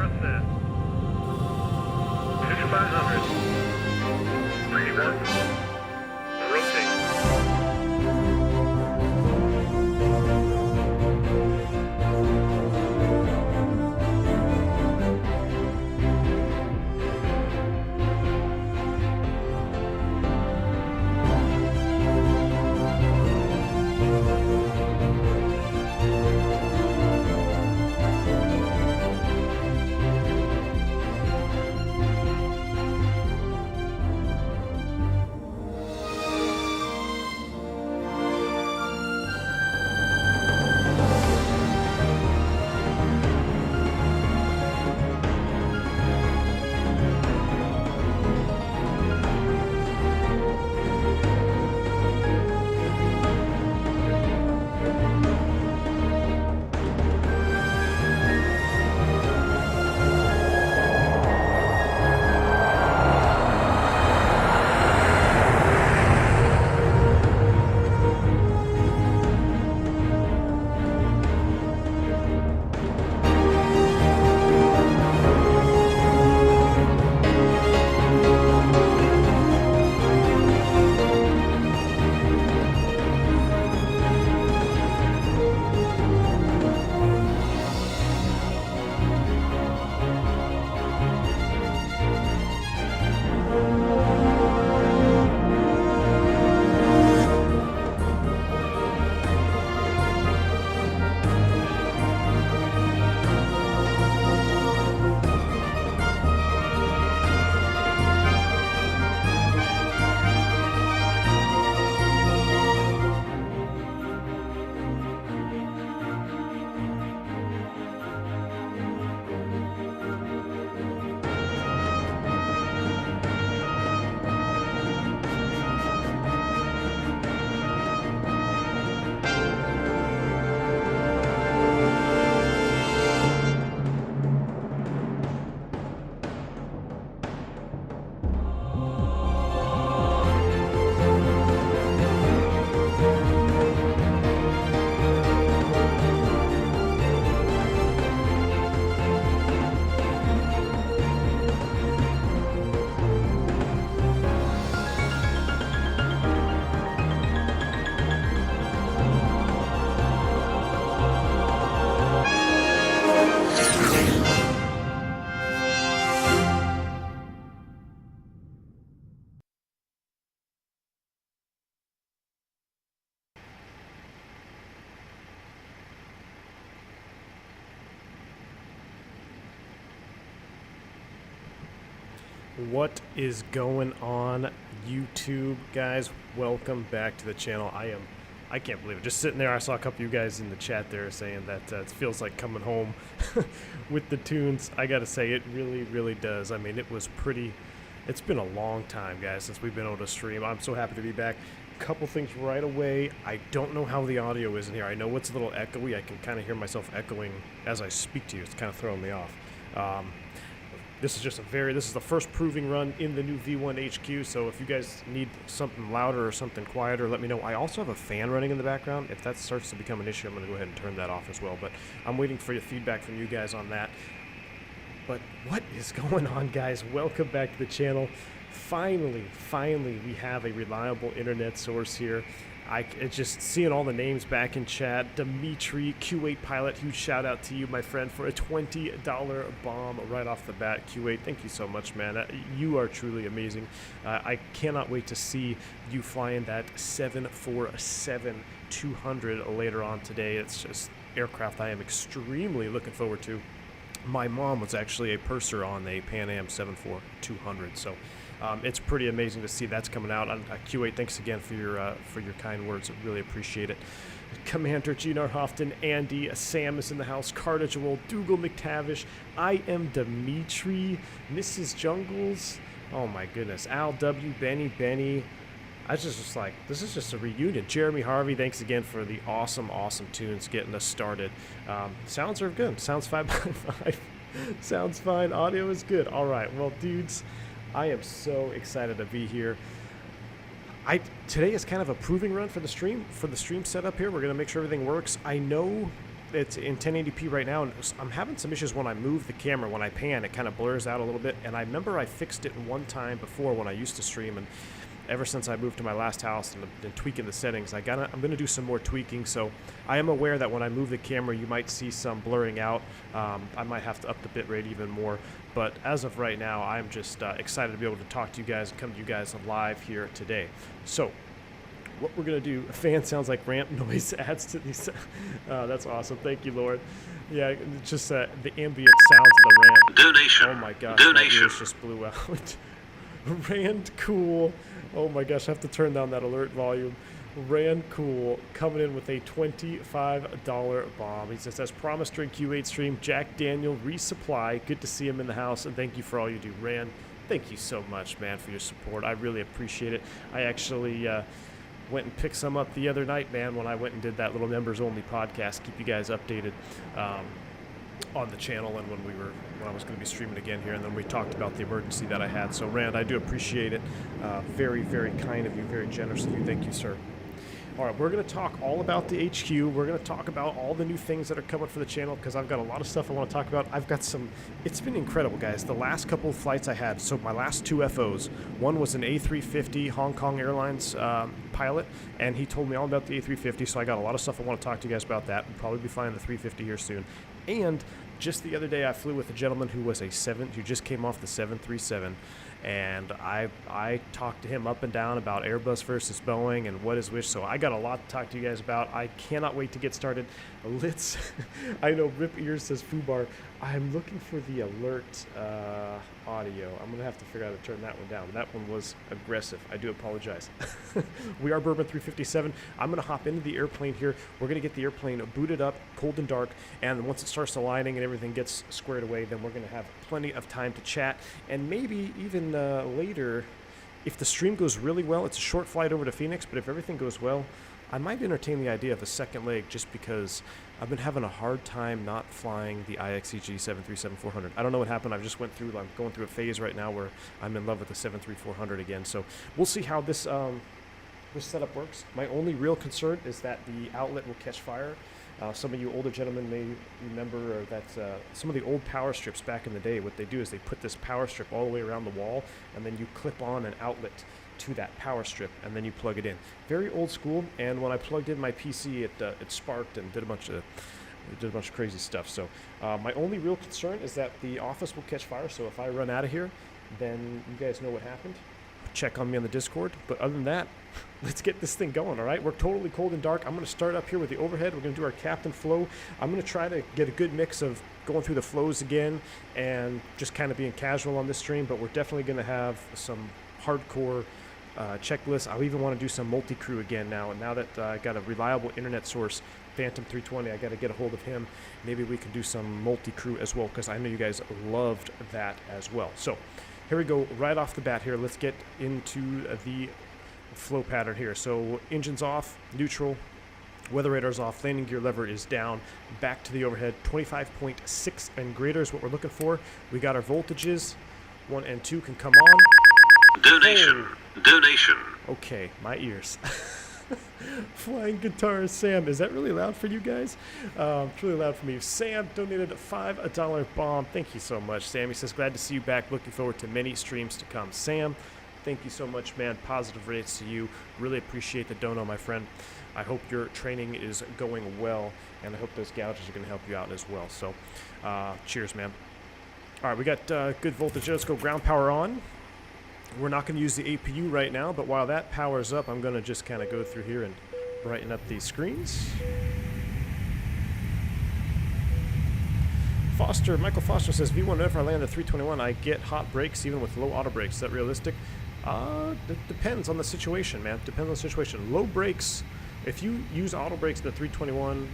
process. 5500. Ready, one. Rotate. What is going on, YouTube guys? Welcome back to the channel. I can't believe it. Just sitting there, I saw a couple of you guys in the chat there saying that it feels like coming home with the tunes. I gotta say, it really does. I mean, it's been a long time, guys, since we've been able to stream. I'm so happy to be back. Couple things right away. I don't know how the audio is in here. I know it's a little echoey. I can kind of hear myself echoing as I speak to you. It's kind of throwing me off. This is the first proving run in the new V1 HQ, so if you guys need something louder or something quieter, let me know. I also have a fan running in the background. If that starts to become an issue, I'm going to go ahead and turn that off as well, but I'm waiting for your feedback from you guys on that. But what is going on, guys? Welcome back to the channel. Finally, we have a reliable internet source here. It's just seeing all the names back in chat. Dimitri, Q8 Pilot, huge shout out to you, my friend, for a $20 bomb right off the bat. Q8, thank you so much, man. You are truly amazing. I cannot wait to see you flying that 747-200 later on today. It's just aircraft I am extremely looking forward to. My mom was actually a purser on a Pan Am 747-200, so it's pretty amazing to see that's coming out. Q8, thanks again for your kind words. I really appreciate it. Commander Gina Hofton, Andy, Sam is in the house, Carnage Roll, Dougal McTavish, I am Dimitri, Mrs. Jungles, oh my goodness, Al W, Benny. I was just like, this is just a reunion. Jeremy Harvey, thanks again for the awesome tunes getting us started. Sounds are good. Sounds 5x5. Sounds fine. Audio is good. All right. Well, dudes, I am so excited to be here. Today is kind of a proving run for the stream setup here. We're going to make sure everything works. I know it's in 1080p right now, and I'm having some issues when I move the camera. When I pan, it kind of blurs out a little bit, and I remember I fixed it one time before when I used to stream, and ever since I moved to my last house and been tweaking the settings, I'm gonna do some more tweaking. So I am aware that when I move the camera, you might see some blurring out. I might have to up the bitrate even more. But as of right now, I'm just excited to be able to talk to you guys and come to you guys live here today. So what we're gonna do, a fan sounds like ramp noise adds to these. That's awesome. Thank you, Lord. Yeah, it's just the ambient sounds of the ramp. Donation. Oh my gosh, Donation. my ears just blew out. Rand Cool. Oh my gosh, I have to turn down that alert volume. Rand Cool coming in with a $25 bomb. He says, as promised during Q8 stream, Jack Daniel Resupply. Good to see him in the house, and thank you for all you do. Rand, thank you so much, man, for your support. I really appreciate it. I actually went and picked some up the other night, man, when I went and did that little members-only podcast. Keep you guys updated on the channel and when I was going to be streaming again here, and then we talked about the emergency that I had. So Rand, I do appreciate it. Very, very kind of you, very generous of you. Thank you, sir. All right, we're going to talk all about the HQ. We're going to talk about all the new things that are coming for the channel, because I've got a lot of stuff I want to talk about. I've got some, it's been incredible, guys. The last couple of flights I had, so my last two FOs, one was an A350 Hong Kong Airlines pilot, and he told me all about the A350, so I got a lot of stuff I want to talk to you guys about that. We'll probably be flying the 350 here soon. And just the other day, I flew with a gentleman who was who just came off the 737, and I talked to him up and down about Airbus versus Boeing and what is which. So I got a lot to talk to you guys about. I cannot wait to get started. Let's. I know Rip Ears says Fubar. I'm looking for the alert audio. I'm gonna have to figure out how to turn that one down. That one was aggressive. I do apologize. We are Bourbon 357. I'm gonna hop into the airplane here. We're gonna get the airplane booted up, cold and dark, and once it starts aligning and everything gets squared away, then we're gonna have plenty of time to chat, and maybe even later, if the stream goes really well. It's a short flight over to Phoenix, but if everything goes well, I might entertain the idea of a second leg, just because I've been having a hard time not flying the IXEG 737-400. I don't know what happened. I'm going through a phase right now where I'm in love with the 737-400 again. So we'll see how this setup works. My only real concern is that the outlet will catch fire. Some of you older gentlemen may remember that some of the old power strips back in the day, what they do is they put this power strip all the way around the wall, and then you clip on an outlet to that power strip, and then you plug it in. Very old school, and when I plugged in my PC, it sparked and did a bunch of crazy stuff. So my only real concern is that the office will catch fire, so if I run out of here, then you guys know what happened. Check on me on the Discord. But other than that, let's get this thing going, all right? We're totally cold and dark. I'm going to start up here with the overhead. We're going to do our captain flow. I'm going to try to get a good mix of going through the flows again and just kind of being casual on this stream, but we're definitely going to have some hardcore checklists. I'll even want to do some multi-crew again now. And now that I got a reliable internet source, Phantom 320, I got to get a hold of him. Maybe we can do some multi-crew as well, because I know you guys loved that as well. So here we go right off the bat here. Let's get into the flow pattern here. So engines off, neutral, weather radar's off, landing gear lever is down, back to the overhead. 25.6 and greater is what we're looking for. We got our voltages. 1 and 2 can come on. Donation. Donation. Okay, my ears. Flying guitar, Sam. Is that really loud for you guys? It's really loud for me. Sam donated a $5 bomb. Thank you so much, Sam. He says, glad to see you back. Looking forward to many streams to come. Sam, thank you so much, man. Positive rates to you. Really appreciate the dono, my friend. I hope your training is going well, and I hope those gouges are going to help you out as well. So, cheers, man. All right, we got good voltage. Let's go ground power on. We're not going to use the APU right now, but while that powers up, I'm going to just kind of go through here and brighten up these screens. Michael Foster says, V1, whenever I land a 321, I get hot brakes even with low auto brakes. Is that realistic? It depends on the situation, man. Depends on the situation. Low brakes, if you use auto brakes in the 321,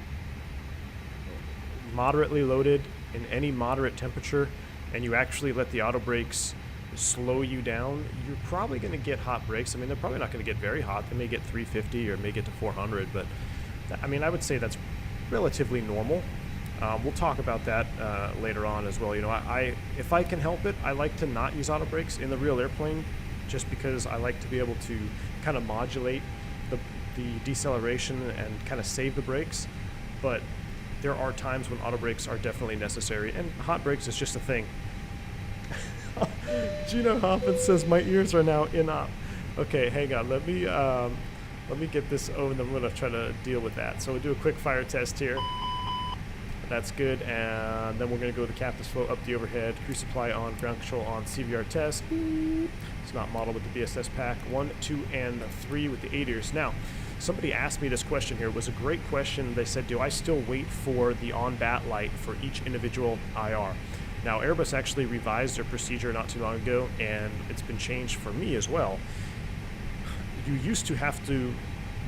moderately loaded in any moderate temperature, and you actually let the auto brakes slow you down, you're probably going to get hot brakes. I mean, they're probably not going to get very hot. They may get 350 or may get to 400, but I mean, I would say that's relatively normal. We'll talk about that later on as well. You know, if I can help it, I like to not use auto brakes in the real airplane, just because I like to be able to kind of modulate the deceleration and kind of save the brakes. But there are times when auto brakes are definitely necessary, and hot brakes is just a thing. Gino Hoffman says my ears are now in op. Okay, hang on. Let me get this over, and then I'm gonna try to deal with that. So we'll do a quick fire test here. That's good, and then we're gonna go with the captain's flow up the overhead, crew supply on, ground control on, CVR test. It's not modeled with the BSS pack. 1, 2, and 3 with the 8 ears. Now, somebody asked me this question here. It was a great question. They said, do I still wait for the on-bat light for each individual IR? Now, Airbus actually revised their procedure not too long ago, and it's been changed for me as well. You used to have to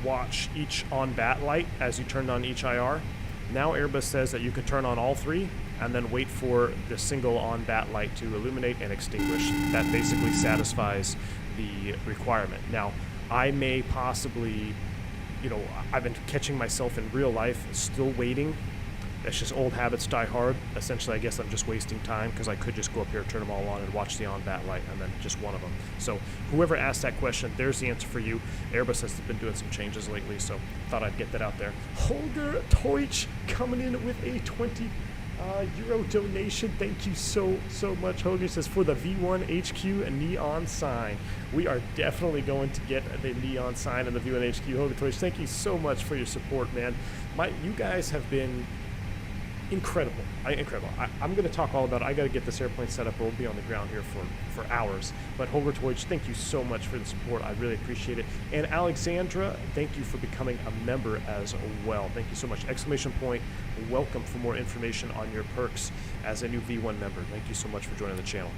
watch each on-bat light as you turned on each IR. Now Airbus says that you can turn on all 3 and then wait for the single on-bat light to illuminate and extinguish. That basically satisfies the requirement. Now, I may possibly, I've been catching myself in real life still waiting. That's just old habits die hard. Essentially, I guess I'm just wasting time because I could just go up here, turn them all on, and watch the on-bat light, and then just one of them. So whoever asked that question, there's the answer for you. Airbus has been doing some changes lately, so thought I'd get that out there. Holger Teutsch coming in with a 20 euro donation. Thank you so much. Holger says, for the V1 HQ neon sign. We are definitely going to get the neon sign in the V1 HQ. Holger Teutsch, thank you so much for your support, man. You guys have been incredible. I'm going to talk all about it. I got to get this airplane set up, or we'll be on the ground here for hours. But Holger Teutsch, thank you so much for the support. I really appreciate it. And Alexandra, thank you for becoming a member as well. Thank you so much. Exclamation point, welcome for more information on your perks as a new V1 member. Thank you so much for joining the channel.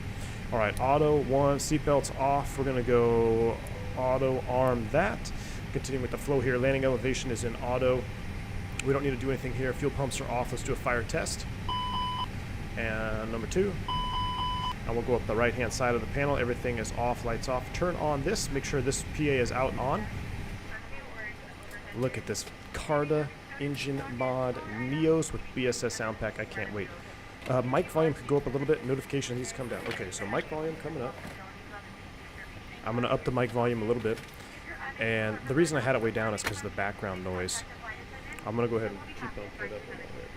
All right, auto 1, seatbelts off. We're going to go auto arm that. Continuing with the flow here. Landing elevation is in auto. We don't need to do anything here. Fuel pumps are off. Let's do a fire test. And number 2. And we'll go up the right-hand side of the panel. Everything is off, lights off. Turn on this. Make sure this PA is out and on. Look at this Carta engine mod Neos with BSS sound pack. I can't wait. Mic volume could go up a little bit. Notification needs to come down. Okay, so mic volume coming up. I'm going to up the mic volume a little bit. And the reason I had it way down is because of the background noise. I'm going to go ahead and keep on put up a little bit.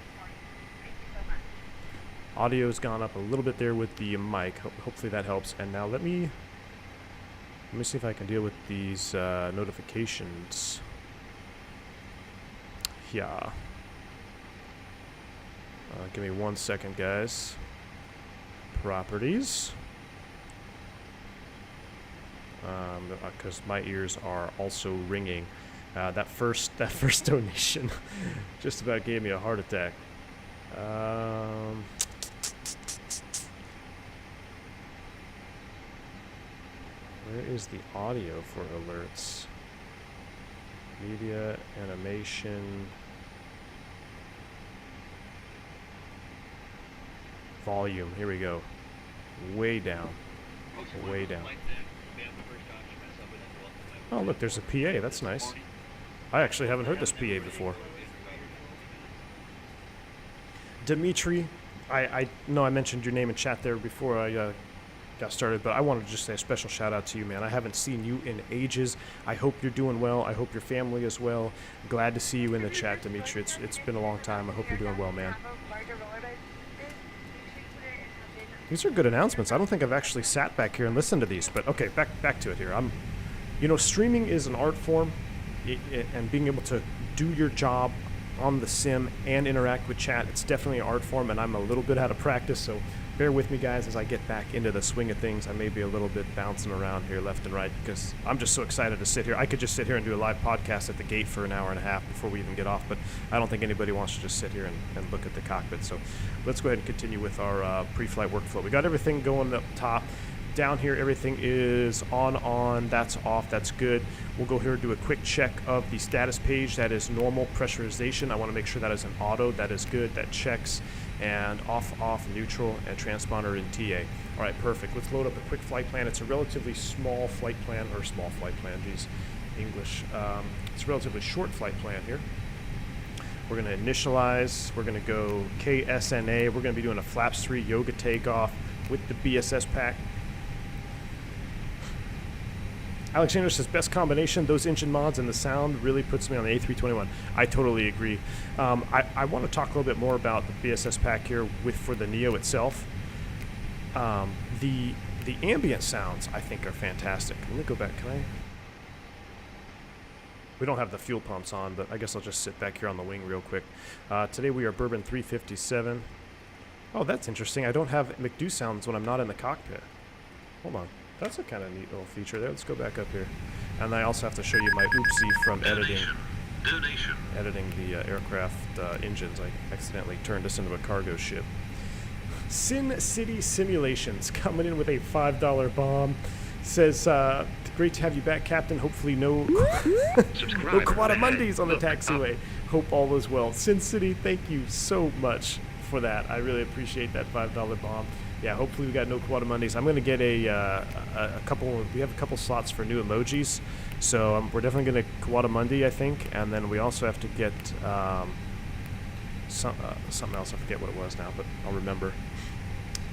Audio's gone up a little bit there with the mic. Hopefully that helps. And now let me see if I can deal with these notifications. Yeah. Give me 1 second, guys. Properties. Because my ears are also ringing. That first donation just about gave me a heart attack. Where is the audio for alerts? Media, animation, volume. Here we go. Way down. Way down. Oh, look, there's a PA. That's nice. I actually haven't heard this PA before. Dimitri, I know I mentioned your name in chat there before I got started, but I wanted to just say a special shout out to you, man. I haven't seen you in ages. I hope you're doing well. I hope your family is well. Glad to see you in the chat, Dimitri. It's been a long time. I hope you're doing well, man. These are good announcements. I don't think I've actually sat back here and listened to these, but okay, back to it here. Streaming is an art form. And being able to do your job on the sim and interact with chat, it's definitely an art form, and I'm a little bit out of practice, so bear with me, guys, as I get back into the swing of things. I may be a little bit bouncing around here left and right because I'm just so excited to sit here. I could just sit here and do a live podcast at the gate for an hour and a half before we even get off, but I don't think anybody wants to just sit here and look at the cockpit. So let's go ahead and continue with our pre-flight workflow. We got everything going up top. Down here, everything is on, that's off, that's good. We'll go here and do a quick check of the status page. That is normal pressurization. I want to make sure that is an auto. That is good. That checks. And off, neutral, and transponder in TA. All right, perfect. Let's load up a quick flight plan. It's a relatively small flight plan, geez, English. It's a relatively short flight plan here. We're going to initialize. We're going to go KSNA. We're going to be doing a flaps 3 yoga takeoff with the BSS pack. Alexander says, best combination, those engine mods and the sound really puts me on the A321. I totally agree. I want to talk a little bit more about the BSS pack here for the NEO itself. The ambient sounds, I think, are fantastic. Let me go back. Can I? We don't have the fuel pumps on, but I guess I'll just sit back here on the wing real quick. Today we are Bourbon 357. Oh, that's interesting. I don't have McDo sounds when I'm not in the cockpit. Hold on. That's a kind of neat little feature there. Let's go back up here. And I also have to show you my oopsie from editing the aircraft engines. I accidentally turned this into a cargo ship. Sin City Simulations coming in with a $5 bomb. Says, great to have you back, Captain. Hopefully no Quadamundis on the taxiway. Hope all is well. Sin City, thank you so much for that. I really appreciate that $5 bomb. Yeah, hopefully we got no Quadamundis. I'm going to get a couple. We have a couple slots for new emojis, so we're definitely going to Quadamundi, I think, and then we also have to get something else. I forget what it was now, but I'll remember.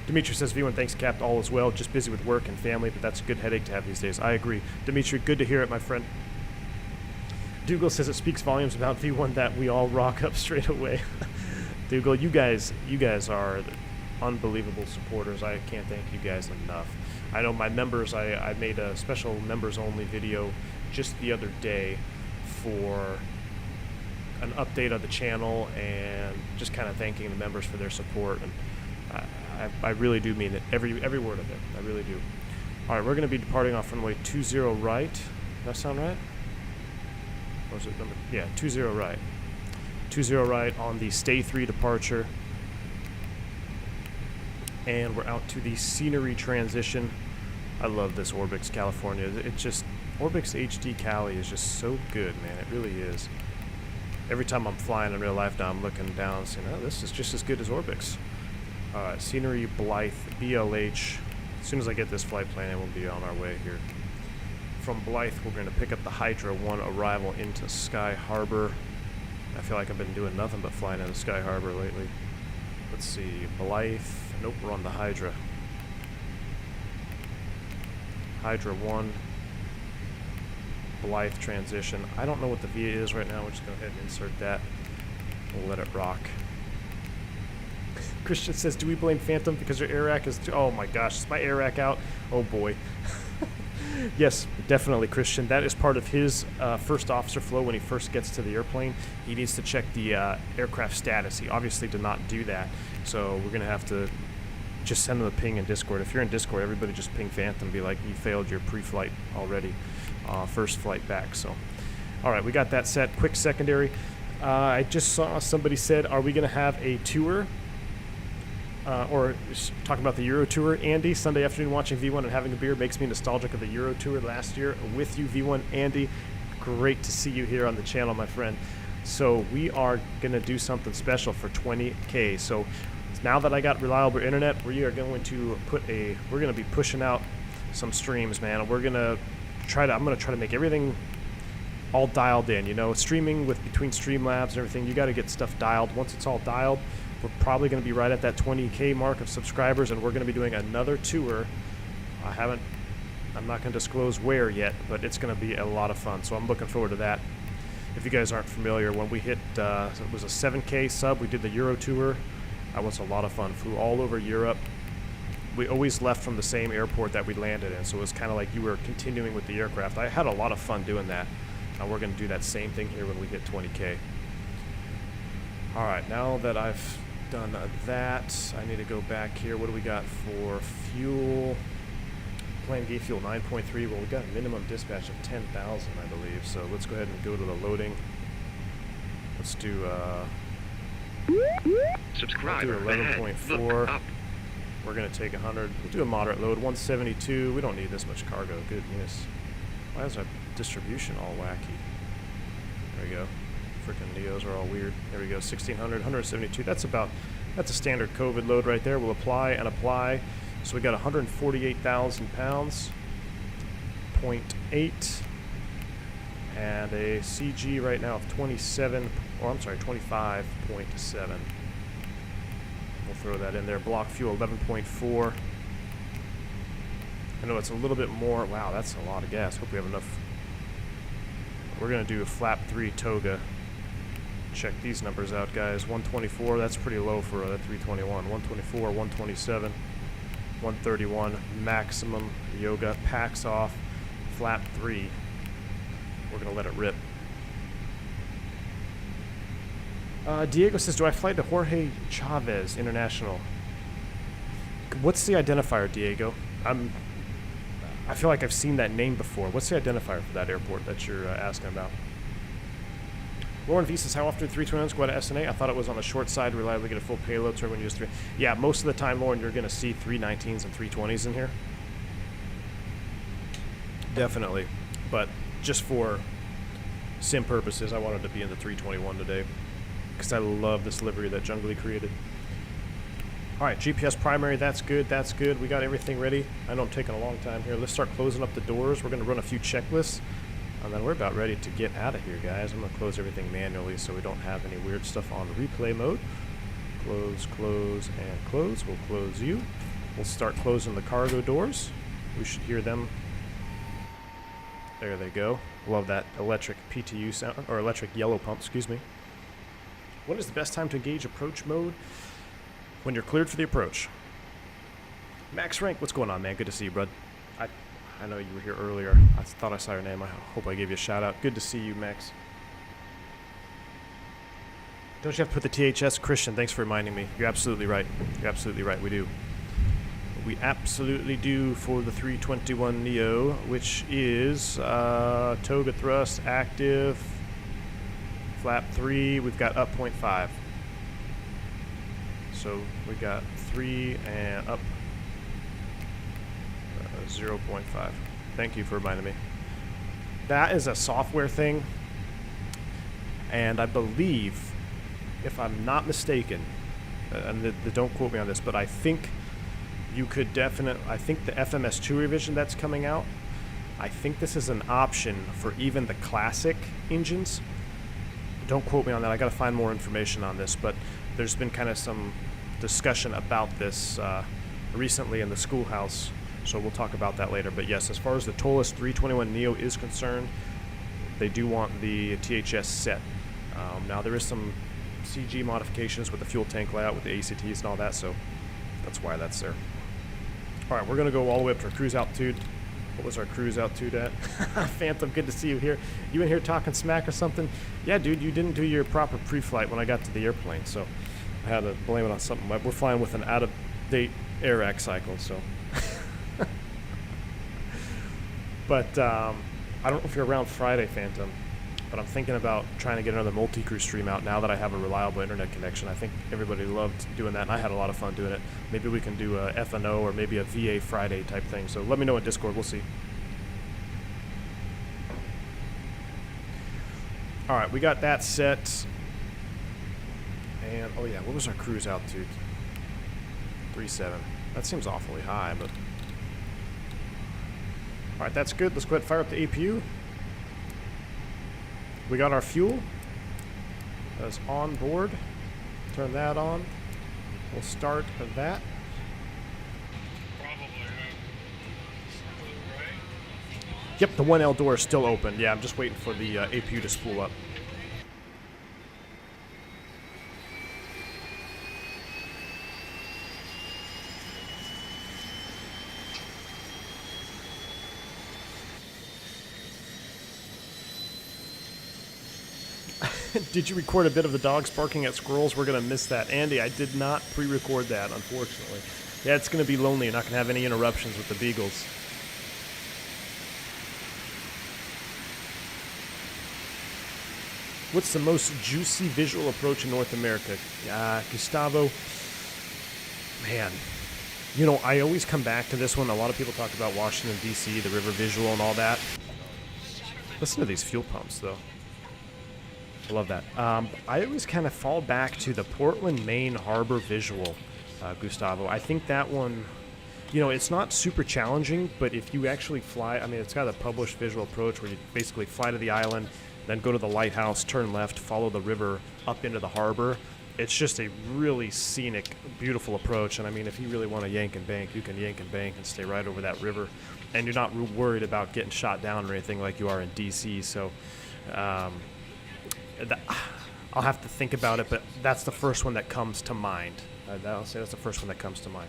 Dimitri says, V1, thanks, Cap. All is well. Just busy with work and family, but that's a good headache to have these days. I agree. Dimitri, good to hear it, my friend. Dougal says it speaks volumes about V1 that we all rock up straight away. Dougal, you guys are unbelievable supporters. I can't thank you guys enough. I know my members, I made a special members only video just the other day for an update of the channel and just kind of thanking the members for their support, and I really do mean it, every word of it. I really do. All right, we're going to be departing off runway 20 right. Does that sound right? Or is it number? Yeah, 20 right. 20 right on the Stay 3 departure. And we're out to the scenery transition. I love this ORBX California. It just, ORBX HD Cali is just so good, man. It really is. Every time I'm flying in real life now, I'm looking down and saying, oh, this is just as good as ORBX. Scenery Blythe, BLH. As soon as I get this flight plan, we'll be on our way here. From Blythe, we're going to pick up the Hydra 1 arrival into Sky Harbor. I feel like I've been doing nothing but flying into Sky Harbor lately. Let's see, Blythe. Nope, we're on the Hydra. Hydra 1. Blythe transition. I don't know what the VA is right now. We're just going to go ahead and insert that. We'll let it rock. Christian says, do we blame Phantom because your air rack is... Oh my gosh, is my air rack out? Oh boy. Yes, definitely, Christian. That is part of his first officer flow when he first gets to the airplane. He needs to check the aircraft status. He obviously did not do that. So we're going to have to just send him a ping in Discord. If you're in Discord, everybody just ping Phantom. Be like, you failed your pre-flight already. First flight back. So, all right, we got that set. Quick secondary. I just saw somebody said, are we going to have a tour? Or talking about the Euro Tour. Andy, Sunday afternoon watching V1 and having a beer makes me nostalgic of the Euro Tour last year with you, V1. Andy, great to see you here on the channel, my friend. So we are going to do something special for 20K. So now that I got reliable internet, we are going to we're going to be pushing out some streams, man. We're going to I'm going to try to make everything all dialed in, you know, streaming between Streamlabs and everything. You got to get stuff dialed. Once it's all dialed, we're probably going to be right at that 20K mark of subscribers, and we're going to be doing another tour. I'm not going to disclose where yet, but it's going to be a lot of fun, so I'm looking forward to that. If you guys aren't familiar, when we hit, it was a 7K sub, we did the Euro Tour. That was a lot of fun. Flew all over Europe. We always left from the same airport that we landed in, so it was kind of like you were continuing with the aircraft. I had a lot of fun doing that. We're going to do that same thing here when we hit 20K. All right, now that I've done that, I need to go back here. What do we got for fuel? Plane gauge fuel 9.3. Well, we got a minimum dispatch of 10,000, I believe. So let's go ahead and go to the loading. Let's do Subscriber. 11.4. We're gonna take 100. We'll do a moderate load. 172. We don't need this much cargo. Goodness. Why is our distribution all wacky? There we go. Freaking Neos are all weird. There we go. 1600, 172. That's a standard COVID load right there. We'll apply and apply. So we got 148,000 pounds. 0.8. And a CG right now of 25.7. We'll throw that in there. Block fuel 11.4. I know it's a little bit more. Wow, that's a lot of gas. Hope we have enough. We're going to do a flap 3 Toga. Check these numbers out, guys. 124, that's pretty low for a 321. 124, 127, 131, maximum yoga, packs off, flap 3. We're going to let it rip. Diego says, do I fly to Jorge Chavez International? What's the identifier, Diego? I feel like I've seen that name before. What's the identifier for that airport that you're asking about? Lauren V says, how often do 321s go out of SNA? I thought it was on the short side, reliably get a full payload, so everyone uses 3. Yeah, most of the time, Lauren, you're going to see 319s and 320s in here. Definitely. But just for sim purposes, I wanted to be in the 321 today because I love this livery that Jungly created. All right, GPS primary, that's good, that's good. We got everything ready. I know I'm taking a long time here. Let's start closing up the doors. We're going to run a few checklists. And then we're about ready to get out of here, guys. I'm going to close everything manually so we don't have any weird stuff on replay mode. Close, close, and close. We'll close you. We'll start closing the cargo doors. We should hear them. There they go. Love that electric PTU sound, or electric yellow pump, excuse me. When is the best time to engage approach mode? When you're cleared for the approach. Max Rank, what's going on, man? Good to see you, bud. I know you were here earlier. I thought I saw your name. I hope I gave you a shout out. Good to see you, Max. Don't you have to put the THS? Christian, thanks for reminding me. You're absolutely right. You're absolutely right. We do. We absolutely do for the 321 NEO, which is Toga thrust active, flap 3. We've got up 0.5. So we got 3 and up 0.5. Thank you for reminding me. That is a software thing, and I believe, if I'm not mistaken, and don't quote me on this, but I think you could I think the FMS2 revision that's coming out, I think this is an option for even the classic engines. Don't quote me on that. I got to find more information on this, but there's been kind of some discussion about this recently in the schoolhouse. So we'll talk about that later. But yes, as far as the Toliss 321 NEO is concerned, they do want the THS set. Now there is some CG modifications with the fuel tank layout with the ACTs and all that, so that's why that's there. All right, we're going to go all the way up to our cruise altitude. What was our cruise altitude at? Phantom, good to see you here. You in here talking smack or something? Yeah, dude, you didn't do your proper pre-flight when I got to the airplane, so I had to blame it on something. We're flying with an out-of-date AIRAC cycle, so... But I don't know if you're around Friday, Phantom, but I'm thinking about trying to get another multi-crew stream out now that I have a reliable internet connection. I think everybody loved doing that, and I had a lot of fun doing it. Maybe we can do a F&O or maybe a VA Friday type thing. So let me know in Discord. We'll see. All right, we got that set. And, oh yeah, what was our cruise altitude? 3.7. That seems awfully high, but... Alright, that's good. Let's go ahead and fire up the APU. We got our fuel. That's on board. Turn that on. We'll start that. Yep, the 1L door is still open. Yeah, I'm just waiting for the APU to spool up. Did you record a bit of the dogs barking at squirrels? We're going to miss that. Andy, I did not pre-record that, unfortunately. Yeah, it's going to be lonely. You're not going to have any interruptions with the beagles. What's the most juicy visual approach in North America? Gustavo, man, you know, I always come back to this one. A lot of people talk about Washington, D.C., the river visual and all that. Listen to these fuel pumps, though. I love that. I always kind of fall back to the Portland, Maine harbor visual, Gustavo. I think that one, you know, it's not super challenging, but if you actually fly, I mean, it's got a published visual approach where you basically fly to the island, then go to the lighthouse, turn left, follow the river up into the harbor. it's just a really scenic, beautiful approach. And I mean, if you really want to yank and bank, you can yank and bank and stay right over that river, and you're not worried about getting shot down or anything like you are in DC. So I'll have to think about it, but that's the first one that comes to mind. I'll say that's the first one that comes to mind.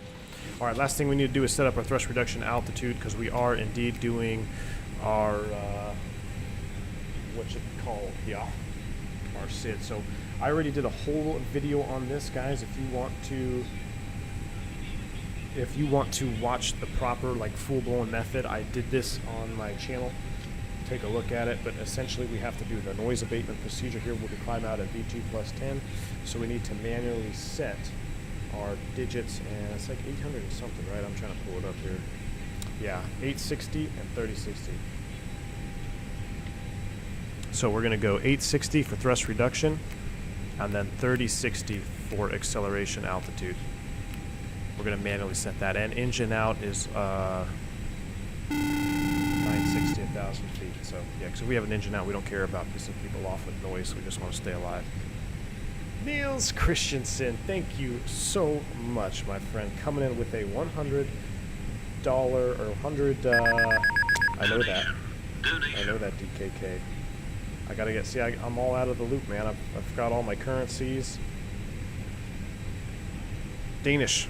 All right, last thing we need to do is set up our thrust reduction altitude, because we are indeed doing our our SID. So I already did a whole video on this, guys. If you want to watch the proper, like, full-blown method, I did this on my channel. Take a look at it. But essentially, we have to do the noise abatement procedure here. We'll be climbing out at V2 plus 10, so we need to manually set our digits, and it's like 800 and something, right? I'm trying to pull it up here. Yeah, 860 and 3060. So we're going to go 860 for thrust reduction, and then 3060 for acceleration altitude. We're going to manually set that. And engine out is 960, 1,000 feet. So yeah, because if we have an engine out, we don't care about pissing people off with noise. We just want to stay alive. Niels Christensen, thank you so much, my friend. Coming in with a $100 or 100. I know that. DKK. I gotta get. See, I'm all out of the loop, man. I forgot all my currencies. Danish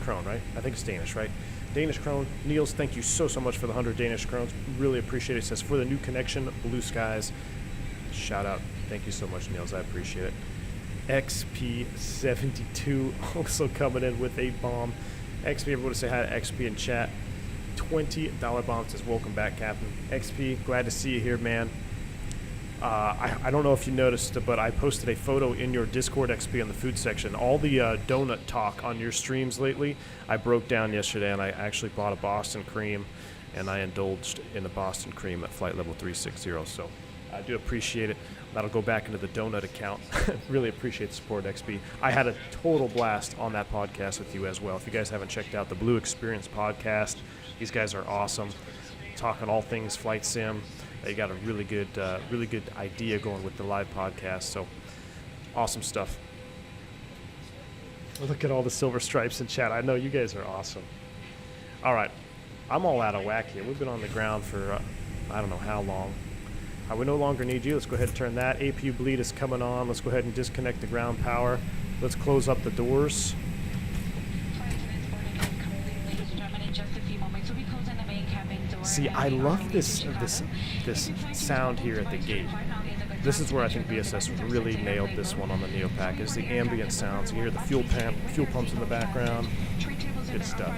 krone, right? I think it's Danish, right? Danish krone. Niels, thank you so much for the 100 Danish krones. Really appreciate it. It says for the new connection, blue skies. Shout out. Thank you so much, Niels. I appreciate it. XP72 also coming in with a bomb. XP, everybody say hi to XP in chat. $20 bomb says welcome back, Captain. XP, glad to see you here, man. I don't know if you noticed, but I posted a photo in your Discord, XP, in the food section. All the donut talk on your streams lately, I broke down yesterday, and I actually bought a Boston cream, and I indulged in the Boston cream at flight level 360. So I do appreciate it. That'll go back into the donut account. Really appreciate the support, XP. I had a total blast on that podcast with you as well. If you guys haven't checked out the Blue Experience podcast, these guys are awesome. Talking all things flight sim. They got a really good idea going with the live podcast. So awesome stuff. Look at all the silver stripes in chat. I know you guys are awesome. All right, I'm all out of whack here. We've been on the ground for I don't know how long. We no longer need you. Let's go ahead and turn that. APU bleed is coming on. Let's go ahead and disconnect the ground power. Let's close up the doors. See, I love this sound here at the gate. This is where I think BSS really nailed this one on the Neo Pack, is the ambient sounds. You hear the fuel pumps in the background. Good stuff.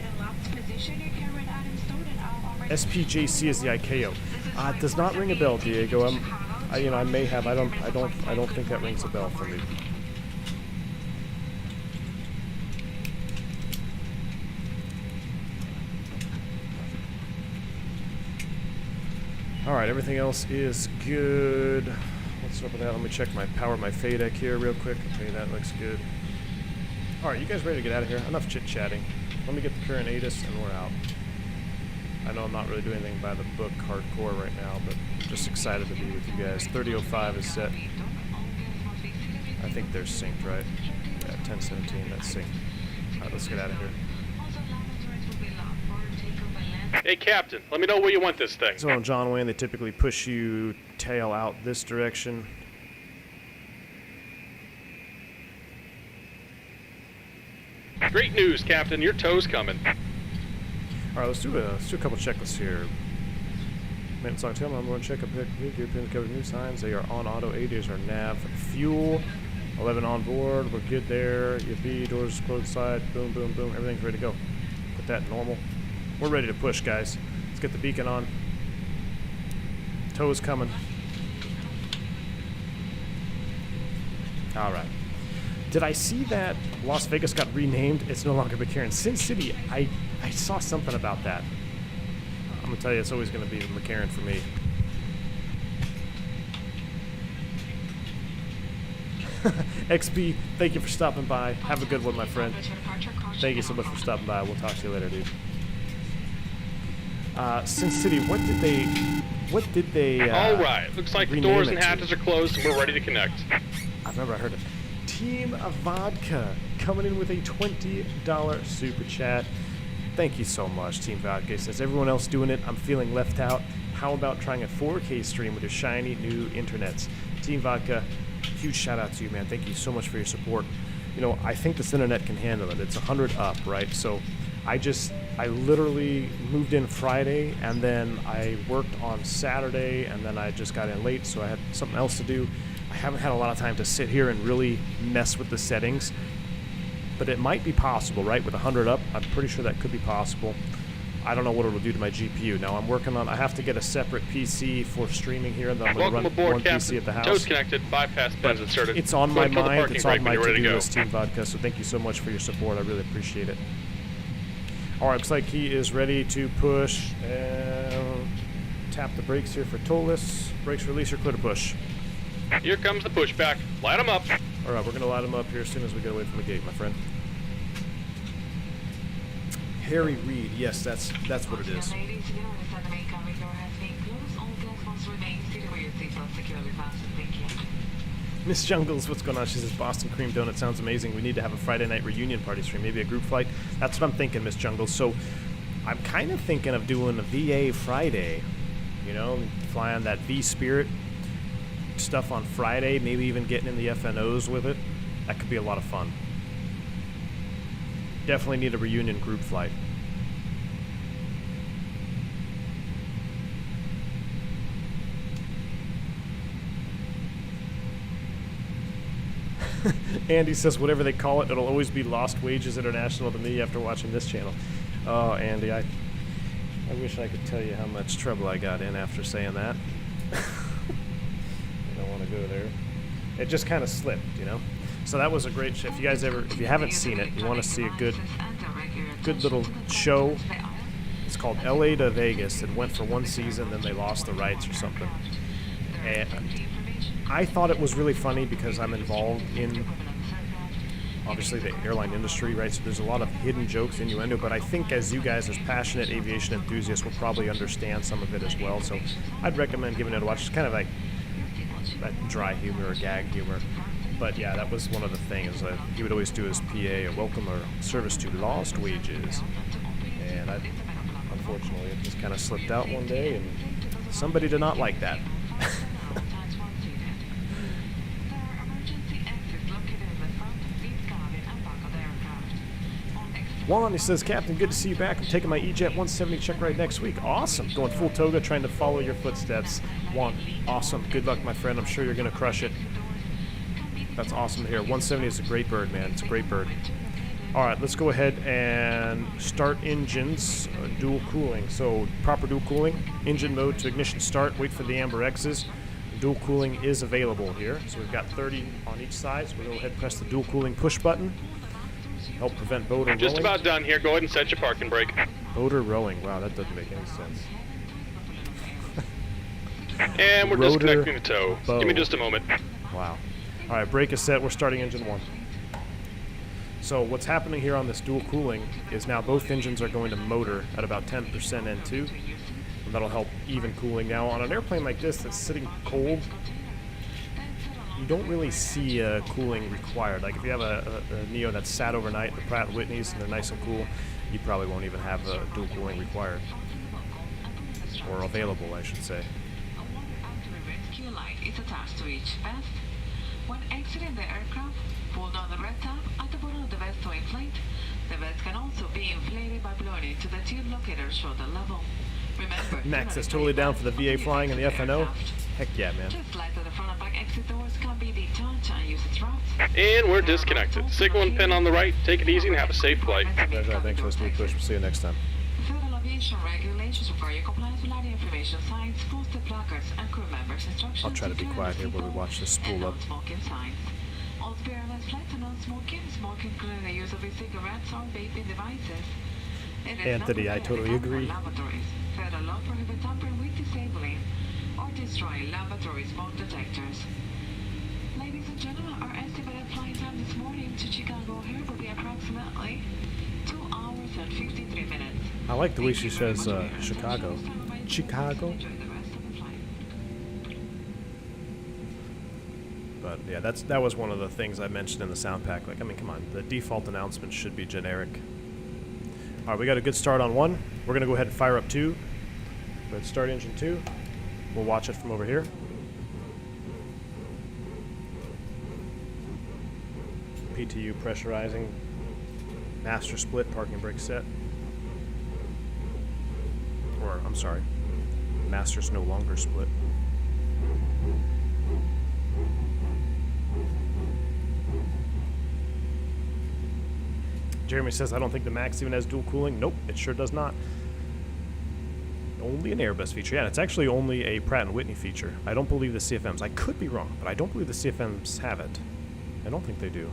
SPJC is the ICAO. It does not ring a bell, Diego. I may have. I don't think that rings a bell for me. All right, everything else is good. What's up with that? Let me check my power, my FADEC here real quick. Okay, that looks good. All right, you guys ready to get out of here? Enough chit-chatting. Let me get the current ATIS and we're out. I know I'm not really doing anything by the book hardcore right now, but I'm just excited to be with you guys. 30:05 is set. I think they're synced, right? Yeah, 10:17, that's synced. All right, let's get out of here. Hey, Captain, let me know where you want this thing. So on John Wayne, they typically push you tail out this direction. Great news, Captain. Your tow's coming. All right, let's do a couple checklists here. Maintenance on tail, I'm going to check up gear pins covered new signs. They are on auto. 8 is our nav fuel. 11 on board. We're good there. Your B doors closed side. Boom, boom, boom. Everything's ready to go. Put that in normal. We're ready to push, guys. Let's get the beacon on. Tow is coming. All right. Did I see that Las Vegas got renamed? It's no longer McCarran. Sin City, I saw something about that. I'm going to tell you, it's always going to be McCarran for me. XP, thank you for stopping by. Have a good one, my friend. Thank you so much for stopping by. We'll talk to you later, dude. Sin City, what did they all right, looks like the doors and hatches are closed and we're ready to connect. I remember I heard it. Team Vodka coming in with a $20 super chat. Thank you so much, Team Vodka. Says, everyone else doing it, I'm feeling left out. How about trying a 4K stream with your shiny new internets? Team Vodka, huge shout out to you, man. Thank you so much for your support. You know, I think this internet can handle it. It's 100 up, right? So I literally moved in Friday, and then I worked on Saturday, and then I just got in late, so I had something else to do. I haven't had a lot of time to sit here and really mess with the settings, but it might be possible, right? With 100 up, I'm pretty sure that could be possible. I don't know what it'll do to my GPU. Now I'm working on, I have to get a separate PC for streaming here, and then I'm going to run aboard, one Captain. PC at the house. Toes connected, bypass pins inserted. It's on my mind, it's on my to-do list, Team Vodka, so thank you so much for your support. I really appreciate it. Alright, looks like he is ready to push and tap the brakes here for Toliss. Brakes release or clear to push. Here comes the pushback. Light him up. Alright, we're going to light him up here as soon as we get away from the gate, my friend. Harry Reid, yes, that's what it is. Miss Jungles, what's going on? She says, Boston Cream Donut sounds amazing. We need to have a Friday night reunion party stream, maybe a group flight. That's what I'm thinking, Miss Jungles. So I'm kind of thinking of doing a VA Friday, you know, fly on that V-Spirit stuff on Friday, maybe even getting in the FNOs with it. That could be a lot of fun. Definitely need a reunion group flight. Andy says, whatever they call it, it'll always be Lost Wages International to me after watching this channel. Oh, Andy, I wish I could tell you how much trouble I got in after saying that. I don't want to go there. It just kind of slipped, you know? So that was a great show. If you guys if you haven't seen it, you want to see a good little show. It's called LA to Vegas. It went for one season, then they lost the rights or something. And I thought it was really funny because I'm involved in, obviously, the airline industry, right? So there's a lot of hidden jokes, innuendo, but I think as you guys, as passionate aviation enthusiasts, will probably understand some of it as well. So I'd recommend giving it a watch. It's kind of like that dry humor or gag humor. But yeah, that was one of the things. He would always do his PA, a welcome or service to Lost Wages. And unfortunately, it just kind of slipped out one day, and somebody did not like that. Juan, he says, Captain, good to see you back. I'm taking my E-Jet 170 check ride next week. Awesome. Going full Toga, trying to follow your footsteps. Juan, awesome. Good luck, my friend. I'm sure you're going to crush it. That's awesome to hear. 170 is a great bird, man. It's a great bird. All right, let's go ahead and start engines, dual cooling. So proper dual cooling, engine mode to ignition start. Wait for the amber X's. Dual cooling is available here. So we've got 30 on each side. So we'll go ahead and press the dual cooling push button. Help prevent boat or rowing. Just about done here. Go ahead and set your parking brake. Boat or rowing. Wow, that doesn't make any sense. And we're Rotor, disconnecting the tow. bow. Give me just a moment. Wow. All right, brake is set. We're starting engine 1. So what's happening here on this dual cooling is now both engines are going to motor at about 10% N2, and that'll help even cooling. Now, on an airplane like this that's sitting cold, you don't really see cooling required. Like if you have a NEO that's sat overnight, the Pratt & Whitneys, and they're nice and cool, you probably won't even have dual cooling required. Or available, I should say. Rescue light is attached to each vest. When exiting the aircraft, pull down the red tab at the bottom of the vest to inflate. The vest can also be inflated by blowing it to the tube locator shoulder level. Remember, Max is totally down for the VA flying and the FNO. Heck yeah, man. Just slide to the front and back exit doors can be detached and use its routes. And we're disconnected. Signal and pin on the right. Take it easy and have a safe flight. Pleasure. Thanks for listening. Push. We'll see you next time. Federal aviation regulations require your compliance with lighting information signs, posted placards, and crew members' instructions. I'll try to be quiet here while we watch this spool up. Smoking signs. All airlines flights are non-smoking. Smoking including the use of e-cigarettes or vaping devices. It is Anthony, I totally agree. Laboratories. Federal law prohibits tampering with disabling or destroying laboratory smoke detectors. Ladies and gentlemen, our estimated flight time this morning to Chicago here will be approximately 2 hours and 53 minutes. I like the way she says Chicago. Chicago? But Yeah, that was one of the things I mentioned in the sound pack. Like, I mean, come on, the default announcement should be generic. All right, we got a good start on 1. We're gonna go ahead and fire up 2. Let's start engine 2. We'll watch it from over here. PTU pressurizing. Master split, parking brake set. Or, I'm sorry, master's no longer split. Jeremy says, I don't think the Max even has dual cooling. Nope, it sure does not. Only an Airbus feature. Yeah, it's actually only a Pratt & Whitney feature. I don't believe the CFMs. I could be wrong, but I don't believe the CFMs have it. I don't think they do.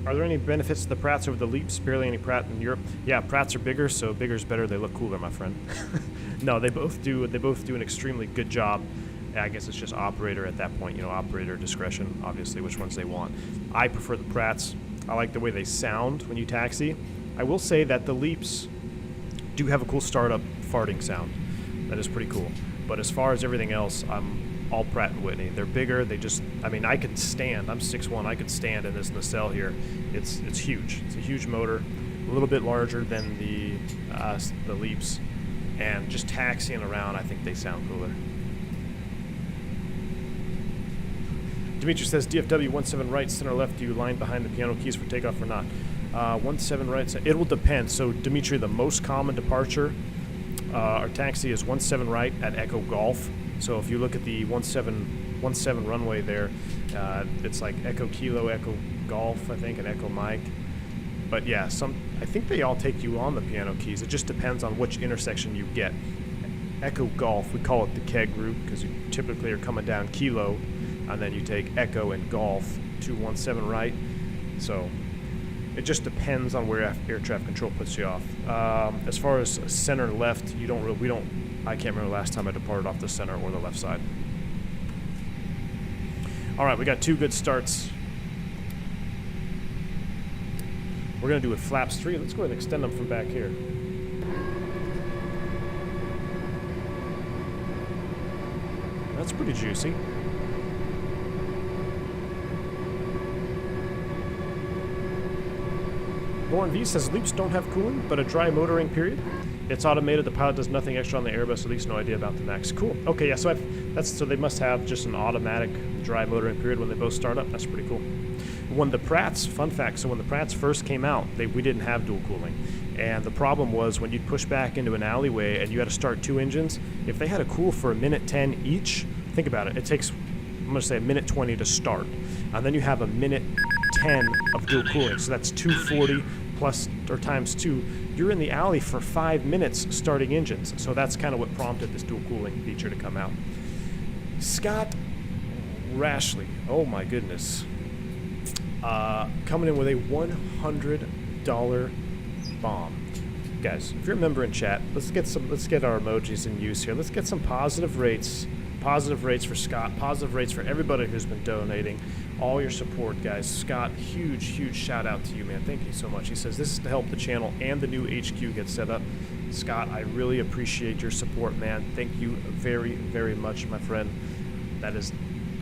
Are there any benefits to the Pratts over the Leaps? Barely any Pratt in Europe. Yeah, Pratts are bigger, so bigger's better. They look cooler, my friend. No, they both do an extremely good job. I guess it's just operator at that point, you know, operator discretion, obviously, which ones they want. I prefer the Pratts. I like the way they sound when you taxi. I will say that the Leaps do have a cool startup farting sound. That is pretty cool. But as far as everything else, I'm all Pratt & Whitney. They're bigger. They just, I mean, I can stand. I'm 6'1". I could stand in this nacelle here. It's huge. It's a huge motor, a little bit larger than the Leaps. And just taxiing around, I think they sound cooler. Dimitri says, DFW 17 right, center left, do you line behind the piano keys for takeoff or not? 17 right, it will depend. So, Dimitri, the most common departure, our taxi is 17 right at Echo Golf. So if you look at the 17 runway there, it's like Echo Kilo, Echo Golf, I think, and Echo Mike. But yeah, I think they all take you on the piano keys. It just depends on which intersection you get. Echo Golf, we call it the keg route because you typically are coming down Kilo, and then you take Echo and Golf to 17 right. So it just depends on where air traffic control puts you off. As far as center and left, I can't remember the last time I departed off the center or the left side. All right, we got 2 good starts. We're gonna do it flaps 3. Let's go ahead and extend them from back here. That's pretty juicy. Lauren V says, Leaps don't have cooling, but a dry motoring period. It's automated. The pilot does nothing extra on the Airbus. At least no idea about the Max. Cool. Okay, yeah. So so they must have just an automatic dry motoring period when they both start up. That's pretty cool. When the Pratts, fun fact. So when the Pratts first came out, we didn't have dual cooling, and the problem was when you'd push back into an alleyway and you had to start 2 engines. If they had to cool for 1:10 each, think about it. It takes, I'm gonna say, 1:20 to start, and then you have 1:10 of dual cooling. So that's 240 plus or times 2. You're in the alley for 5 minutes starting engines. So that's kind of what prompted this dual cooling feature to come out. Scott Rashley, oh my goodness, coming in with a $100 bomb. Guys, if you're a member in chat, let's get our emojis in use here. Let's get some positive rates for Scott, positive rates for everybody who's been donating. All your support, guys. Scott, huge shout out to you, man. Thank you so much. He says this is to help the channel and the new HQ get set up. Scott, I really appreciate your support, man. Thank you very much, my friend. That is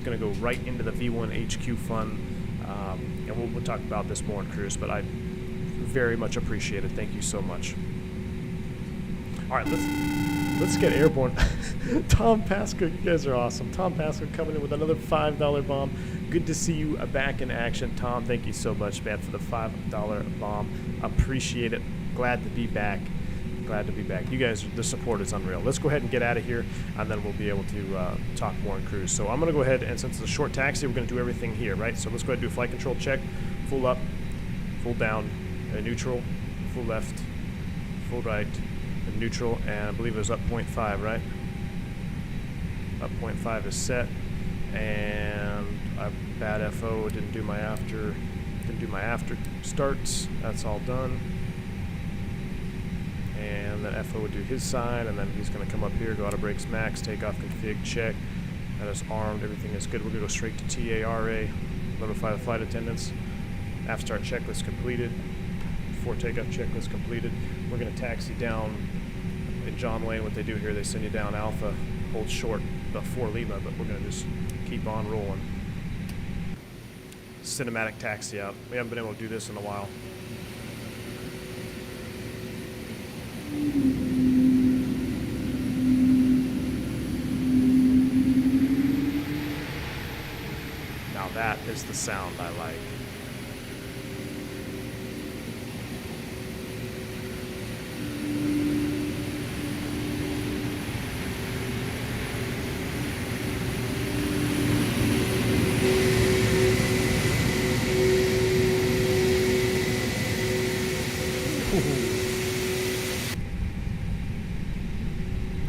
going to go right into the V1 HQ fund, and we'll talk about this more in cruise, but I very much appreciate it. Thank you so much. All right, let's get airborne. Tom Pasco, you guys are awesome. Tom Pasco coming in with another $5 bomb. Good to see you back in action, Tom. Thank you so much, man, for the $5 bomb. Appreciate it. Glad to be back. You guys, the support is unreal. Let's go ahead and get out of here, and then we'll be able to talk more in cruise. So I'm going to go ahead, and since it's a short taxi, we're going to do everything here, right? So let's go ahead and do a flight control check. Full up, full down, neutral, full left, full right, and neutral, and I believe it was up 0.5, right? Up 0.5 is set, and I bad FO, didn't do my after starts. That's all done. And then FO would do his side, and then he's going to come up here, go auto brakes max, takeoff config check. That is armed, everything is good. We're going to go straight to TARA, notify the flight attendants. Aft start checklist completed. Before takeoff checklist completed. We're going to taxi down in John Lane. What they do here, they send you down Alpha, hold short, before Lima, but we're gonna just keep on rolling. Cinematic taxi out. We haven't been able to do this in a while. Now that is the sound I like.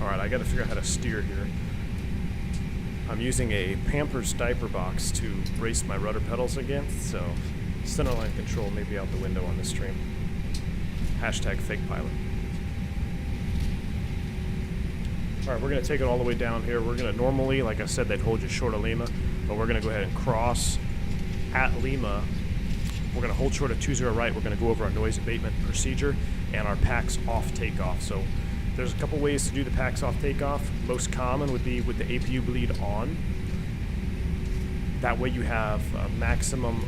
Alright, I gotta figure out how to steer here. I'm using a Pampers diaper box to brace my rudder pedals against, so centerline control may be out the window on this stream. Hashtag fake pilot. Alright, we're gonna take it all the way down here. We're gonna normally, like I said, they'd hold you short of Lima, but we're gonna go ahead and cross at Lima. We're gonna hold short of 20 right. We're gonna go over our noise abatement procedure and our packs off takeoff. So there's a couple ways to do the packs off takeoff. Most common would be with the APU bleed on. That way you have maximum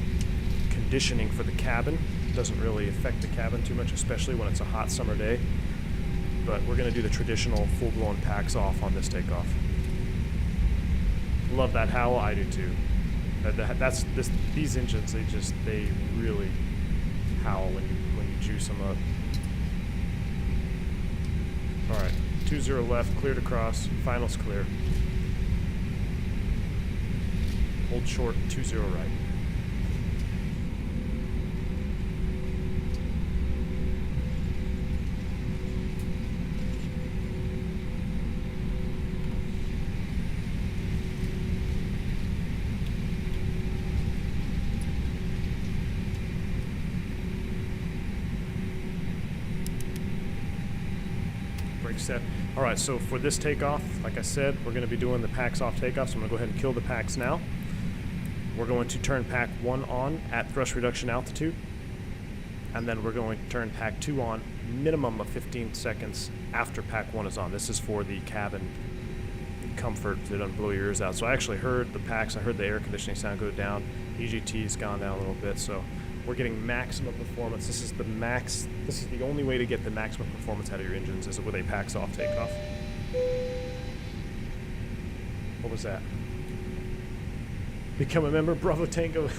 conditioning for the cabin. It doesn't really affect the cabin too much, especially when it's a hot summer day. But we're gonna do the traditional full-blown packs off on this takeoff. Love that howl, I do too. These engines, they really howl when you juice them up. All right, 20 left, clear to cross, finals clear. Hold short, 20 right. Set. All right, so for this takeoff, like I said, we're going to be doing the packs off takeoff, so I'm going to go ahead and kill the packs now. We're going to turn pack 1 on at thrust reduction altitude, and then we're going to turn pack 2 on minimum of 15 seconds after pack 1 is on. This is for the cabin comfort, so it doesn't blow your ears out. So I actually heard the packs, I heard the air conditioning sound go down, EGT's gone down a little bit, so we're getting maximum performance. This is the only way to get the maximum performance out of your engines is with a packs off takeoff. What was that? Become a member, Bravo Tango.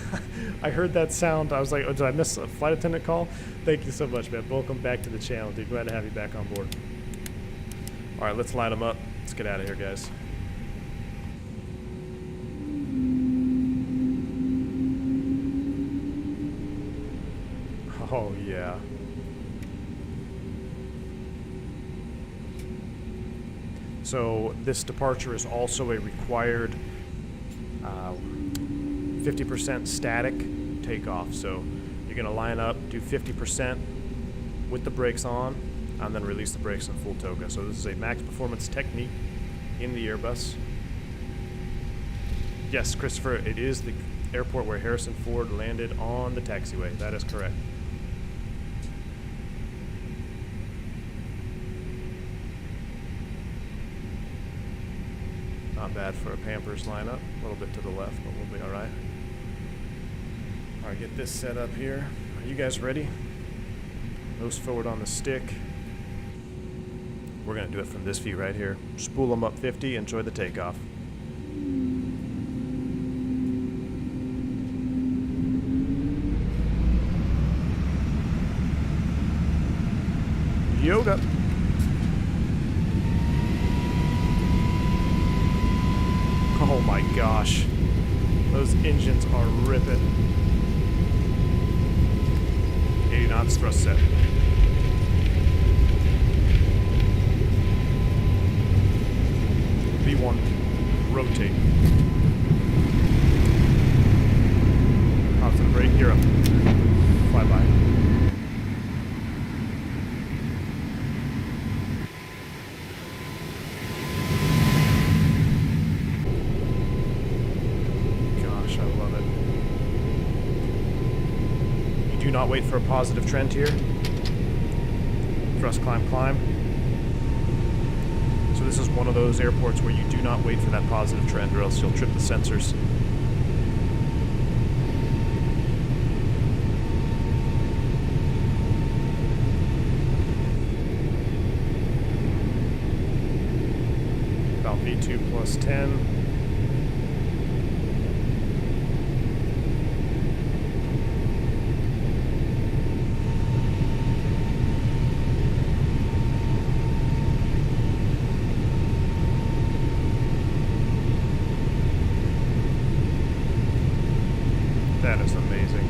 I heard that sound. I was like, oh, did I miss a flight attendant call? Thank you so much, man. Welcome back to the channel, dude. Glad to have you back on board. All right, let's line them up. Let's get out of here, guys. Oh, yeah. So this departure is also a required 50% static takeoff. So you're going to line up, do 50% with the brakes on, and then release the brakes in full Toga. So this is a max performance technique in the Airbus. Yes, Christopher, it is the airport where Harrison Ford landed on the taxiway. That is correct. Not bad for a Pampers lineup. A little bit to the left, but we'll be all right. All right, get this set up here. Are you guys ready? Nose forward on the stick. We're gonna do it from this view right here. Spool them up 50, enjoy the takeoff. Yoga. Oh my gosh. Those engines are ripping. 80 knots thrust set. V1, rotate. Out to the brake, gear up. Fly by. Do not wait for a positive trend here. Thrust climb, climb. So So this is one of those airports where you do not wait for that positive trend or else you'll trip the sensors. About V2 plus 10. That is amazing.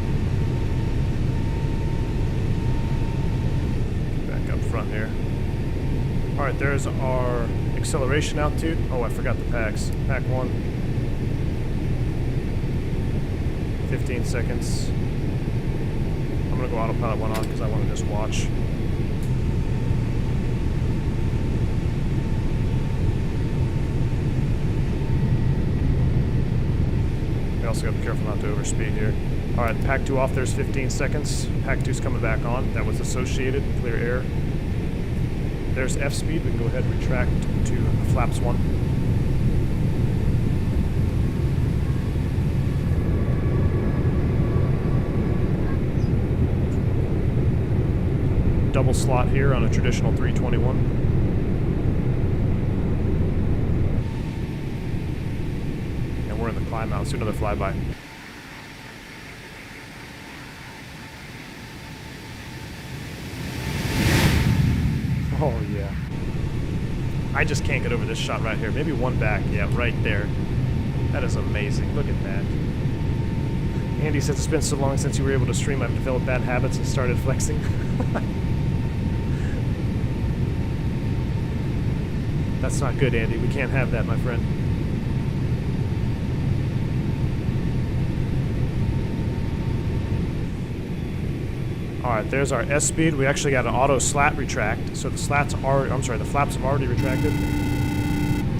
Back up front here. Alright, there's our acceleration altitude. Oh, I forgot the packs. Pack 1. 15 seconds. I'm going to go autopilot 1 on because I want to just watch. You also got to be careful not to overspeed here. Alright, pack 2 off, there's 15 seconds. Pack 2's coming back on. That was associated, clear air. There's F speed, we can go ahead and retract to flaps 1. Double slot here on a traditional 321. And we're in the climb out. Let's do another flyby. Oh yeah. I just can't get over this shot right here. Maybe one back. Yeah, right there. That is amazing. Look at that. Andy says it's been so long since you were able to stream. I've developed bad habits and started flexing. That's not good, Andy. We can't have that, my friend. Alright, there's our S speed. We actually got an auto slat retract. So the slats are, I'm sorry, the flaps have already retracted.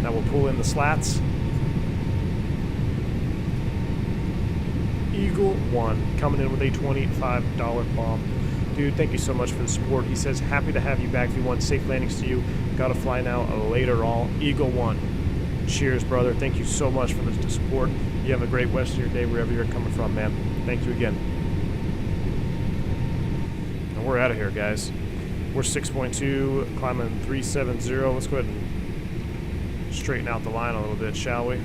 Now we'll pull in the slats. Eagle 1 coming in with a $25 bomb. Dude, thank you so much for the support. He says, happy to have you back. V1, safe landings to you. Gotta fly now later on. Eagle 1. Cheers, brother. Thank you so much for the support. You have a great rest of your day wherever you're coming from, man. Thank you again. And we're out of here, guys. We're 6.2, climbing 370. Let's go ahead and straighten out the line a little bit, shall we?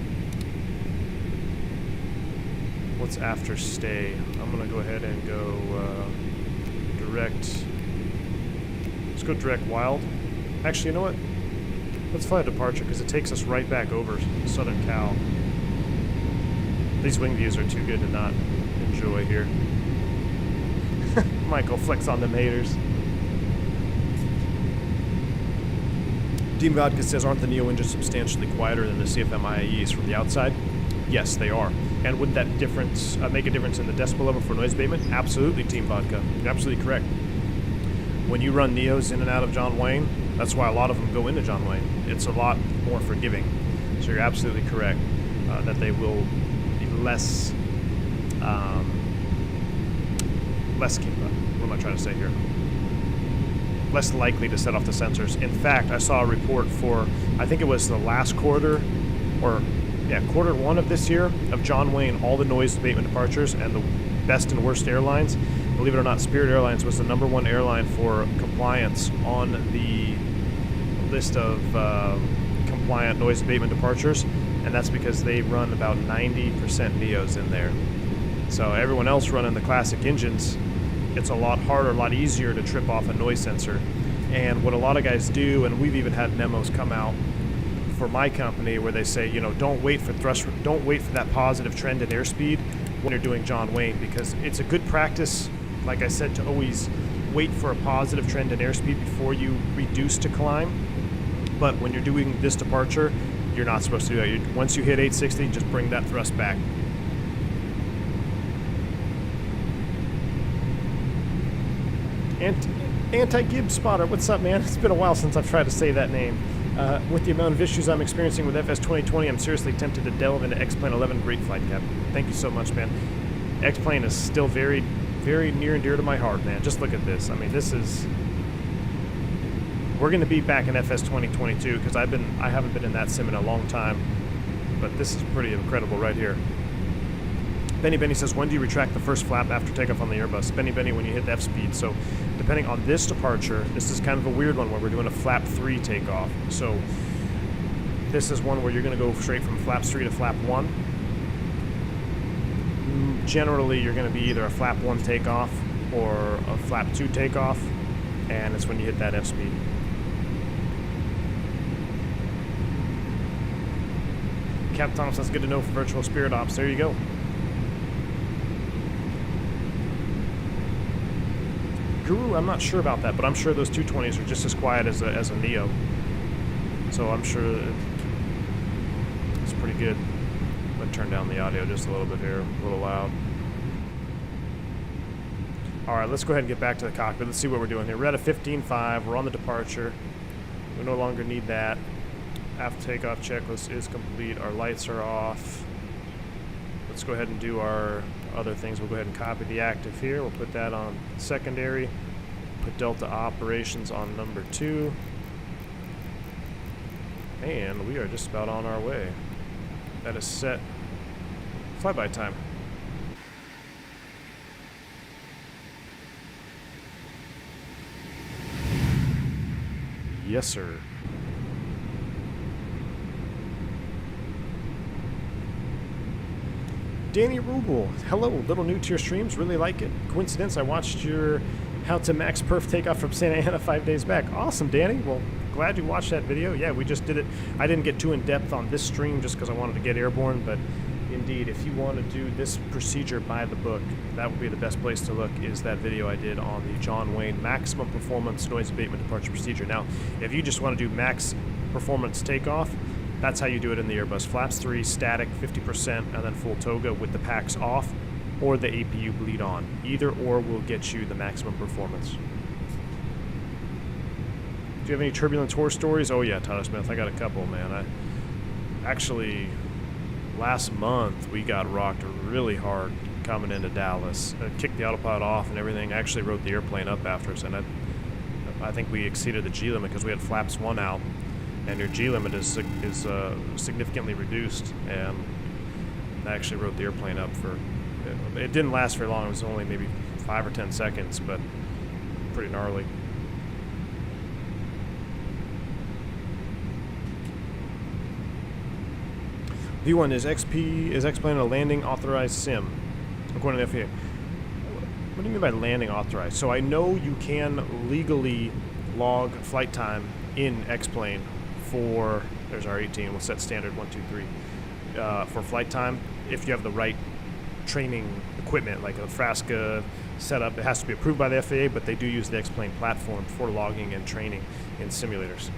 What's after stay? I'm gonna go ahead and go direct. Let's go direct wild. Actually, you know what? Let's fly a departure because it takes us right back over Southern Cal. These wing views are too good to not enjoy here. Michael, flex on them haters. Dean Vodka says, aren't the NEO engines substantially quieter than the CFM IAEs from the outside? Yes, they are. And wouldn't that difference make a difference in the decibel level for noise abatement? Absolutely, Team Vodka. You're absolutely correct. When you run NEOs in and out of John Wayne, that's why a lot of them go into John Wayne. It's a lot more forgiving. So you're absolutely correct that they will be less, what am I trying to say here? Less likely to set off the sensors. In fact, I saw a report for, I think it was the last quarter, or yeah, quarter 1 of this year of John Wayne, all the noise abatement departures and the best and worst airlines. Believe it or not, Spirit Airlines was the #1 airline for compliance on the list of compliant noise abatement departures, and that's because they run about 90% NEOs in there. So everyone else running the classic engines, it's a lot harder, a lot easier to trip off a noise sensor. And what a lot of guys do, and we've even had memos come out for my company where they say, you know, don't wait for that positive trend in airspeed when you're doing John Wayne, because it's a good practice, like I said, to always wait for a positive trend in airspeed before you reduce to climb. But when you're doing this departure, you're not supposed to do that. Once you hit 860, just bring that thrust back. Anti-Gibbs spotter, what's up, man? It's been a while since I've tried to say that name. With the amount of issues I'm experiencing with FS 2020, I'm seriously tempted to delve into X-Plane 11. Great flight, Captain. Thank you so much, man. X-Plane is still very, very near and dear to my heart, man. Just look at this. I mean, this is We're going to be back in FS 2022 because I haven't been in that sim in a long time, but this is pretty incredible right here. Benny says, when do you retract the first flap after takeoff on the Airbus? Benny, when you hit the F speed. So depending on this departure, this is kind of a weird one where we're doing a flap 3 takeoff. So this is one where you're going to go straight from flaps 3 to flap 1. Generally, you're going to be either a flap 1 takeoff or a flap 2 takeoff, and it's when you hit that F speed. Cap Thomas, that's good to know for virtual Spirit Ops. There you go. Guru, I'm not sure about that, but I'm sure those 220s are just as quiet as a NEO. So I'm sure it's pretty good. I'm going to turn down the audio just a little bit here, a little loud. Alright, let's go ahead and get back to the cockpit. Let's see what we're doing here. We're at a 15.5. We're on the departure. We no longer need that. After takeoff checklist is complete. Our lights are off. Let's go ahead and do our other things. We'll go ahead and copy the active here. We'll put that on secondary. Put Delta Operations on number 2. And we are just about on our way. That is set. Flyby time. Yes, sir. Danny Rubel, hello, little new to your streams, really like it. Coincidence, I watched your How to Max Perf takeoff from Santa Ana 5 days back. Awesome, Danny. Well, glad you watched that video. Yeah, we just did it. I didn't get too in depth on this stream just because I wanted to get airborne, but indeed, if you want to do this procedure by the book, that would be the best place to look, is that video I did on the John Wayne Maximum Performance Noise Abatement Departure Procedure. Now, if you just want to do max performance takeoff, that's how you do it in the Airbus. Flaps 3, static, 50%, and then full Toga with the packs off, or the APU bleed on. Either or will get you the maximum performance. Do you have any turbulence horror stories? Oh yeah, Tyler Smith, I got a couple, man. Actually, last month we got rocked really hard coming into Dallas. I kicked the autopilot off and everything. I actually wrote the airplane up after us, and I think we exceeded the G limit because we had flaps 1 out. And your G limit is significantly reduced, and I actually wrote the airplane up for. It didn't last very long. It was only maybe 5 or 10 seconds, but pretty gnarly. V1 is X-plane a landing authorized sim, according to the FAA. What do you mean by landing authorized? So I know you can legally log flight time in X-plane. For, there's our 18, we'll set standard 1, 2, 3 for flight time. If you have the right training equipment, like a Frasca setup, it has to be approved by the FAA, but they do use the X-plane platform for logging and training in simulators.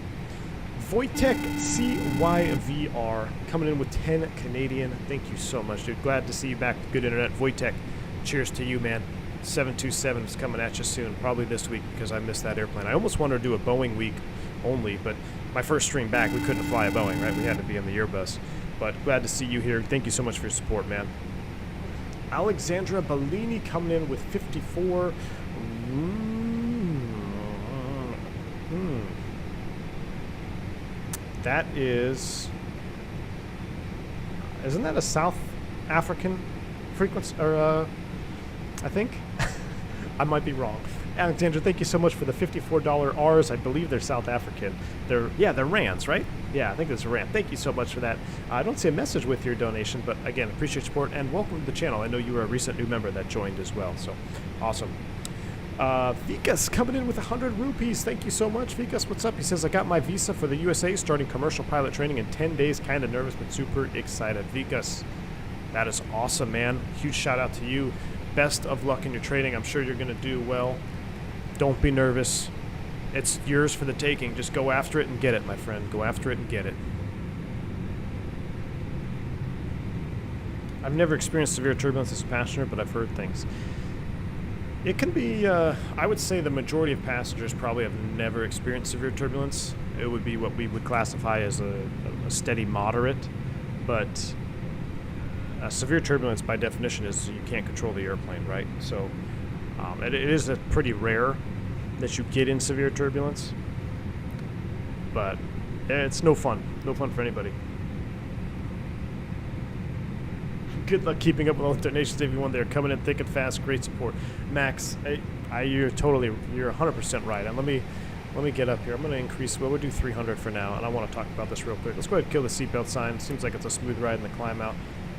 Wojtek CYVR coming in with 10 Canadian. Thank you so much, dude. Glad to see you back with good internet. Wojtek, cheers to you, man. 727 is coming at you soon, probably this week, because I missed that airplane. I almost wanted to do a Boeing week only, but my first stream back, we couldn't fly a Boeing, right? We had to be in the Airbus. But glad to see you here. Thank you so much for your support, man. Alexandra Bellini coming in with 54. That is... Isn't that a South African frequency? Or, I think? I might be wrong. Alexandra, thank you so much for the $54 Rs. I believe they're South African. They're rands, right? Yeah, I think it's a rand. Thank you so much for that. I don't see a message with your donation, but again, appreciate your support and welcome to the channel. I know you were a recent new member that joined as well, so awesome. Vikas coming in with 100 rupees. Thank you so much, Vikas. What's up? He says, I got my visa for the USA, starting commercial pilot training in 10 days. Kind of nervous, but super excited. Vikas, that is awesome, man. Huge shout out to you. Best of luck in your training. I'm sure you're going to do well. Don't be nervous. It's yours for the taking. Just go after it and get it, my friend. Go after it and get it. I've never experienced severe turbulence as a passenger, but I've heard things. It can be, I would say the majority of passengers probably have never experienced severe turbulence. It would be what we would classify as a steady moderate, but severe turbulence by definition is you can't control the airplane, right? So it is pretty rare that you get in severe turbulence. but it's no fun for anybody. Good luck keeping up with all the donations, everyone. They're coming in thick and fast. Great support, Max. You're 100% right. And let me get up here. I'm going to increase. Well, we'll do 300 for now, and I want to talk about this real quick. Let's go ahead and kill the seatbelt sign. Seems like it's a smooth ride in the climb out.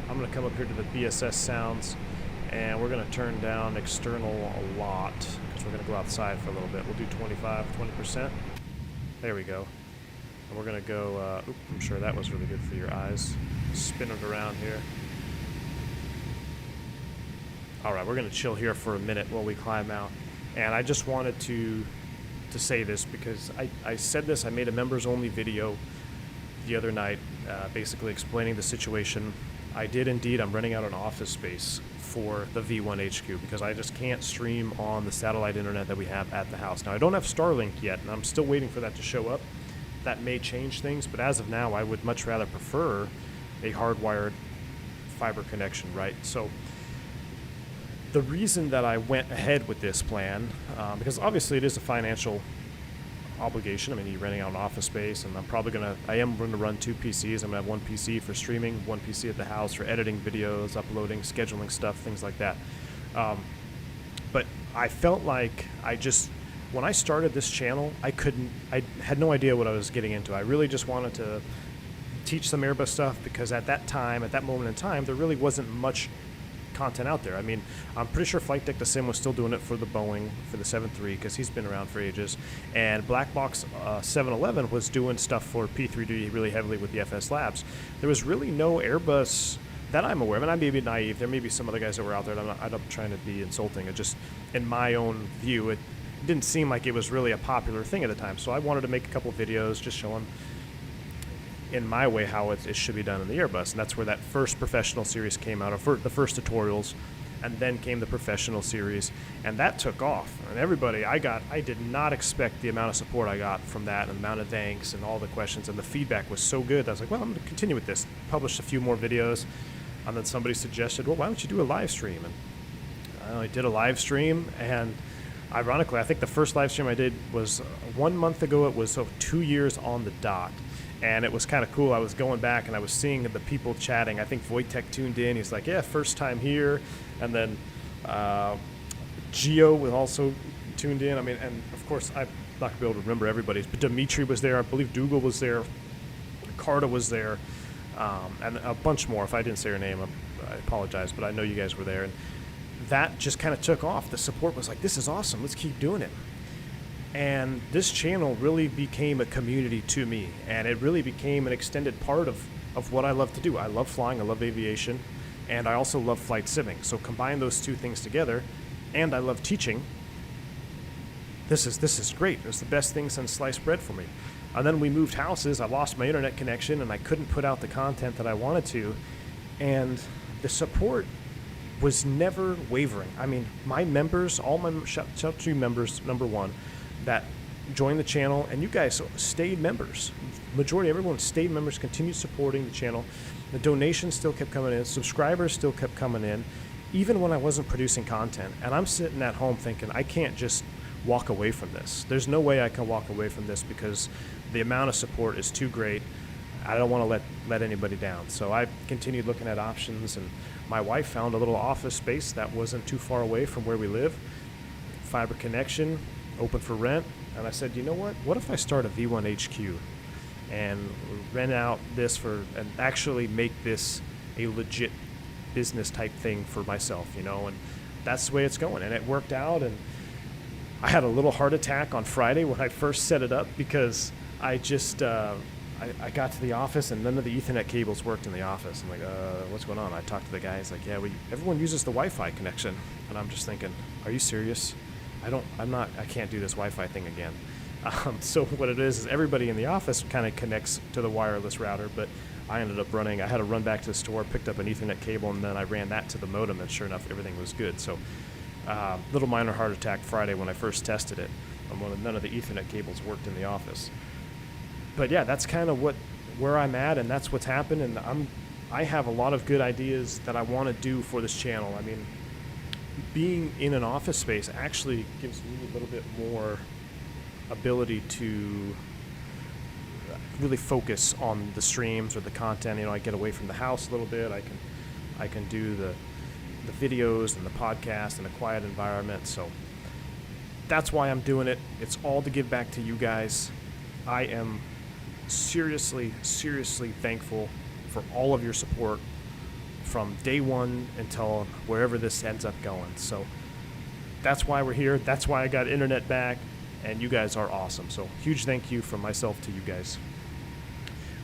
I'm going to come up here to the BSS sounds, and we're going to turn down external a lot because we're going to go outside for a little bit. We'll do 20%. There we go. And we're going to go. I'm sure that was really good for your eyes. Spin it around here. All right, we're going to chill here for a minute while we climb out. And I just wanted to say this because I said this. I made a members-only video the other night basically explaining the situation. I did indeed. I'm running out of office space for the V1 HQ because I just can't stream on the satellite internet that we have at the house. Now, I don't have Starlink yet, and I'm still waiting for that to show up. That may change things, but as of now, I would much rather prefer a hardwired fiber connection, right? So the reason that I went ahead with this plan, because obviously it is a financial obligation. I mean, you're renting out an office space, and I am going to run 2 PCs. I'm going to have one PC for streaming, one PC at the house for editing videos, uploading, scheduling stuff, things like that. But I felt like when I started this channel, I had no idea what I was getting into. I really just wanted to teach some Airbus stuff because at that moment in time, there really wasn't much content out there. I mean, I'm pretty sure Flight Deck to Sim was still doing it for the Boeing, for the 7.3, because he's been around for ages. And Black Box 711 was doing stuff for P3D really heavily with the FS Labs. There was really no Airbus that I'm aware of, and I may be naive. There may be some other guys that were out there, and I'm not trying to be insulting. It just, in my own view, it didn't seem like it was really a popular thing at the time. So I wanted to make a couple of videos just showing in my way how it should be done in the Airbus, and that's where that first professional series came out, of the first tutorials, and then came the professional series, and that took off. And everybody, I did not expect the amount of support I got from that, and the amount of thanks, and all the questions, and the feedback was so good. I was like, well, I'm going to continue with this. Published a few more videos, and then somebody suggested, well, why don't you do a live stream? And I did a live stream, and ironically, I think the first live stream I did was 1 month ago. It was 2 years on the dot. And it was kind of cool. I was going back and I was seeing the people chatting. I think Wojtek tuned in. He's like, yeah, first time here. And then Gio was also tuned in. I mean, and of course, I'm not going to be able to remember everybody's, but Dimitri was there. I believe Dougal was there. Carta was there. And a bunch more. If I didn't say your name, I apologize, but I know you guys were there. And that just kind of took off. The support was like, this is awesome. Let's keep doing it. And this channel really became a community to me, and it really became an extended part of what I love to do. I love flying, I love aviation, and I also love flight simming. So combine those two things together, and I love teaching. This is great. It was the best thing since sliced bread for me. And then we moved houses. I lost my internet connection, and I couldn't put out the content that I wanted to. And the support was never wavering. I mean, my members, all my shout out to you members, number one, that joined the channel, and you guys stayed members. Majority, everyone stayed members, continued supporting the channel. The donations still kept coming in. Subscribers still kept coming in, even when I wasn't producing content. And I'm sitting at home thinking, I can't just walk away from this. There's no way I can walk away from this because the amount of support is too great. I don't want to let anybody down. So I continued looking at options, and my wife found a little office space that wasn't too far away from where we live. Fiber connection, open for rent, and I said, you know what if I start a V1 HQ and rent out this and actually make this a legit business type thing for myself, and that's the way it's going. And it worked out, and I had a little heart attack on Friday when I first set it up because I just I got to the office and none of the Ethernet cables worked in the office. I'm like, what's going on? I talked to the guy. He's like, yeah, everyone uses the Wi-Fi connection, and I'm just thinking, are you serious? I can't do this Wi-Fi thing again. So what it is everybody in the office kind of connects to the wireless router, but I ended up I had to run back to the store, picked up an Ethernet cable, and then I ran that to the modem, and sure enough, everything was good. So little minor heart attack Friday when I first tested it. None of the Ethernet cables worked in the office. But yeah, that's kind of where I'm at, and that's what's happened, and I have a lot of good ideas that I want to do for this channel. I mean, being in an office space actually gives me a little bit more ability to really focus on the streams or the content. You know, I get away from the house a little bit. I can do the videos and the podcast in a quiet environment. So that's why I'm doing it. It's all to give back to you guys. I am seriously thankful for all of your support from day one until wherever this ends up going. So that's why we're here. That's why I got internet back, and you guys are awesome. So huge thank you from myself to you guys.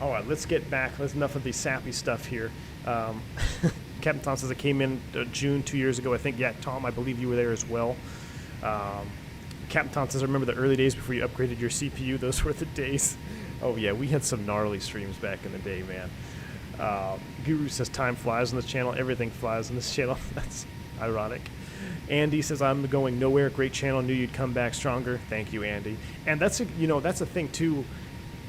All right, let's get back. There's enough of the sappy stuff here. Captain Tom says it came in June 2 years ago. I think, yeah, Tom, I believe you were there as well. Captain Tom says, I remember the early days before you upgraded your CPU. Those were the days. Oh, yeah, we had some gnarly streams back in the day, man. Guru says, time flies on this channel. Everything flies on this channel. That's ironic. Andy says, I'm going nowhere. Great channel. Knew you'd come back stronger. Thank you, Andy. And that's that's a thing, too,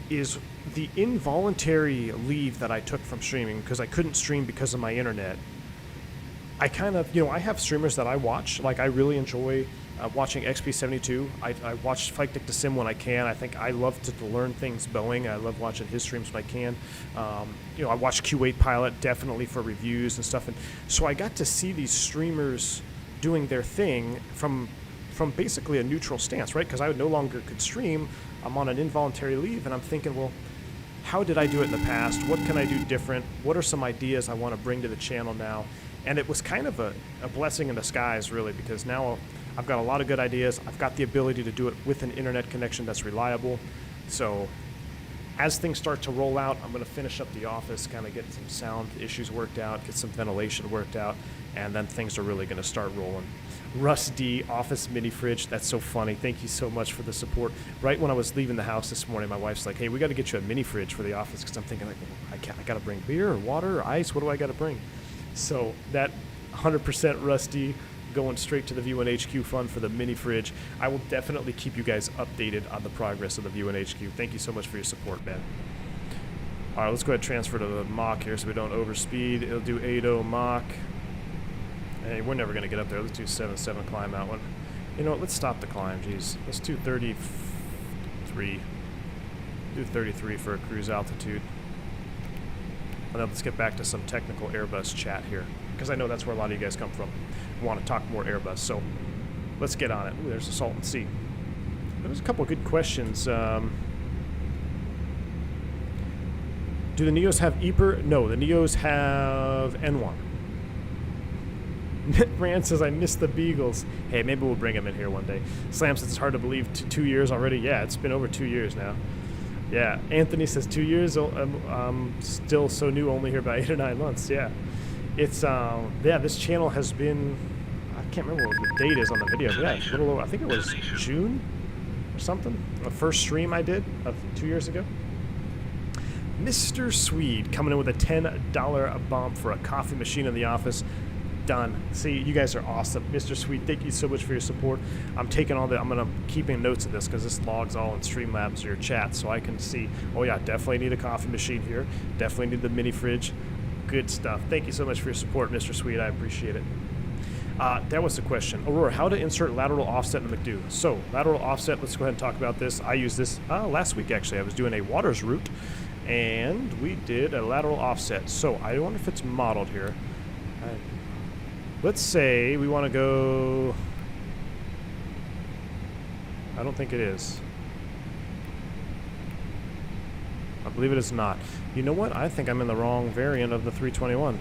is the involuntary leave that I took from streaming because I couldn't stream because of my internet. I kind of, I have streamers that I watch. Like, I really enjoy watching XP72. I watch Flight Deck to Sim when I can. I think I love to learn things Boeing. I love watching his streams when I can. I watch Q8 Pilot definitely for reviews and stuff. And so I got to see these streamers doing their thing from basically a neutral stance, right? Because I no longer could stream. I'm on an involuntary leave, and I'm thinking, well, how did I do it in the past? What can I do different? What are some ideas I want to bring to the channel now? And it was kind of a blessing in disguise, really, because now I've got a lot of good ideas. I've got the ability to do it with an internet connection that's reliable. So as things start to roll out, I'm going to finish up the office, kind of get some sound issues worked out, get some ventilation worked out, and then things are really going to start rolling. Russ D, office mini fridge. That's so funny. Thank you so much for the support. Right when I was leaving the house this morning, my wife's like, hey, we got to get you a mini fridge for the office, because I'm thinking, like, I got to bring beer or water or ice. What do I got to bring? So that 100% Rusty going straight to the V1 HQ fund for the mini fridge. I will definitely keep you guys updated on the progress of the V1 HQ. Thank you so much for your support, man. All right, let's go ahead and transfer to the Mach here so we don't overspeed. It'll do 80 Mach. Hey, we're never going to get up there. Let's do 7-7 climb that one. You know what? Let's stop the climb. Jeez. Let's do 33. Do 33 for a cruise altitude. And then let's get back to some technical Airbus chat here, because I know that's where a lot of you guys come from. We want to talk more Airbus, so let's get on it. Ooh, there's a Salton Sea. There's a couple of good questions. Do the Neos have EPR? No, the Neos have N1. Rand says, I miss the Beagles. Hey, maybe we'll bring them in here one day. Slam says, it's hard to believe 2 years already. Yeah, it's been over 2 years now. Yeah, Anthony says 2 years. I'm still so new, only here about 8 or 9 months. Yeah, it's this channel has been, I can't remember what the date is on the video. But yeah, a little over, I think it was June or something. The first stream I did of 2 years ago. Mr. Swede coming in with a $10 bomb for a coffee machine in the office. Done. See, you guys are awesome. Mr. Sweet, thank you so much for your support. I'm taking I'm going to keeping notes of this, because this logs all in Streamlabs or your chat, so I can see, oh yeah, definitely need a coffee machine here. Definitely need the mini fridge. Good stuff. Thank you so much for your support, Mr. Sweet. I appreciate it. That was the question. Aurora, how to insert lateral offset in the McDo. So, lateral offset, let's go ahead and talk about this. I used this last week, actually. I was doing a waters route, and we did a lateral offset. So, I wonder if it's modeled here. Let's say we want to go, I don't think it is. I believe it is not. You know what? I think I'm in the wrong variant of the 321.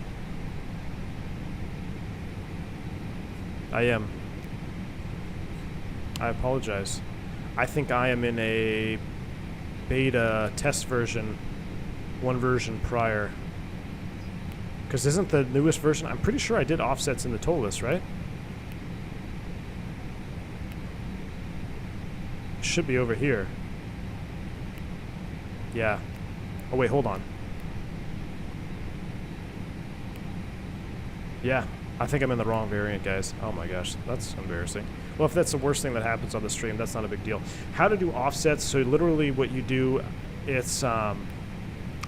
I am. I apologize. I think I am in a beta test version, one version prior. Because isn't the newest version, I'm pretty sure I did offsets in the Toliss, right? Should be over here. Yeah. Oh wait, hold on. Yeah, I think I'm in the wrong variant, guys. Oh my gosh, that's embarrassing. Well, if that's the worst thing that happens on the stream, that's not a big deal. How to do offsets, so literally what you do, it's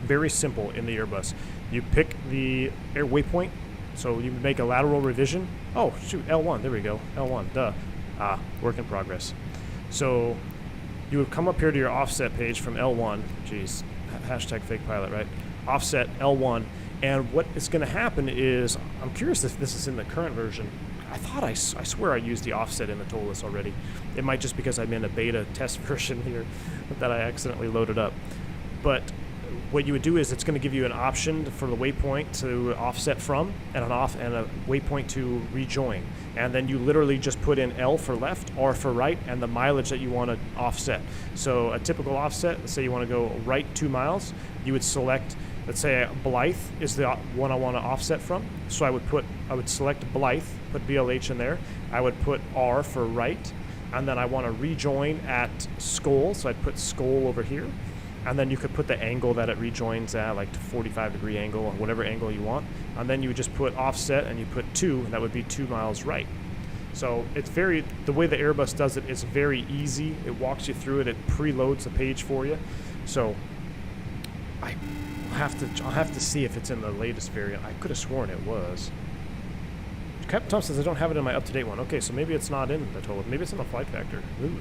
very simple in the Airbus. You pick the air waypoint, so you make a lateral revision. Oh, shoot, L1, there we go, L1, duh. Work in progress. So you would come up here to your offset page from L1. Geez, hashtag fake pilot, right? Offset L1. And what is going to happen is, I'm curious if this is in the current version. I swear I used the offset in the Toliss already. It might just because I'm in a beta test version here that I accidentally loaded up. But what you would do is it's going to give you an option for the waypoint to offset from and a waypoint to rejoin. And then you literally just put in L for left, R for right, and the mileage that you want to offset. So a typical offset, let's say you want to go right 2 miles, you would select, let's say Blythe is the one I want to offset from. So I would select Blythe, put BLH in there. I would put R for right, and then I want to rejoin at Skoal, so I'd put Skoal over here. And then you could put the angle that it rejoins at, like 45-degree angle, or whatever angle you want. And then you would just put offset, and you put 2, and that would be 2 miles right. So it's the way the Airbus does it is very easy. It walks you through it. It preloads the page for you. So I'll have to see if it's in the latest variant. I could have sworn it was. Captain Tom says I don't have it in my up-to-date one. Okay, so maybe it's not in the total. Maybe it's in the flight factor. Ooh.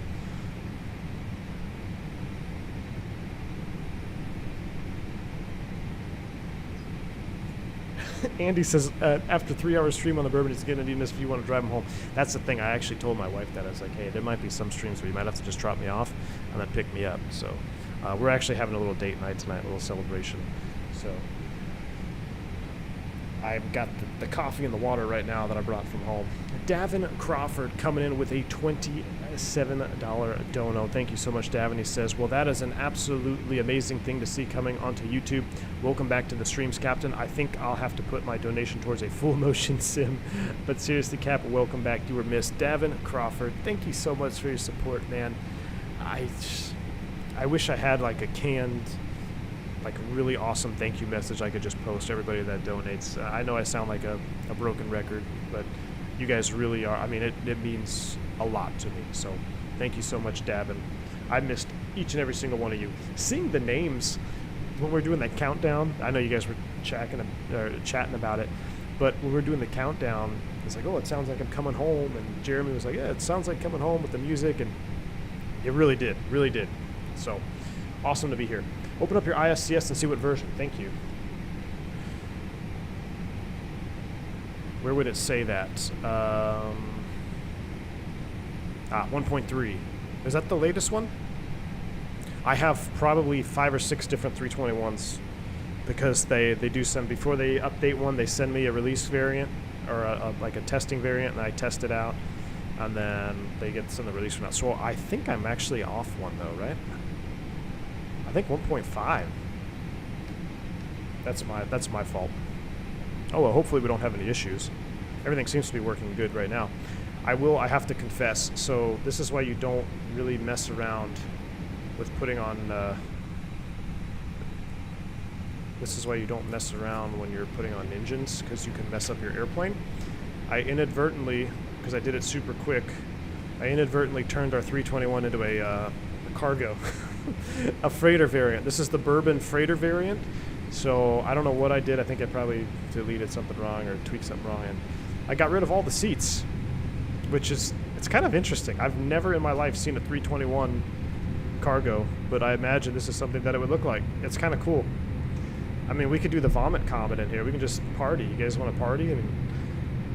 Andy says, after 3 hours stream on the Bourbon, he's going to need this if you want to drive him home. That's the thing. I actually told my wife that. I was like, hey, there might be some streams where you might have to just drop me off and then pick me up. So we're actually having a little date night tonight, a little celebration. So I've got the coffee and the water right now that I brought from home. Davin Crawford coming in with a $27 dono. Thank you so much, Davin. He says, well, that is an absolutely amazing thing to see coming onto YouTube. Welcome back to the streams, Captain. I think I'll have to put my donation towards a full motion sim. But seriously, Cap, welcome back. You were missed. Davin Crawford, thank you so much for your support, man. I wish I had like a canned, like really awesome thank you message I could just post to everybody that donates. I know I sound like a broken record, but you guys really are. I mean, it means a lot to me. So thank you so much, Davin. I missed each and every single one of you. Seeing the names when we're doing that countdown, I know you guys were chatting about it, but when we're doing the countdown, it's like, oh, it sounds like I'm coming home. And Jeremy was like, yeah, it sounds like coming home with the music. And it really did. So awesome to be here. Open up your ISCS and see what version. Thank you. Where would it say that? 1.3. Is that the latest one? I have probably 5 or 6 different 321s because they do send, before they update one, they send me a release variant or like a testing variant, and I test it out, and then they send the release from that. So I think I'm actually off one though, right? I think 1.5. That's my fault. Oh well, hopefully we don't have any issues. Everything seems to be working good right now. I have to confess, so this is why you don't really mess around with putting on this is why you don't mess around when you're putting on engines, because you can mess up your airplane. I inadvertently, because I did it super quick, I inadvertently turned our 321 into a cargo, a freighter variant. This is the Bourbon freighter variant. So I don't know what I did. I think I probably deleted something wrong or tweaked something wrong, and I got rid of all the seats, which is, it's kind of interesting. I've never in my life seen a 321 cargo, but I imagine this is something that it would look like. It's kind of cool. I mean, we could do the vomit comet in here. We can just party. You guys want to party? I mean,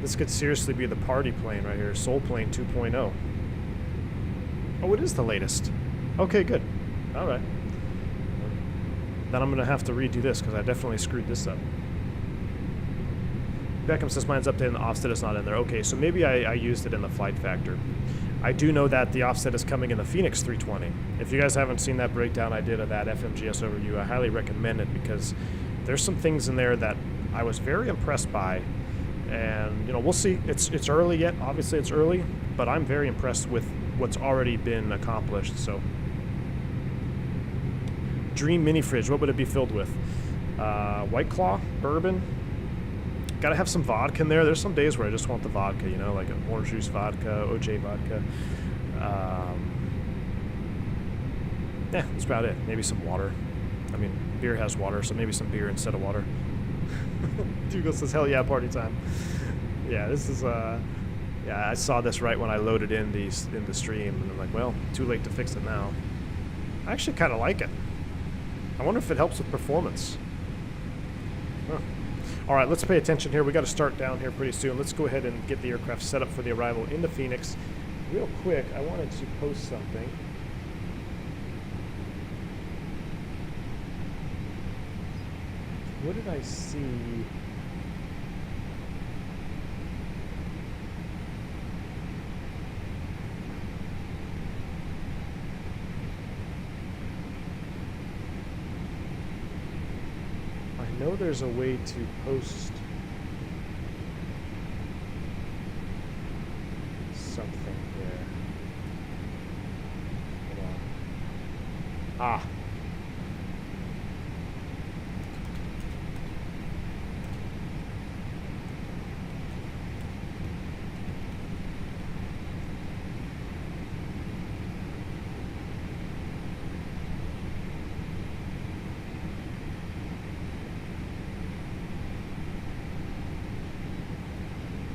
this could seriously be the party plane right here. Soul Plane 2.0. Oh, it is the latest. Okay, good. All right. Then I'm going to have to redo this because I definitely screwed this up. Beckham says mine's updated and the offset is not in there. Okay, so maybe I used it in the flight factor. I do know that the offset is coming in the Phoenix 320. If you guys haven't seen that breakdown I did of that FMGS overview, I highly recommend it because there's some things in there that I was very impressed by. And, you know, we'll see. It's early yet. Obviously, it's early, but I'm very impressed with what's already been accomplished. So, Dream mini fridge, what would it be filled with? White Claw, bourbon. Gotta have some vodka in there. There's some days where I just want the vodka, you know, like an orange juice vodka, OJ vodka. Yeah, that's about it. Maybe some water. I mean, beer has water, so maybe some beer instead of water. Dougal says, hell yeah, party time. Yeah, this is, yeah, I saw this right when I loaded in the stream, and I'm like, well, too late to fix it now. I actually kind of like it. I wonder if it helps with performance. Huh. All right, let's pay attention here. We got to start down here pretty soon. Let's go ahead and get the aircraft set up for the arrival into Phoenix. Real quick, I wanted to post something. What did I see? I know there's a way to post something here. Hold on. Ah.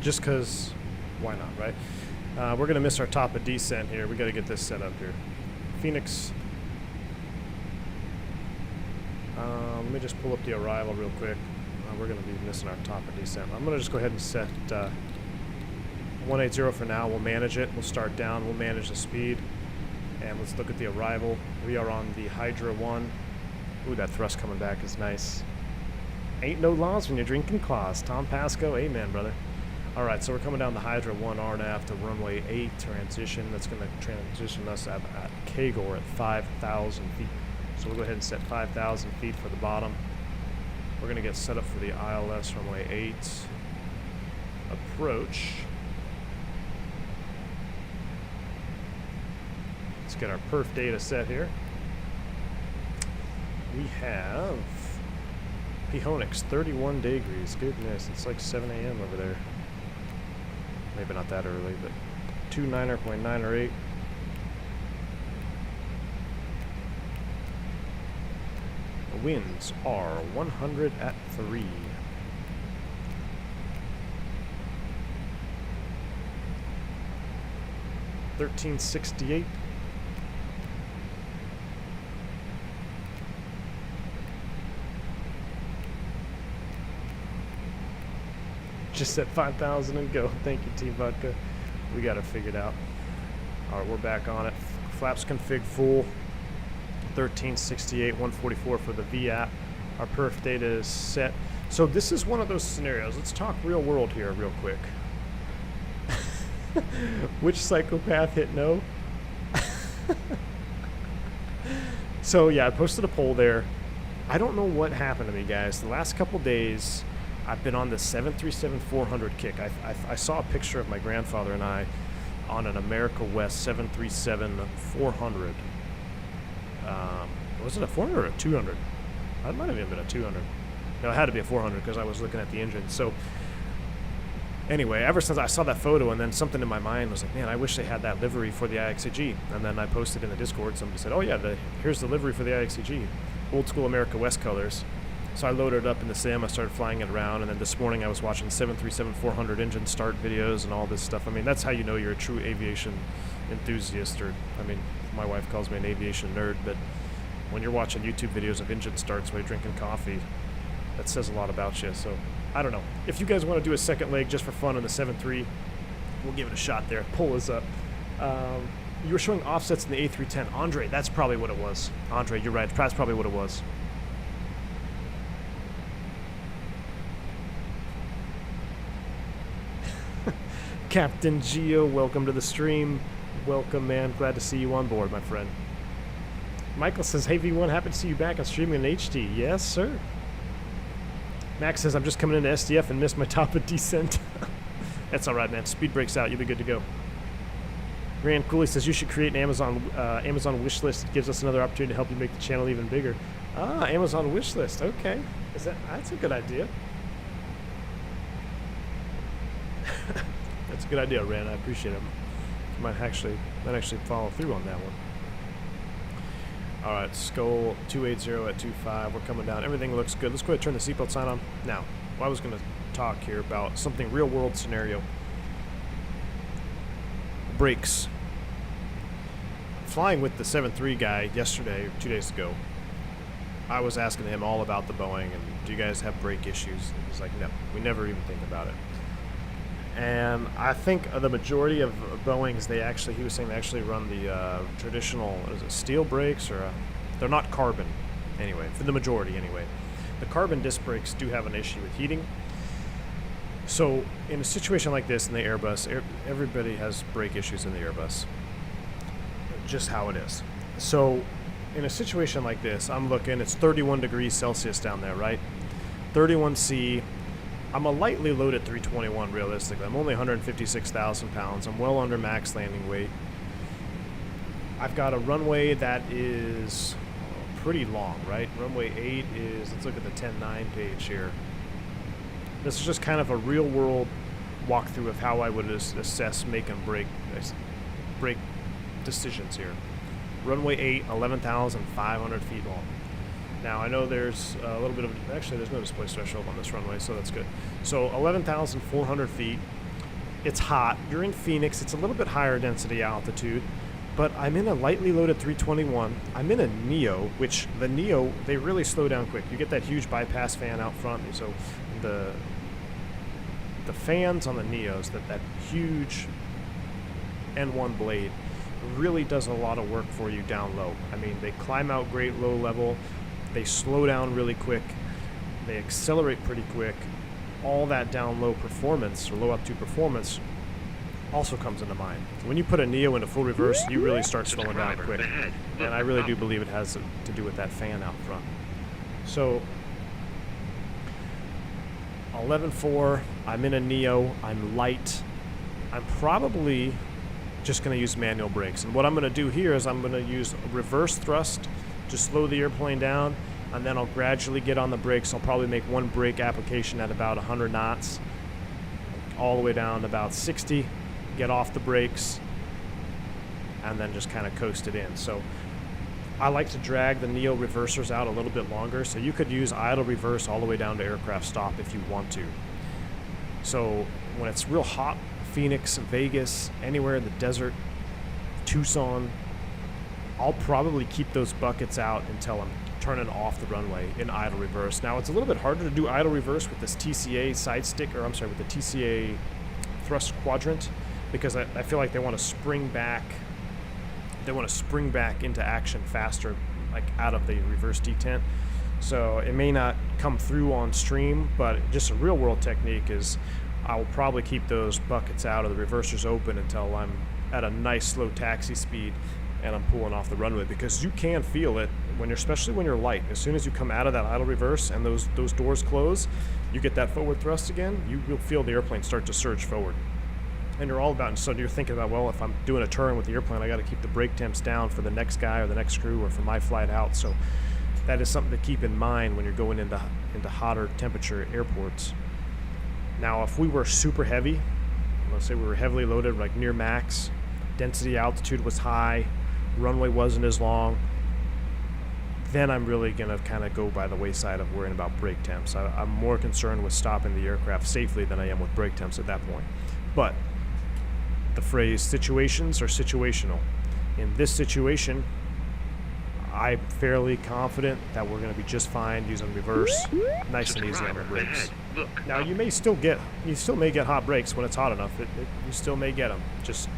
Just because, why not, right? We're going to miss our top of descent here. We got to get this set up here. Phoenix. Let me just pull up the arrival real quick. We're going to be missing our top of descent. I'm going to just go ahead and set 180 for now. We'll manage it. We'll start down. We'll manage the speed. And let's look at the arrival. We are on the Hydra 1. Ooh, that thrust coming back is nice. Ain't no laws when you're drinking claws. Tom Pasco, amen, brother. All right, so we're coming down the Hydra 1 RNAV to runway 8 transition. That's going to transition us at Kagor at 5,000 feet. So we'll go ahead and set 5,000 feet for the bottom. We're going to get set up for the ILS runway 8 approach. Let's get our perf data set here. We have Pihonix, 31 degrees. Goodness, it's like 7 a.m. over there. Maybe not that early, but 29.908. The winds are 100 at 3. $13.68. Just set 5,000 and go. Thank you, Team Vodka. We got it figured out. All right, we're back on it. Flaps config full. 1368, 144 for the VAP. Our perf data is set. So this is one of those scenarios. Let's talk real world here real quick. Which psychopath hit no? So yeah, I posted a poll there. I don't know what happened to me, guys. The last couple days, I've been on the 737-400 kick. I saw a picture of my grandfather and I on an America West 737-400. Was it a 400 or a 200? It might have even been a 200. No, it had to be a 400 because I was looking at the engine. So anyway, ever since I saw that photo, and then something in my mind was like, man, I wish they had that livery for the IXCG. And then I posted in the Discord, somebody said, oh yeah, here's the livery for the IXCG. Old school America West colors. So I loaded it up in the sim, I started flying it around, and then this morning I was watching 737-400 engine start videos and all this stuff. I mean, that's how you know you're a true aviation enthusiast, or, I mean, my wife calls me an aviation nerd, but when you're watching YouTube videos of engine starts while you're drinking coffee, that says a lot about you. So, I don't know. If you guys want to do a second leg just for fun on the 7.3, we'll give it a shot there. Pull us up. You were showing offsets in the A310. Andre, that's probably what it was. Andre, you're right. That's probably what it was. Captain Geo, welcome to the stream. Welcome, man. Glad to see you on board, my friend. Michael says, hey, V1, happy to see you back on streaming in HD. Yes, sir. Max says, I'm just coming into SDF and missed my top of descent. That's all right, man. Speed breaks out. You'll be good to go. Rand Cooley says, you should create an Amazon wish list. It gives us another opportunity to help you make the channel even bigger. Ah, Amazon wish list. Okay. That's a good idea. That's a good idea, Rand. I appreciate it. Might actually follow through on that one. All right, Skull 280 at 25. We're coming down. Everything looks good. Let's go ahead and turn the seatbelt sign on. Now, I was going to talk here about something real world scenario. Brakes. flying with the 7.3 guy yesterday, or 2 days ago. I was asking him all about the Boeing and do you guys have brake issues? And he's like, no, we never even think about it. And I think the majority of Boeings, he was saying they actually run the traditional, is it steel brakes or they're not carbon anyway, for the majority anyway. The carbon disc brakes do have an issue with heating. So in a situation like this in the Airbus, everybody has brake issues in the Airbus. Just how it is. So in a situation like this, I'm looking, it's 31 degrees Celsius down there, right? 31 C. I'm a lightly loaded 321 realistically. I'm only 156,000 pounds. I'm well under max landing weight. I've got a runway that is pretty long, right? Runway 8 is, let's look at the 10.9 page here. This is just kind of a real world walkthrough of how I would assess make and break decisions here. Runway 8, 11,500 feet long. Now I know there's a little bit of, actually there's no display threshold on this runway, so that's good. So 11,400 feet. It's hot. You're in Phoenix. It's a little bit higher density altitude, but I'm in a lightly loaded 321. I'm in a NEO, which the NEO, they really slow down quick. You get that huge bypass fan out front, so the fans on the NEOs, that huge N1 blade really does a lot of work for you down low. I mean, they climb out great low level, they slow down really quick, they accelerate pretty quick. All that down low performance, or low up to performance, also comes into mind. When you put a NEO into full reverse, you really start slowing down quick. And I really do believe it has to do with that fan out front. So 11.4, I'm in a NEO, I'm light. I'm probably just going to use manual brakes. And what I'm going to do here is I'm going to use reverse thrust to slow the airplane down, and then I'll gradually get on the brakes. I'll probably make one brake application at about 100 knots, all the way down to about 60, get off the brakes, and then just kind of coast it in. So I like to drag the NEO reversers out a little bit longer, so you could use idle reverse all the way down to aircraft stop if you want to. So when it's real hot, Phoenix, Vegas, anywhere in the desert, Tucson, I'll probably keep those buckets out until I'm turning off the runway in idle reverse. Now it's a little bit harder to do idle reverse with this TCA side stick, or I'm sorry, with the TCA thrust quadrant, because I feel like they want to spring back. They want to spring back into action faster, like out of the reverse detent. So it may not come through on stream, but just a real world technique is I will probably keep those buckets out or the reversers open until I'm at a nice slow taxi speed and I'm pulling off the runway, because you can feel it when especially when you're light. As soon as you come out of that idle reverse and those doors close, you get that forward thrust again, you will feel the airplane start to surge forward. And you're all about, and so you're thinking about, well, if I'm doing a turn with the airplane, I got to keep the brake temps down for the next guy or the next crew or for my flight out. So that is something to keep in mind when you're going into hotter temperature airports. Now, if we were super heavy, let's say we were heavily loaded, like near max, density altitude was high, runway wasn't as long, then I'm really going to kind of go by the wayside of worrying about brake temps. I'm more concerned with stopping the aircraft safely than I am with brake temps at that point. But the phrase situations are situational. In this situation, I'm fairly confident that we're going to be just fine using reverse, nice and easy on the brakes. Now you still may get hot brakes when it's hot enough. You still may get them. Just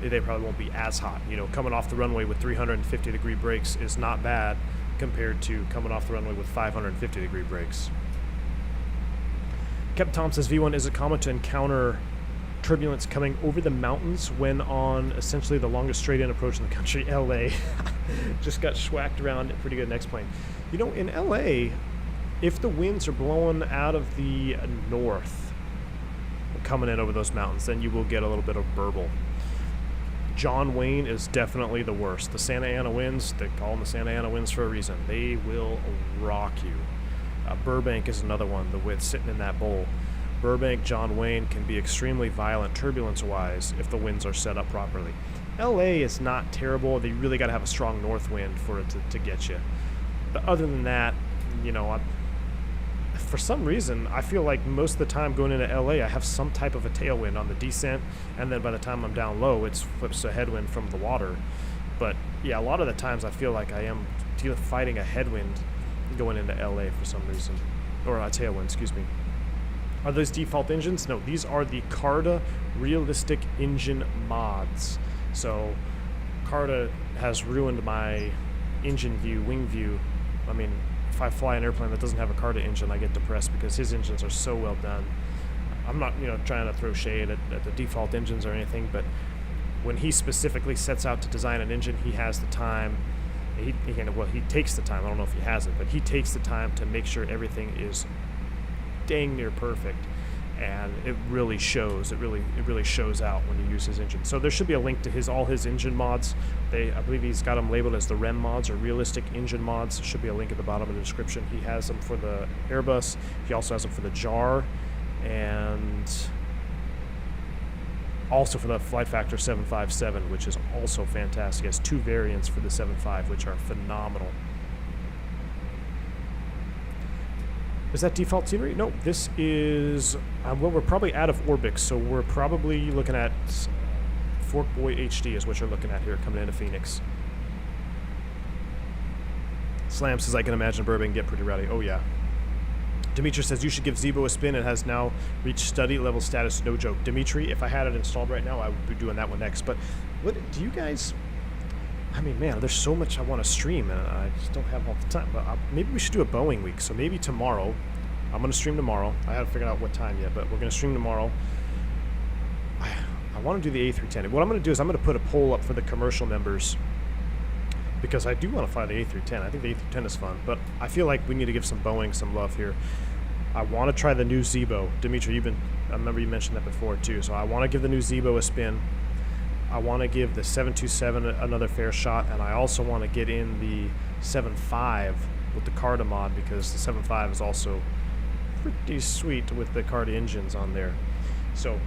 they probably won't be as hot. You know, coming off the runway with 350 degree brakes is not bad compared to coming off the runway with 550 degree brakes. Captain Tom says, V1, is it common to encounter turbulence coming over the mountains when on essentially the longest straight-in approach in the country, LA? Just got schwacked around pretty good next plane. You know, in LA, if the winds are blowing out of the north, coming in over those mountains, then you will get a little bit of burble. John Wayne is definitely the worst. The Santa Ana winds, they call them the Santa Ana winds for a reason. They will rock you. Burbank is another one, the wind sitting in that bowl. Burbank, John Wayne can be extremely violent turbulence-wise if the winds are set up properly. LA is not terrible. They really got to have a strong north wind for it to get you. But other than that, you know, for some reason, I feel like most of the time going into LA, I have some type of a tailwind on the descent, and then by the time I'm down low, it flips a headwind from the water. But yeah, a lot of the times I feel like I am fighting a headwind going into LA for some reason, or a tailwind, excuse me. Are those default engines? No, these are the Carta realistic engine mods. So Carta has ruined my engine view, wing view. I mean, if I fly an airplane that doesn't have a Carta engine, I get depressed because his engines are so well done. I'm not, trying to throw shade at the default engines or anything, but when he specifically sets out to design an engine, he has the time. He takes the time. I don't know if he has it, but he takes the time to make sure everything is dang near perfect, and it really shows. It really shows out when you use his engine. So there should be a link to all his engine mods. I believe he's got them labeled as the REM mods, or realistic engine mods. There should be a link at the bottom of the description. He has them for the Airbus. He also has them for the JAR, and also for the Flight Factor 757, which is also fantastic. He has 2 variants for the 75, which are phenomenal. Is that default scenery? No, this is, well, we're probably out of ORBX, so we're probably looking at Fork Boy HD is what you're looking at here coming into Phoenix. Slam says, I can imagine Burbank get pretty rowdy. Oh, yeah. Dimitri says, you should give Zebo a spin. It has now reached study level status. No joke. Dimitri, if I had it installed right now, I would be doing that one next. But what do you guys... I mean, man, there's so much I want to stream, and I just don't have all the time. But maybe we should do a Boeing week. So maybe tomorrow. I'm going to stream tomorrow. I haven't figured out what time yet, but we're going to stream tomorrow. I want to do the A310. What I'm going to do is I'm going to put a poll up for the commercial members, because I do want to fly the A310. I think the A310 is fun, but I feel like we need to give some Boeing some love here. I want to try the new Zebo. Dimitri, I remember you mentioned that before too. So I want to give the new Zebo a spin. I want to give the 727 another fair shot, and I also want to get in the 75 with the Carta mod, because the 75 is also pretty sweet with the Carta engines on there. So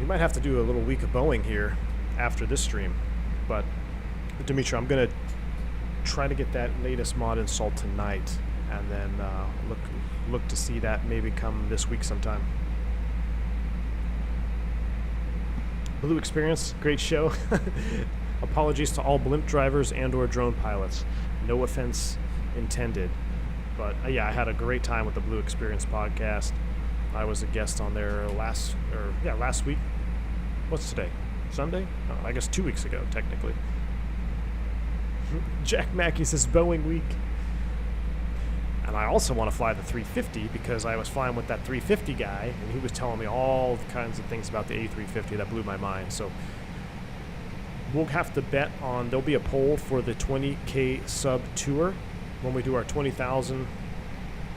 we might have to do a little week of Boeing here after this stream. But Dimitri, I'm going to try to get that latest mod installed tonight, and then look to see that maybe come this week sometime. Blue Experience, great show. Apologies to all blimp drivers and or drone pilots. No offense intended. But yeah, I had a great time with the Blue Experience podcast. I was a guest on there last week. What's today? Sunday? I guess 2 weeks ago, technically. Jack Mackey says Boeing week. And I also want to fly the 350, because I was flying with that 350 guy, and he was telling me all kinds of things about the A350 that blew my mind. So we'll have to bet on, there'll be a poll for the 20K sub tour. When we do our 20,000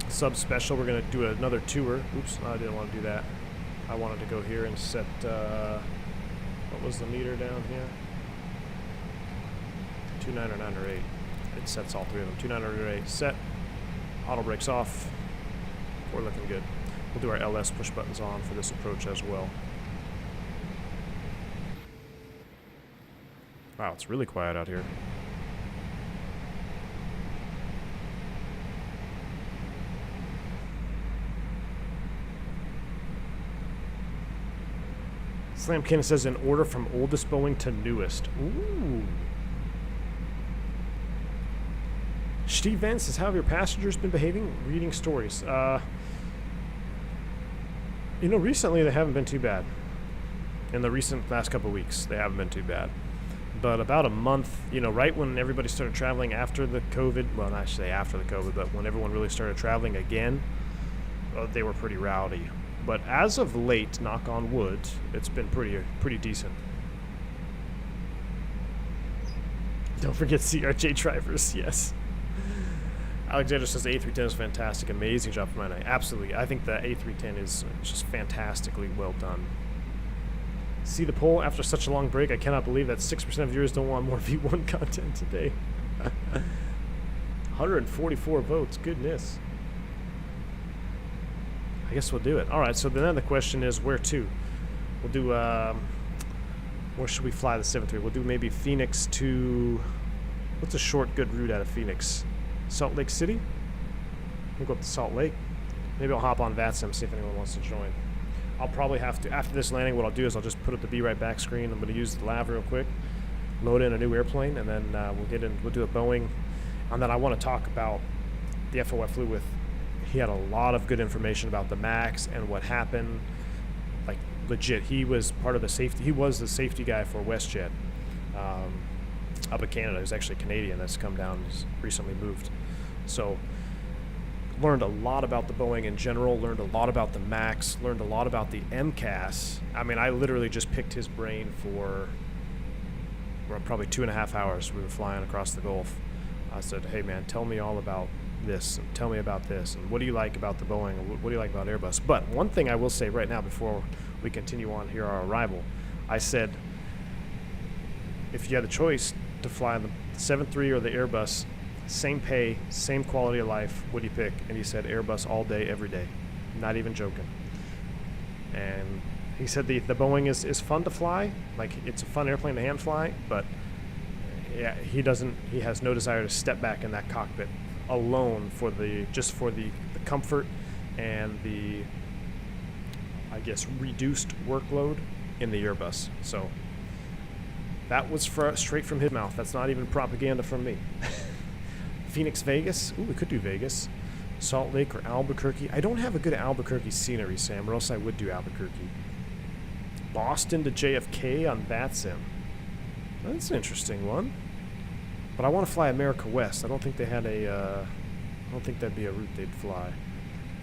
sub special, we're going to do another tour. Oops, I didn't want to do that. I wanted to go here and set, what was the meter down here? 29 or 9 or 8. It sets all 3 of them. 29 or 8 set. Auto brakes off. We're looking good. We'll do our LS push buttons on for this approach as well. Wow, it's really quiet out here. Slam Cannon says in order from oldest Boeing to newest. Ooh. Steve Vance says, how have your passengers been behaving? Reading stories. Recently they haven't been too bad. In the recent last couple of weeks, they haven't been too bad. But about a month, right when everybody started traveling after the COVID, well, not actually after the COVID, but when everyone really started traveling again, they were pretty rowdy. But as of late, knock on wood, it's been pretty decent. Don't forget CRJ drivers, yes. Alexander says the A310 is fantastic, amazing job for my night. Absolutely, I think the A310 is just fantastically well done. See the poll after such a long break? I cannot believe that 6% of viewers don't want more V1 content today. 144 votes, goodness. I guess we'll do it. All right, so then the question is where to? We'll do, where should we fly the 7-3? We'll do maybe Phoenix to, what's a short, good route out of Phoenix? Salt Lake City? We'll go up to Salt Lake. Maybe I'll hop on VATSIM, see if anyone wants to join. I'll probably have to, after this landing, what I'll do is I'll just put up the Be Right Back screen. I'm going to use the lav real quick, load in a new airplane, and then we'll do a Boeing. And then I want to talk about the FO I flew with. He had a lot of good information about the MAX and what happened. Like, legit, he was part of the safety. He was the safety guy for WestJet up in Canada. He's actually Canadian that's come down, he's recently moved. So, learned a lot about the Boeing in general, learned a lot about the MAX, learned a lot about the MCAS. I mean, I literally just picked his brain for probably 2.5 hours. We were flying across the Gulf. I said, hey man, tell me all about this, and tell me about this, and what do you like about the Boeing, and what do you like about Airbus? But one thing I will say right now before we continue on here, our arrival, I said, if you had the choice to fly the 737 or the Airbus, same pay, same quality of life, what do you pick? And he said Airbus all day, every day. Not even joking. And he said the Boeing is fun to fly. Like, it's a fun airplane to hand fly, but yeah, he has no desire to step back in that cockpit alone for the comfort and the, I guess, reduced workload in the Airbus. So that was straight from his mouth. That's not even propaganda from me. Phoenix, Vegas. Ooh, we could do Vegas. Salt Lake or Albuquerque. I don't have a good Albuquerque scenery, Sam, or else I would do Albuquerque. Boston to JFK on VATSIM. That's an interesting one. But I want to fly America West. I don't think they had I don't think that'd be a route they'd fly.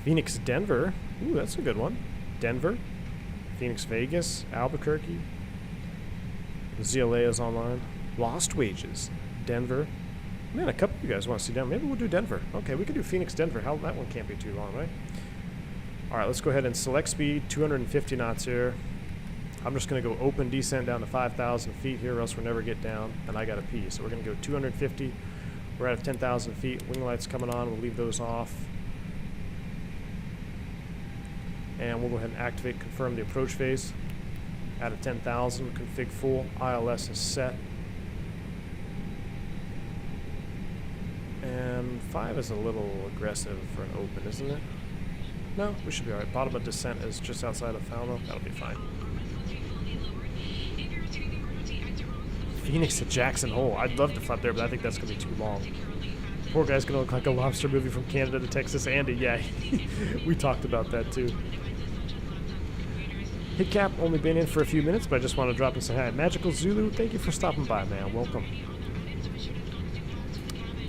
Phoenix, Denver. Ooh, that's a good one. Denver. Phoenix, Vegas. Albuquerque. ZLA is online. Lost Wages. Denver. Man, a couple of you guys want to see Denver. Maybe we'll do Denver. Okay, we could do Phoenix, Denver. Hell, that one can't be too long, right? All right, let's go ahead and select speed, 250 knots here. I'm just going to go open descent down to 5,000 feet here, or else we'll never get down, and I got to pee. So we're going to go 250. We're at 10,000 feet. Wing lights coming on. We'll leave those off. And we'll go ahead and activate, confirm the approach phase. At 10,000, config full. ILS is set. And 5 is a little aggressive for an open, isn't it? No, we should be alright. Bottom of descent is just outside of Falmouth. That'll be fine. Phoenix to Jackson Hole. I'd love to fly there, but I think that's going to be too long. Poor guy's going to look like a lobster movie from Canada to Texas. Andy, yeah. We talked about that too. Hit cap, only been in for a few minutes, but I just want to drop and say hi. Magical Zulu, thank you for stopping by, man. Welcome.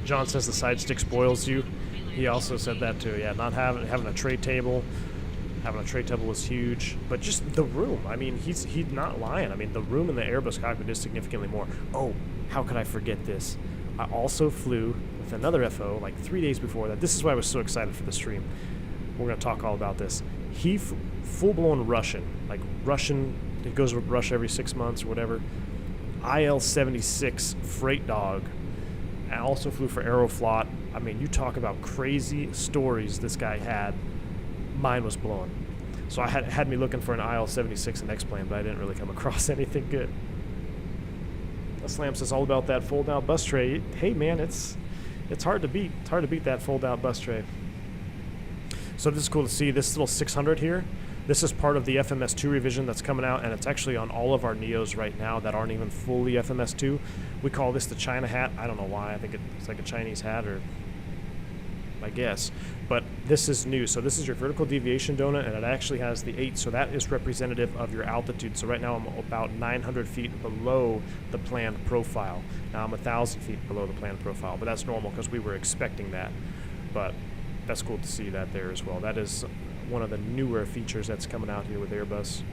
John says the side stick spoils you. He also said that too. Yeah, not having a tray table. Having a tray table was huge, but just the room. I mean, he's not lying. I mean, the room in the Airbus cockpit is significantly more. Oh, how could I forget this? I also flew with another FO like 3 days before that. This is why I was so excited for the stream. We're gonna talk all about this. He full-blown Russian, like Russian. He goes to Russia every 6 months or whatever. IL-76 freight dog. I also flew for Aeroflot. I mean, you talk about crazy stories this guy had. Mine was blown. So I had me looking for an IL-76 and X-plane, but I didn't really come across anything good. Slam says all about that fold-out bus tray. Hey man, it's hard to beat. It's hard to beat that fold-out bus tray. So this is cool to see. This little 600 here. This is part of the FMS2 revision that's coming out, and it's actually on all of our NEOs right now that aren't even fully FMS2. We call this the China hat. I don't know why. I think it's like a Chinese hat, or I guess. But this is new. So this is your vertical deviation donut, and it actually has the 8. So that is representative of your altitude. So right now I'm about 900 feet below the planned profile. Now I'm 1,000 feet below the planned profile, but that's normal because we were expecting that. But that's cool to see that there as well. That is one of the newer features that's coming out here with Airbus.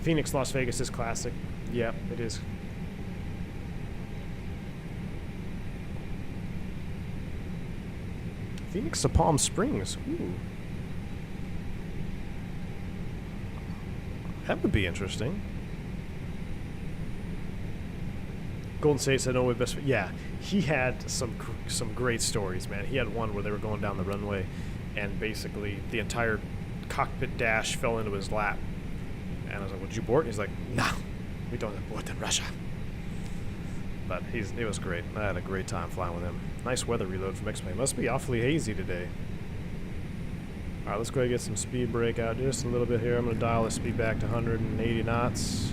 Phoenix, Las Vegas is classic. Yeah, it is. Phoenix to Palm Springs. Ooh. That would be interesting. Golden State said, "No, my best." Yeah, he had some great stories, man. He had one where they were going down the runway, and basically the entire cockpit dash fell into his lap. And I was like, "Would you board?" He's like, "No, we don't abort in Russia." But he was great. I had a great time flying with him. Nice weather reload from X-Wing. Must be awfully hazy today. Alright, let's go ahead and get some speed brake out just a little bit here. I'm going to dial the speed back to 180 knots.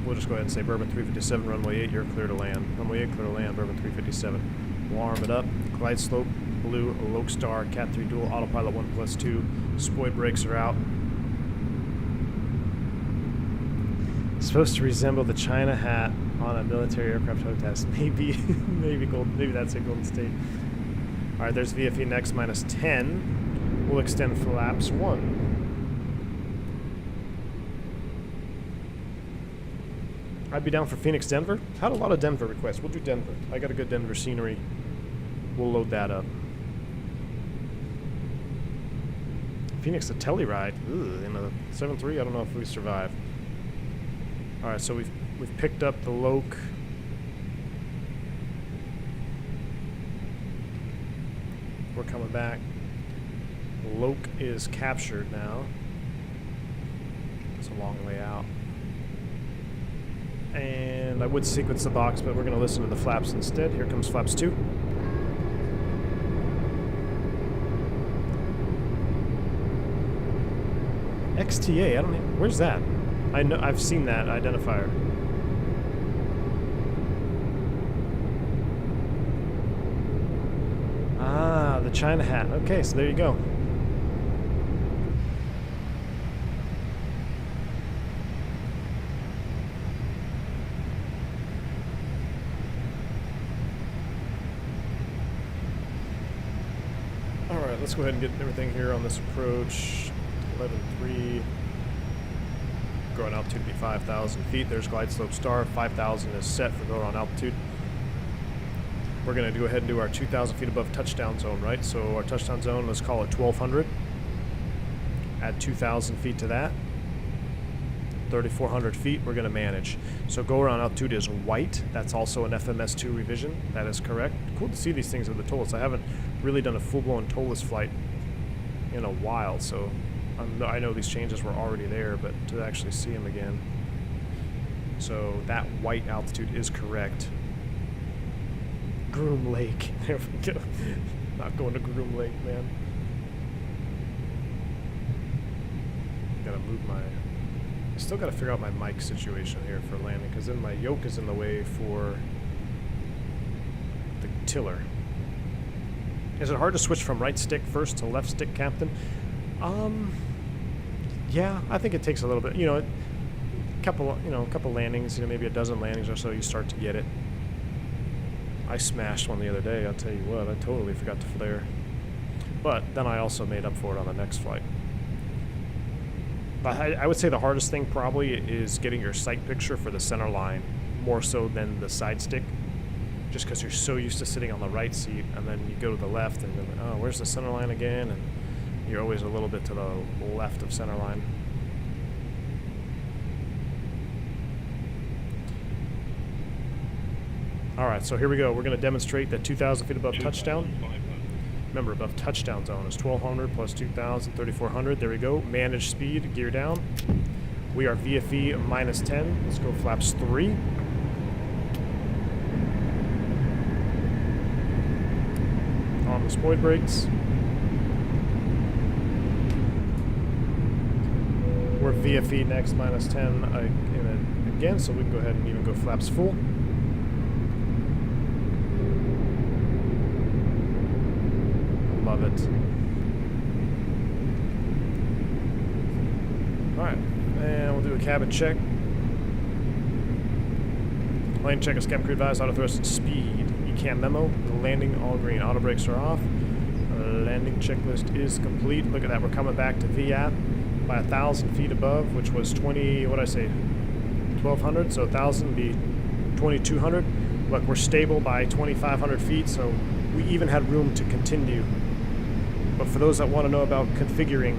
We'll just go ahead and say Bourbon 357, runway 8, you're clear to land. Runway 8, clear to land, Bourbon 357. We'll arm it up. Glide slope, blue, Lodestar, Cat 3 dual, autopilot 1+2. Spoid brakes are out. It's supposed to resemble the China hat on a military aircraft tow test. Maybe, maybe that's a Golden State. All right, there's VFE next minus 10. We'll extend flaps 1. I'd be down for Phoenix, Denver. Had a lot of Denver requests. We'll do Denver. I got a good Denver scenery. We'll load that up. Phoenix to Telluride. Ugh, in a 7-3. I don't know if we survive. All right, so we've picked up the Loke. We're coming back. Loke is captured now. It's a long way out. And I would sequence the box, but we're going to listen to the flaps instead. Here comes flaps 2. XTA, I don't know. Where's that? I know I've seen that identifier. Ah, the China hat. Okay, so there you go. Alright, let's go ahead and get everything here on this approach. 11.3. Growing altitude to be 5,000 feet. There's glide slope star. 5,000 is set for go on altitude. We're going to go ahead and do our 2,000 feet above touchdown zone, right? So our touchdown zone, let's call it 1,200. Add 2,000 feet to that. 3,400 feet, we're going to manage. So go around altitude is white. That's also an FMS2 revision. That is correct. Cool to see these things with the Toliss. I haven't really done a full-blown Toliss flight in a while, so I know these changes were already there, but to actually see them again. So that white altitude is correct. Groom Lake. There we go. Not going to Groom Lake, man. Gotta move my... I still gotta figure out my mic situation here for landing, because then my yoke is in the way for the tiller. Is it hard to switch from right stick first to left stick, Captain? Yeah, I think it takes a little bit. You know, a couple landings. You know, maybe a dozen landings or so, you start to get it. I smashed one the other day. I'll tell you what, I totally forgot to flare. But then I also made up for it on the next flight. But I would say the hardest thing probably is getting your sight picture for the center line, more so than the side stick. Just because you're so used to sitting on the right seat, and then you go to the left, and then, oh, where's the center line again? And you're always a little bit to the left of center line. Alright, so here we go. We're going to demonstrate that 2,000 feet above touchdown. Remember, above touchdown zone is 1,200 plus 2,000, 3,400. There we go. Manage speed, gear down. We are VFE minus 10. Let's go flaps 3. On the spoid brakes. We're VFE next minus 10 again, so we can go ahead and even go flaps full. Love it. Alright, and we'll do a cabin check. Lane check is cabin crew advised, auto thrust speed. ECAM memo, landing all green, auto brakes are off. Landing checklist is complete. Look at that, we're coming back to VAP by 1,000 feet above, which was 1,200, so 1,000 would be 2,200. Look, we're stable by 2,500 feet, so we even had room to continue. But for those that want to know about configuring,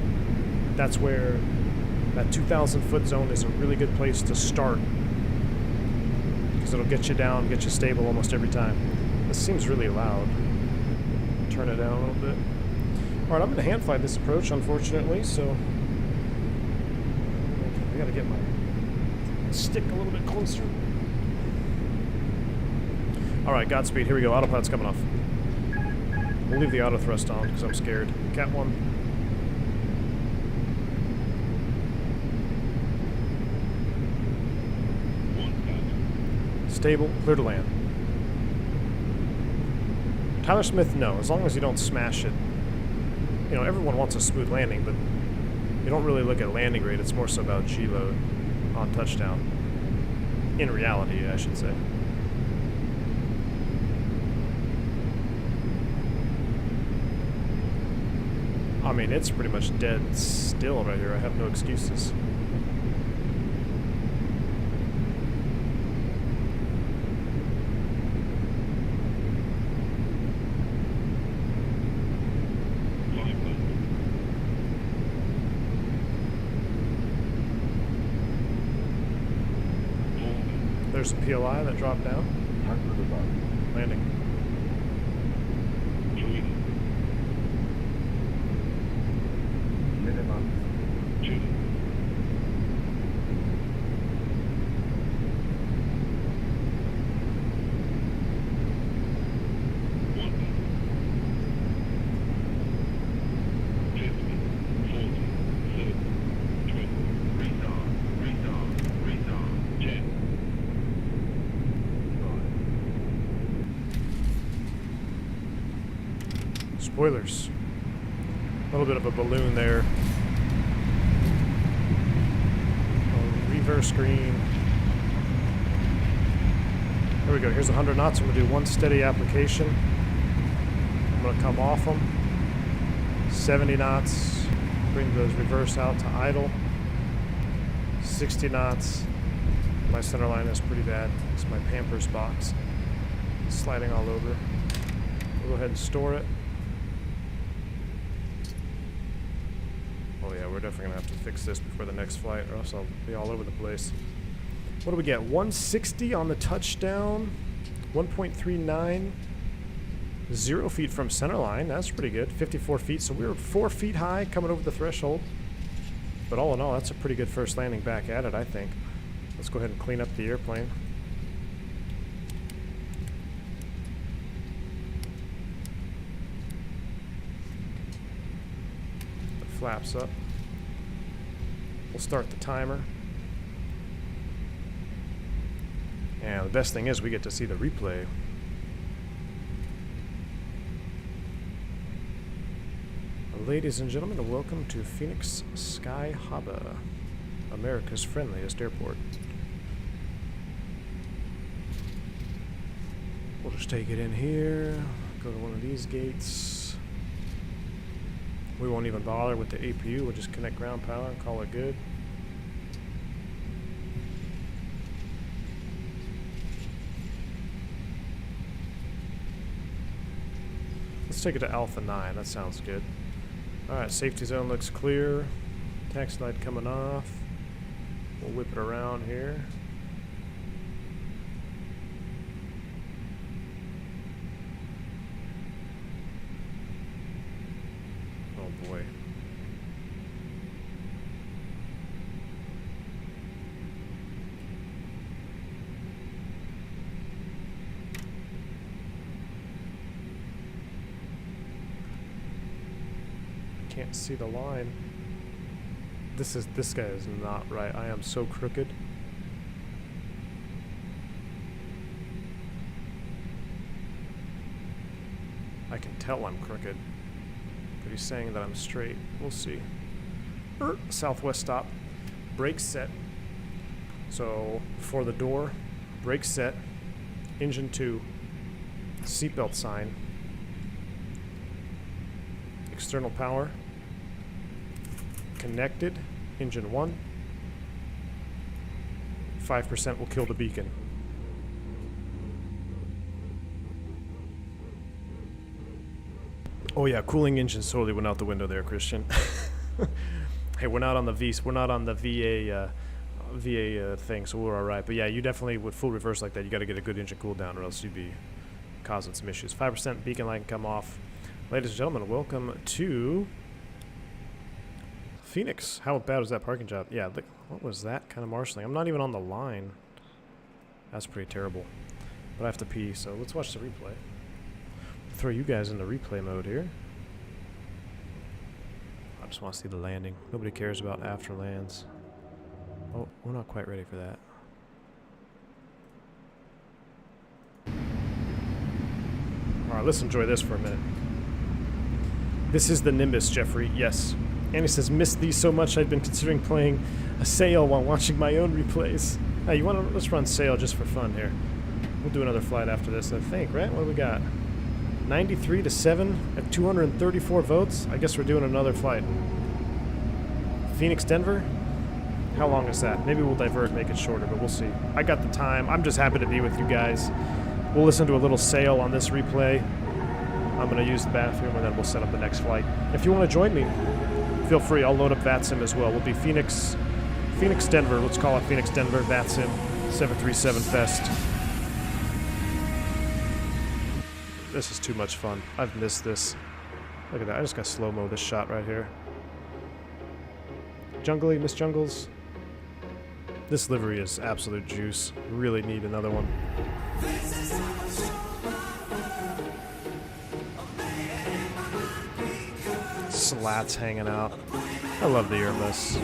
that's where that 2,000 foot zone is a really good place to start, because it'll get you down, get you stable almost every time. This seems really loud. Turn it down a little bit. Alright, I'm going to hand fly this approach, unfortunately, so I gotta get my stick a little bit closer. Alright, Godspeed. Here we go. Autopilot's coming off. We'll leave the auto thrust on because I'm scared. Cat 1. Stable, clear to land. Tyler Smith, no. As long as you don't smash it. You know, everyone wants a smooth landing, but you don't really look at landing rate. It's more so about G-load on touchdown. In reality, I should say. I mean, it's pretty much dead still right here. I have no excuses. There's a PLI that dropped down. Landing. Spoilers. A little bit of a balloon there. Reverse green. Here we go. Here's 100 knots. I'm going to do one steady application. I'm going to come off them. 70 knots. Bring those reverse out to idle. 60 knots. My center line is pretty bad. It's my Pampers box. Sliding all over. We'll go ahead and store it. Oh yeah, we're definitely going to have to fix this before the next flight, or else I'll be all over the place. What do we get? 160 on the touchdown. 1.39. 0 feet from center line. That's pretty good. 54 feet. So we were 4 feet high coming over the threshold. But all in all, that's a pretty good first landing back at it, I think. Let's go ahead and clean up the airplane. The flaps up. We'll start the timer. And the best thing is we get to see the replay. Ladies and gentlemen, welcome to Phoenix Sky Harbor, America's friendliest airport. We'll just take it in here, go to one of these gates. We won't even bother with the APU, we'll just connect ground power and call it good. Let's take it to Alpha 9, that sounds good. Alright, safety zone looks clear. Taxi light coming off. We'll whip it around here. Oh boy. Can't see the line. This guy is not right. I am so crooked. I can tell I'm crooked, but he's saying that I'm straight. We'll see. Southwest stop. Brake set. So for the door, brake set. Engine 2. Seatbelt sign. External power. Connected. Engine 1. 5% will kill the beacon. Oh yeah, cooling engines totally went out the window there, Christian. Hey, we're not on the VA thing, so we're all right. But yeah, you definitely with full reverse like that, you got to get a good engine cool down, or else you'd be causing some issues. 5% beacon light can come off. Ladies and gentlemen, welcome to Phoenix, how bad was that parking job? Yeah, look, what was that kind of marshalling? I'm not even on the line. That's pretty terrible. But I have to pee, so let's watch the replay. Throw you guys into replay mode here. I just want to see the landing. Nobody cares about after lands. Oh, we're not quite ready for that. Alright, let's enjoy this for a minute. This is the Nimbus, Jeffrey. Yes. Annie says, missed these so much I'd been considering playing a sail while watching my own replays. Hey, you want to, let's run sail just for fun here. We'll do another flight after this, I think, right? What do we got? 93 to 7 at 234 votes. I guess we're doing another flight. Phoenix, Denver? How long is that? Maybe we'll divert, make it shorter, but we'll see. I got the time. I'm just happy to be with you guys. We'll listen to a little sail on this replay. I'm going to use the bathroom, and then we'll set up the next flight. If you want to join me, feel free. I'll load up VATSIM as well. We'll be Phoenix, Denver. Let's call it Phoenix, Denver, VATSIM, 737 Fest. This is too much fun. I've missed this. Look at that. I just got slow-mo this shot right here. Jungly, Miss Jungles. This livery is absolute juice. Really need another one. Slats hanging out. I love the Airbus.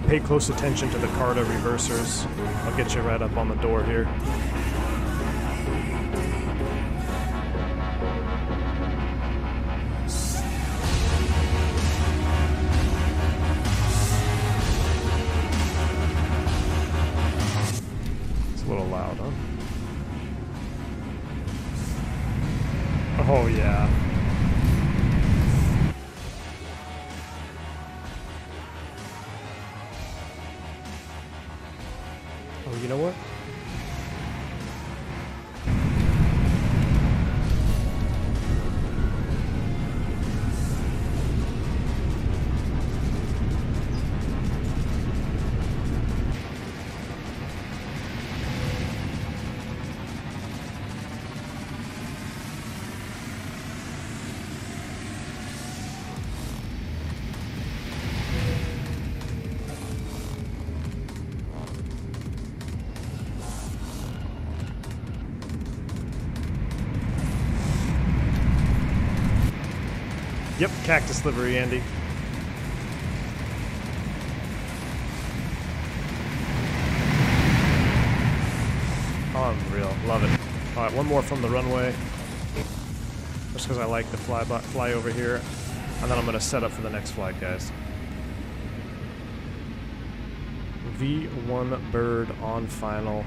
Pay close attention to the Carta reversers. I'll get you right up on the door here. It's a little loud, huh? Oh, yeah. Oh, you know what? Yep, cactus livery, Andy. Unreal, love it. All right, one more from the runway. Just because I like the fly over here, and then I'm going to set up for the next flight, guys. V1 bird on final.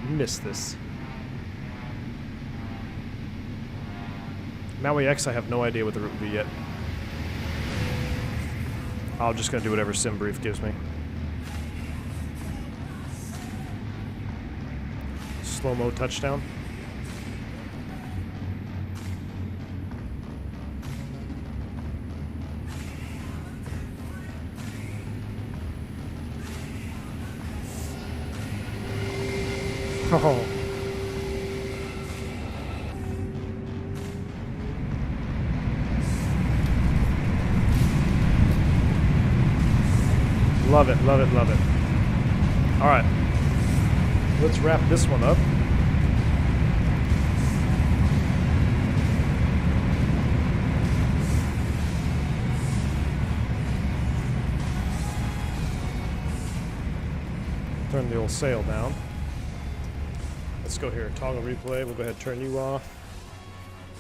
Missed this. Maui X, I have no idea what the route will be yet. I'm just going to do whatever SimBrief gives me. Slow-mo touchdown. Oh. Love it, love it, love it. All right, let's wrap this one up. Turn the old sail down. Let's go here, toggle replay. We'll go ahead and turn you off.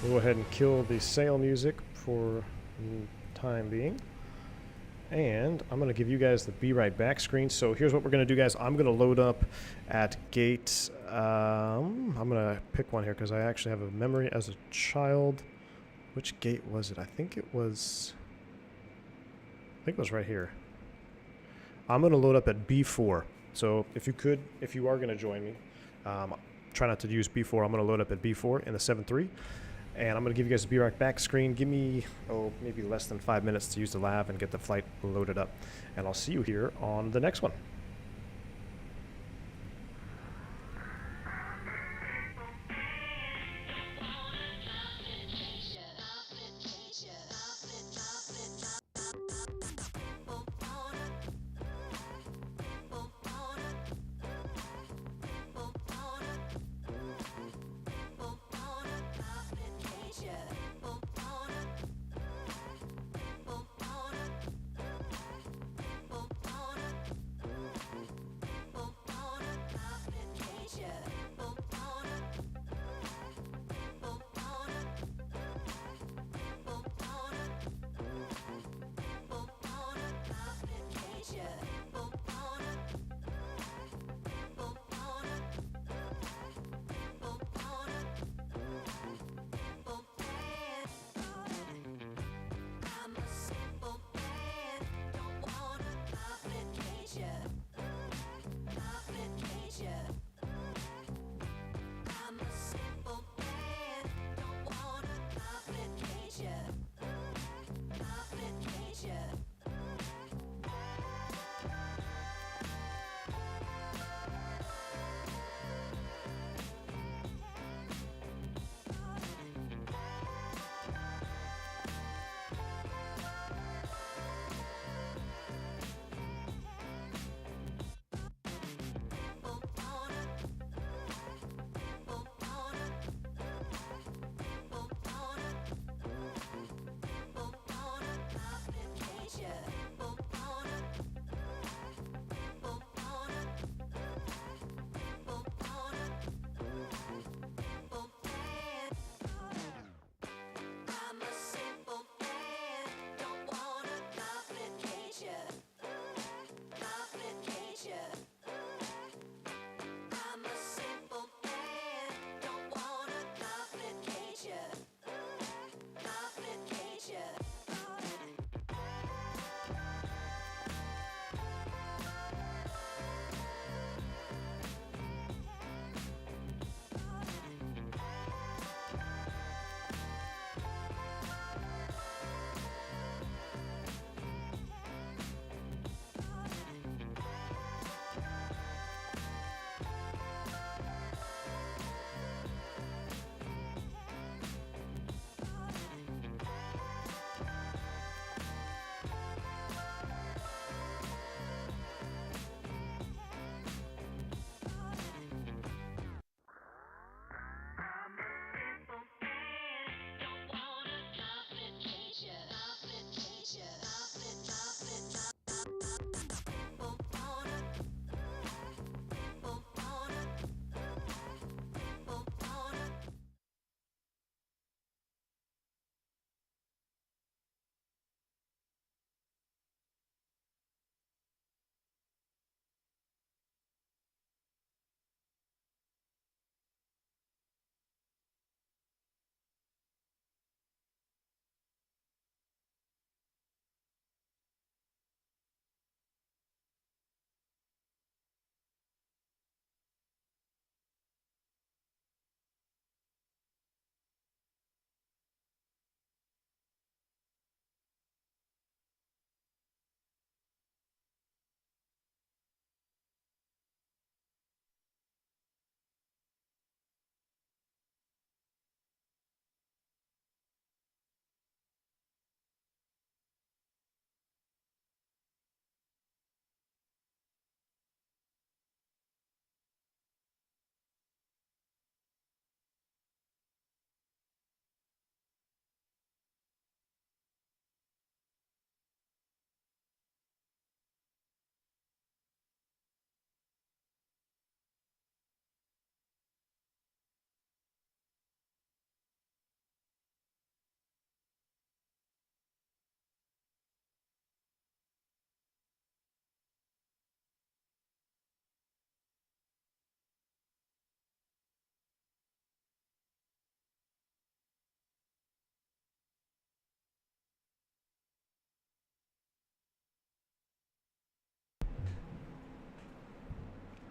We'll go ahead and kill the sail music for the time being. And I'm going to give you guys the Be Right Back screen. So here's what we're going to do, guys. I'm going to load up at gate. I'm going to pick one here because I actually have a memory as a child. Which gate was it? I think it was right here. I'm going to load up at B4. So if you are going to join me, try not to use B4. I'm going to load up at B4 in the 7.3. And I'm going to give you guys a Be Right Back screen. Give me, maybe less than 5 minutes to use the lav and get the flight loaded up. And I'll see you here on the next one.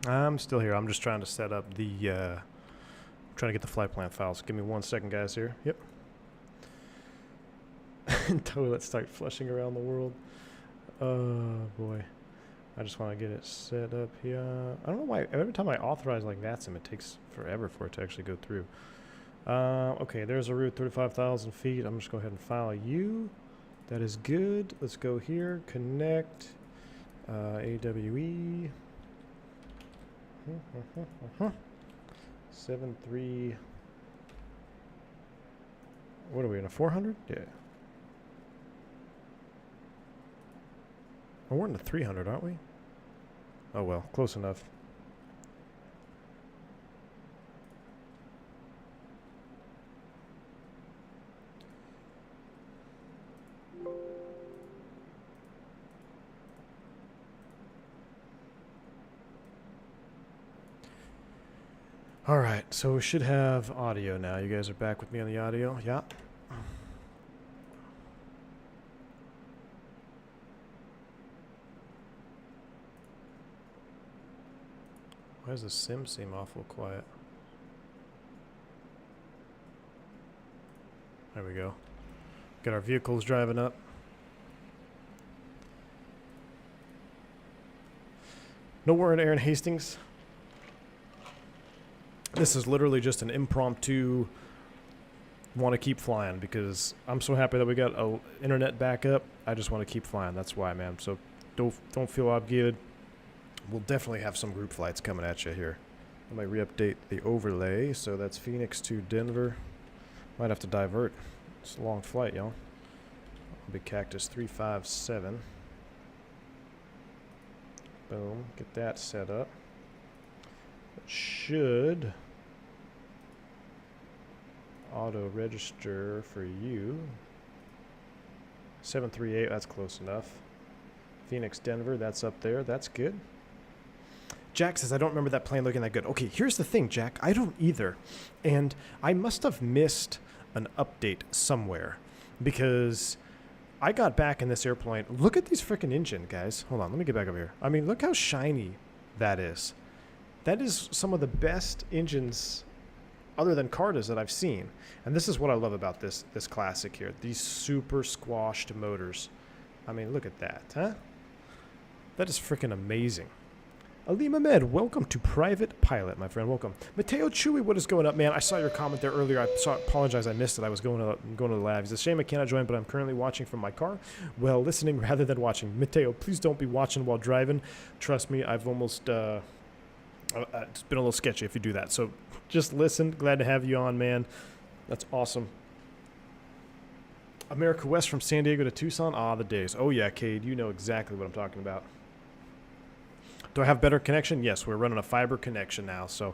I'm still here. I'm just trying to set up the, trying to get the flight plan files. Give me 1 second, guys, here. Yep. Toilets start flushing around the world. Oh, boy. I just want to get it set up here. I don't know why. Every time I authorize like VATSIM, it takes forever for it to actually go through. Okay, there's a route, 35,000 feet. I'm just going to go ahead and file U. That is good. Let's go here. Connect. AWE. 73. What are we in a 400? Yeah. Oh, we're in the 300, aren't we? Oh well, close enough. All right, so we should have audio now. You guys are back with me on the audio? Yeah. Why does the sim seem awful quiet? There we go. Got our vehicles driving up. Nowhere in Aaron Hastings. This is literally just an impromptu want to keep flying because I'm so happy that we got a internet backup. I just want to keep flying. That's why, man. So don't feel obligated. We'll definitely have some group flights coming at you here. I might re-update the overlay. So that's Phoenix to Denver. Might have to divert. It's a long flight, y'all. Big Cactus 357. Boom. Get that set up. It should auto register for you. 738, that's close enough. Phoenix, Denver, that's up there. That's good. Jack says, I don't remember that plane looking that good. Okay, here's the thing, Jack. I don't either. And I must have missed an update somewhere because I got back in this airplane. Look at these freaking engine, guys. Hold on, let me get back over here. I mean, look how shiny that is. That is some of the best engines other than Cartas that I've seen. And this is what I love about this classic here. These super squashed motors. I mean, look at that, huh? That is freaking amazing. Ali Mehmed, welcome to Private Pilot, my friend. Welcome. Mateo Chewy, what is going up, man? I saw your comment there earlier. Apologize, I missed it. I was going to the lab. It's a shame I cannot join, but I'm currently watching from my car. Well, listening rather than watching. Mateo, please don't be watching while driving. Trust me, I've almost... it's been a little sketchy if you do that. So just listen. Glad to have you on, man. That's awesome. America West from San Diego to Tucson. Ah, the days. Oh, yeah, Cade. You know exactly what I'm talking about. Do I have better connection? Yes, we're running a fiber connection now. So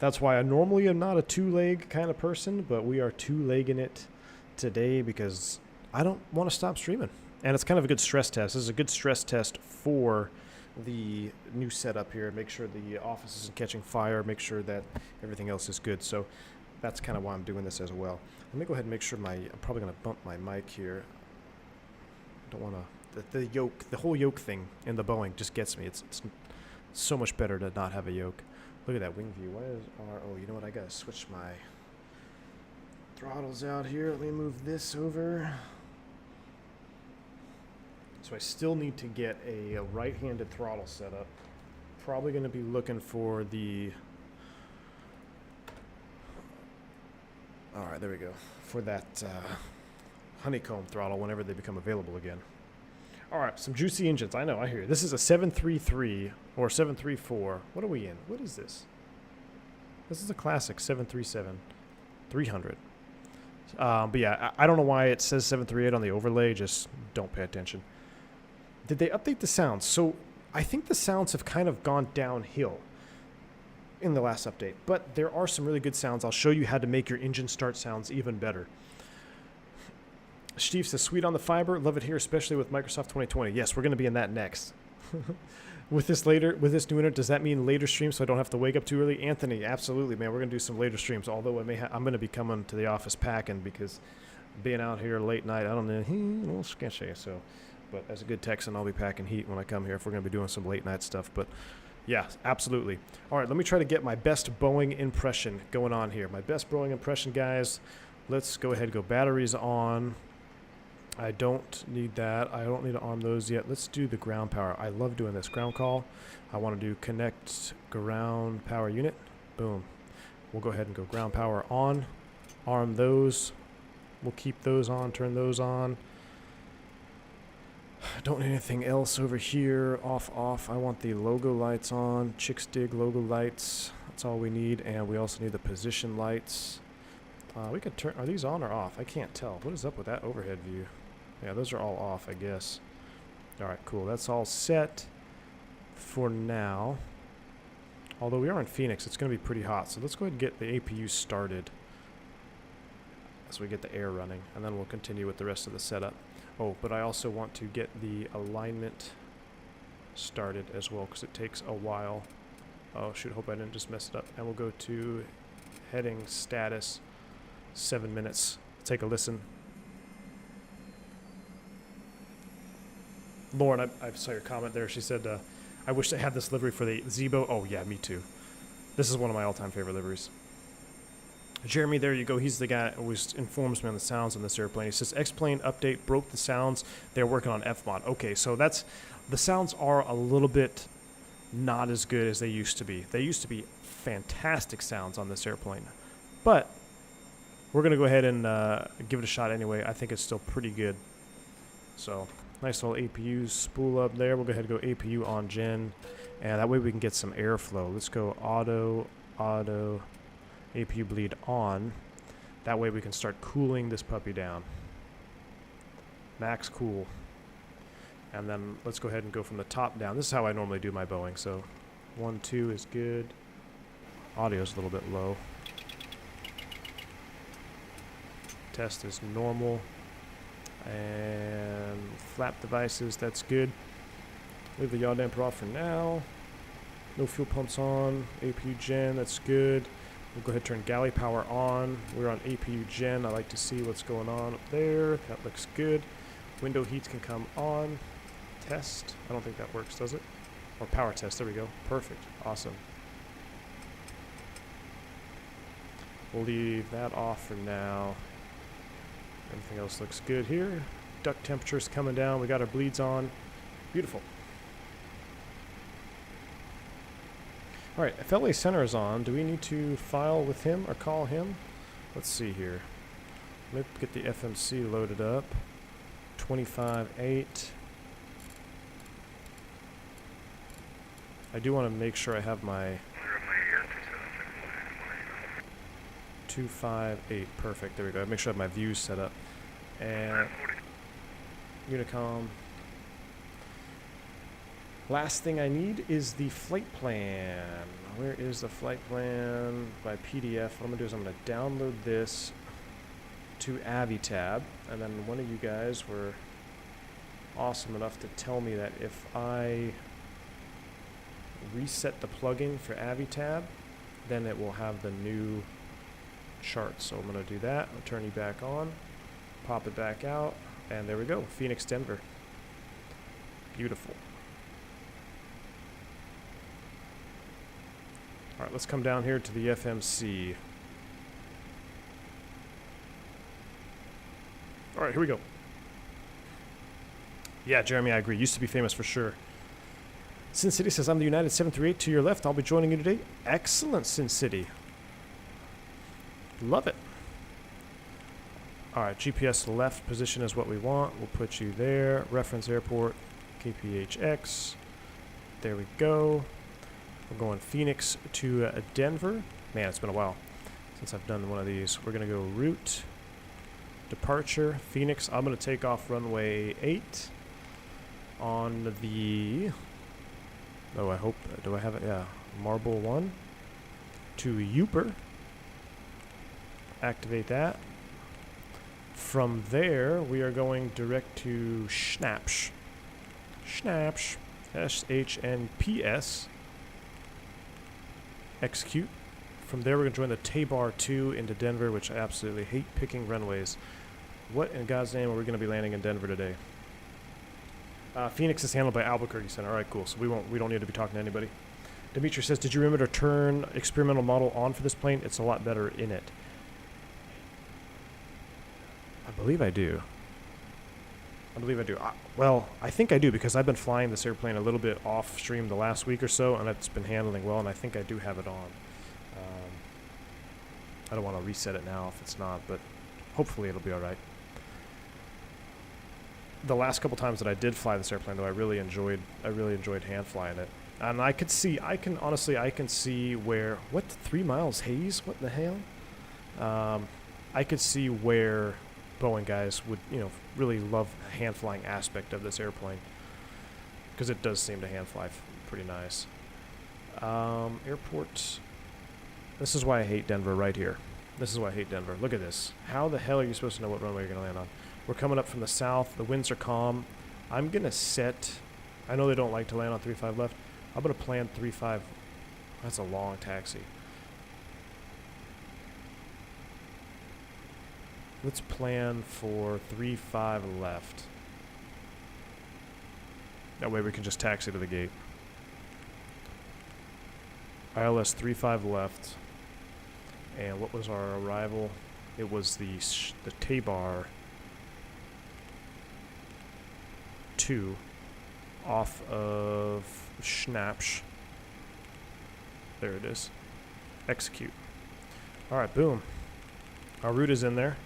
that's why I normally am not a two-leg kind of person, but we are two-legging it today because I don't want to stop streaming. And it's kind of a good stress test. This is a good stress test for the new setup here. Make sure the office isn't catching fire. Make sure that everything else is good. So that's kind of why I'm doing this as well. Let me go ahead and make sure I'm probably going to bump my mic here. Don't want to, the yoke, the whole yoke thing in the Boeing just gets me. It's so much better to not have a yoke. Look at that wing view. Why is oh, you know what? I got to switch my throttles out here. Let me move this over. So I still need to get a right-handed throttle setup. Probably going to be looking for the... All right, there we go. For that honeycomb throttle whenever they become available again. All right, some juicy engines. I know, I hear you. This is a 733 or 734. What are we in? What is this? This is a classic 737 300. But yeah, I don't know why it says 738 on the overlay. Just don't pay attention. Did they update the sounds? So I think the sounds have kind of gone downhill in the last update, but there are some really good sounds. I'll show you how to make your engine start sounds even better. Steve says, sweet on the fiber. Love it here, especially with Microsoft 2020. Yes, we're going to be in that next. With this new internet, does that mean later streams so I don't have to wake up too early? Anthony, absolutely, man. We're going to do some later streams, although I'm going to be coming to the office packing because being out here late night, I don't know, a little sketchy. So, but as a good Texan, I'll be packing heat when I come here if we're going to be doing some late night stuff. But Yeah, absolutely. All right, let me try to get my best Boeing impression going on here. My best Boeing impression, guys. Let's go ahead and go batteries on. I don't need that. I don't need to arm those yet. Let's do the ground power. I love doing this. Ground call. I want to do connect ground power unit. Boom. We'll go ahead and go ground power on. Arm those. We'll keep those on, turn those on. Don't need anything else over here. Off, off. I want the logo lights on. Chicks dig logo lights. That's all we need. And we also need the position lights. We could turn... Are these on or off? I can't tell. What is up with that overhead view? Yeah, those are all off, I guess. Alright, cool. That's all set for now. Although we are in Phoenix, it's going to be pretty hot. So let's go ahead and get the APU started as we get the air running. And then we'll continue with the rest of the setup. Oh, but I also want to get the alignment started as well because it takes a while. Oh, shoot. Hope I didn't just mess it up. And we'll go to heading status. 7 minutes. Take a listen. Lauren, I saw your comment there. She said, I wish they had this livery for the Zebo. Oh, yeah, me too. This is one of my all-time favorite liveries. Jeremy, there you go. He's the guy who always informs me on the sounds on this airplane. He says, X-plane update broke the sounds. They're working on FMOD. Okay, so that's... The sounds are a little bit not as good as they used to be. They used to be fantastic sounds on this airplane. But we're going to go ahead and give it a shot anyway. I think it's still pretty good. So... Nice little APU spool up there. We'll go ahead and go APU on gen. And that way we can get some airflow. Let's go auto, APU bleed on. That way we can start cooling this puppy down. Max cool. And then let's go ahead and go from the top down. This is how I normally do my Boeing. So 1, 2 is good. Audio's a little bit low. Test is normal. And flap devices, that's good. Leave the yaw damper off for now. No fuel pumps on. APU gen, that's good. We'll go ahead and turn galley power on. We're on APU gen. I like to see what's going on up there. That looks good. Window heats can come on. Test. I don't think that works, does it? Or power test. There we go. Perfect. Awesome. We'll leave that off for now. Everything else looks good here. Duct temperature's coming down. We got our bleeds on. Beautiful. All right, if LA Center is on, do we need to file with him or call him? Let's see here. Let me get the FMC loaded up. 25.8. I do want to make sure I have my 258. Perfect. There we go. Make sure I have my views set up. And Unicom. Last thing I need is the flight plan. Where is the flight plan by PDF? What I'm going to do is I'm going to download this to Avitab. And then one of you guys were awesome enough to tell me that if I reset the plugin for Avitab, then it will have the new chart. So I'm going to do that. I'll turn you back on, pop it back out, and there we go. Phoenix, Denver. Beautiful. All right, let's come down here to the FMC. All right, here we go. Yeah, Jeremy, I agree. Used to be famous for sure. Sin City says, I'm the United 738 to your left. I'll be joining you today. Excellent, Sin City. Love it. All right, GPS left position is what we want. We'll put you there. Reference airport, KPHX. There we go. We're going Phoenix to Denver. Man, it's been a while since I've done one of these. We're going to go route, departure, Phoenix. I'm going to take off runway 8 on the... Oh, I hope... Do I have it? Yeah. Marble 1 to Uper. Activate that. From there, we are going direct to Schnapsh. Schnapsh. SHNPS. Execute. From there, we're going to join the Tabar 2 into Denver, which I absolutely hate picking runways. What in God's name are we going to be landing in Denver today? Phoenix is handled by Albuquerque Center. All right, cool. So we don't need to be talking to anybody. Dimitri says, did you remember to turn experimental model on for this plane? It's a lot better in it. I believe I do. Well, I think I do because I've been flying this airplane a little bit off stream the last week or so, and it's been handling well, and I think I do have it on. I don't want to reset it now if it's not, but hopefully it'll be all right. The last couple times that I did fly this airplane, though, I really enjoyed hand flying it. And I can see where, what, 3 miles haze? What the hell? I could see where Boeing guys would, really love the hand flying aspect of this airplane, because it does seem to hand fly pretty nice. Airport. This is why I hate Denver right here. This is why I hate Denver. Look at this. How the hell are you supposed to know what runway you're going to land on? We're coming up from the south. The winds are calm. I'm going to set... I know they don't like to land on 3-5 left. I'm going to plan 3-5. That's a long taxi. Let's plan for 3-5 left. That way we can just taxi to the gate. ILS 3-5 left. And what was our arrival? It was the Tabar 2 off of Schnapsch. There it is. Execute. Alright, boom. Our route is in there.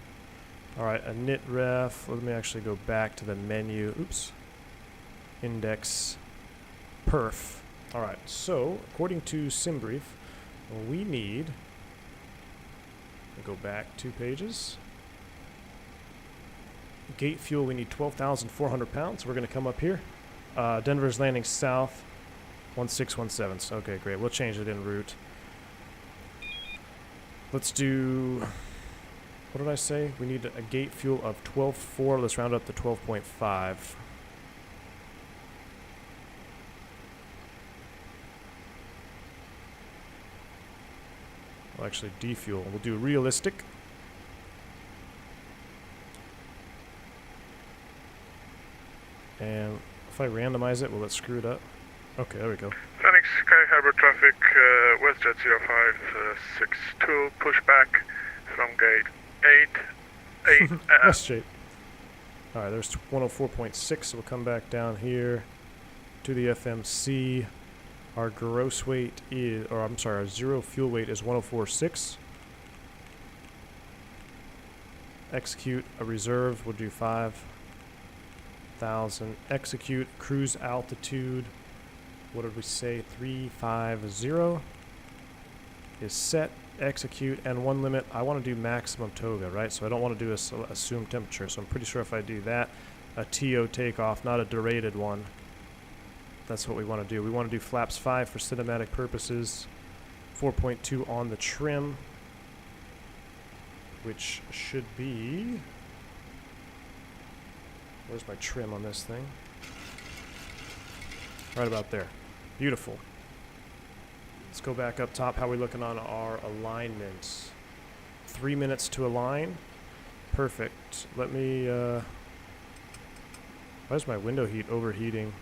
Alright, a knit ref. Let me actually go back to the menu. Oops. Index. Perf. Alright, so according to SimBrief, we need... go back 2 pages. Gate fuel, we need 12,400 pounds. We're going to come up here. Denver's landing south, 1617. So, okay, great. We'll change it en route. Let's do... what did I say? We need a gate fuel of 12.4. Let's round up to 12.5. We'll actually defuel. We'll do realistic. And if I randomize it, will it screw it up? Okay, there we go. Phoenix Sky Harbor traffic, WestJet 0562, pushback from gate 8. WestJet. Alright, there's 104.6, so we'll come back down here to the FMC. Our gross weight is, or I'm sorry, our zero fuel weight is 104.6. Execute a reserve, we'll do 5,000. Execute cruise altitude, what did we say? 350 is set. Execute, and one limit. I want to do maximum Toga, right? So I don't want to do assumed temperature. So I'm pretty sure if I do that, a TO takeoff, not a derated one. That's what we want to do. We want to do flaps 5 for cinematic purposes. 4.2 on the trim, which should be... where's my trim on this thing? Right about there. Beautiful. Let's go back up top. How are we looking on our alignments? 3 minutes to align. Perfect. Let me... why is my window heat overheating?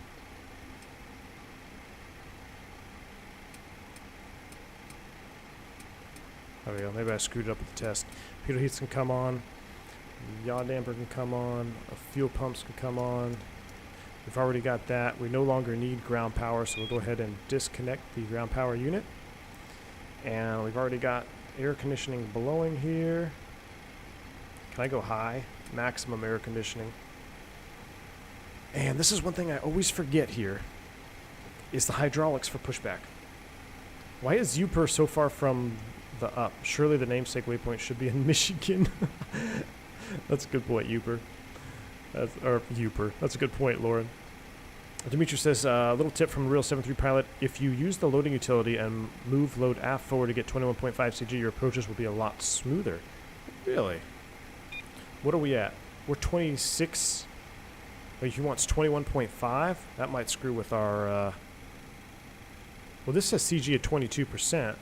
There we go. Maybe I screwed it up with the test. Computer heats can come on. Yaw damper can come on. Fuel pumps can come on. We've already got that. We no longer need ground power, so we'll go ahead and disconnect the ground power unit. And we've already got air conditioning blowing here. Can I go high? Maximum air conditioning. And this is one thing I always forget here, is the hydraulics for pushback. Why is Uper so far from the up? Surely the namesake waypoint should be in Michigan. That's a good point, Uper. That's a good point, Lauren. Dimitri says, a little tip from a real 7.3 pilot. If you use the loading utility and move load aft forward to get 21.5 CG, your approaches will be a lot smoother. Really? What are we at? We're 26. Like, he wants 21.5? That might screw with our... well, this says CG at 22%.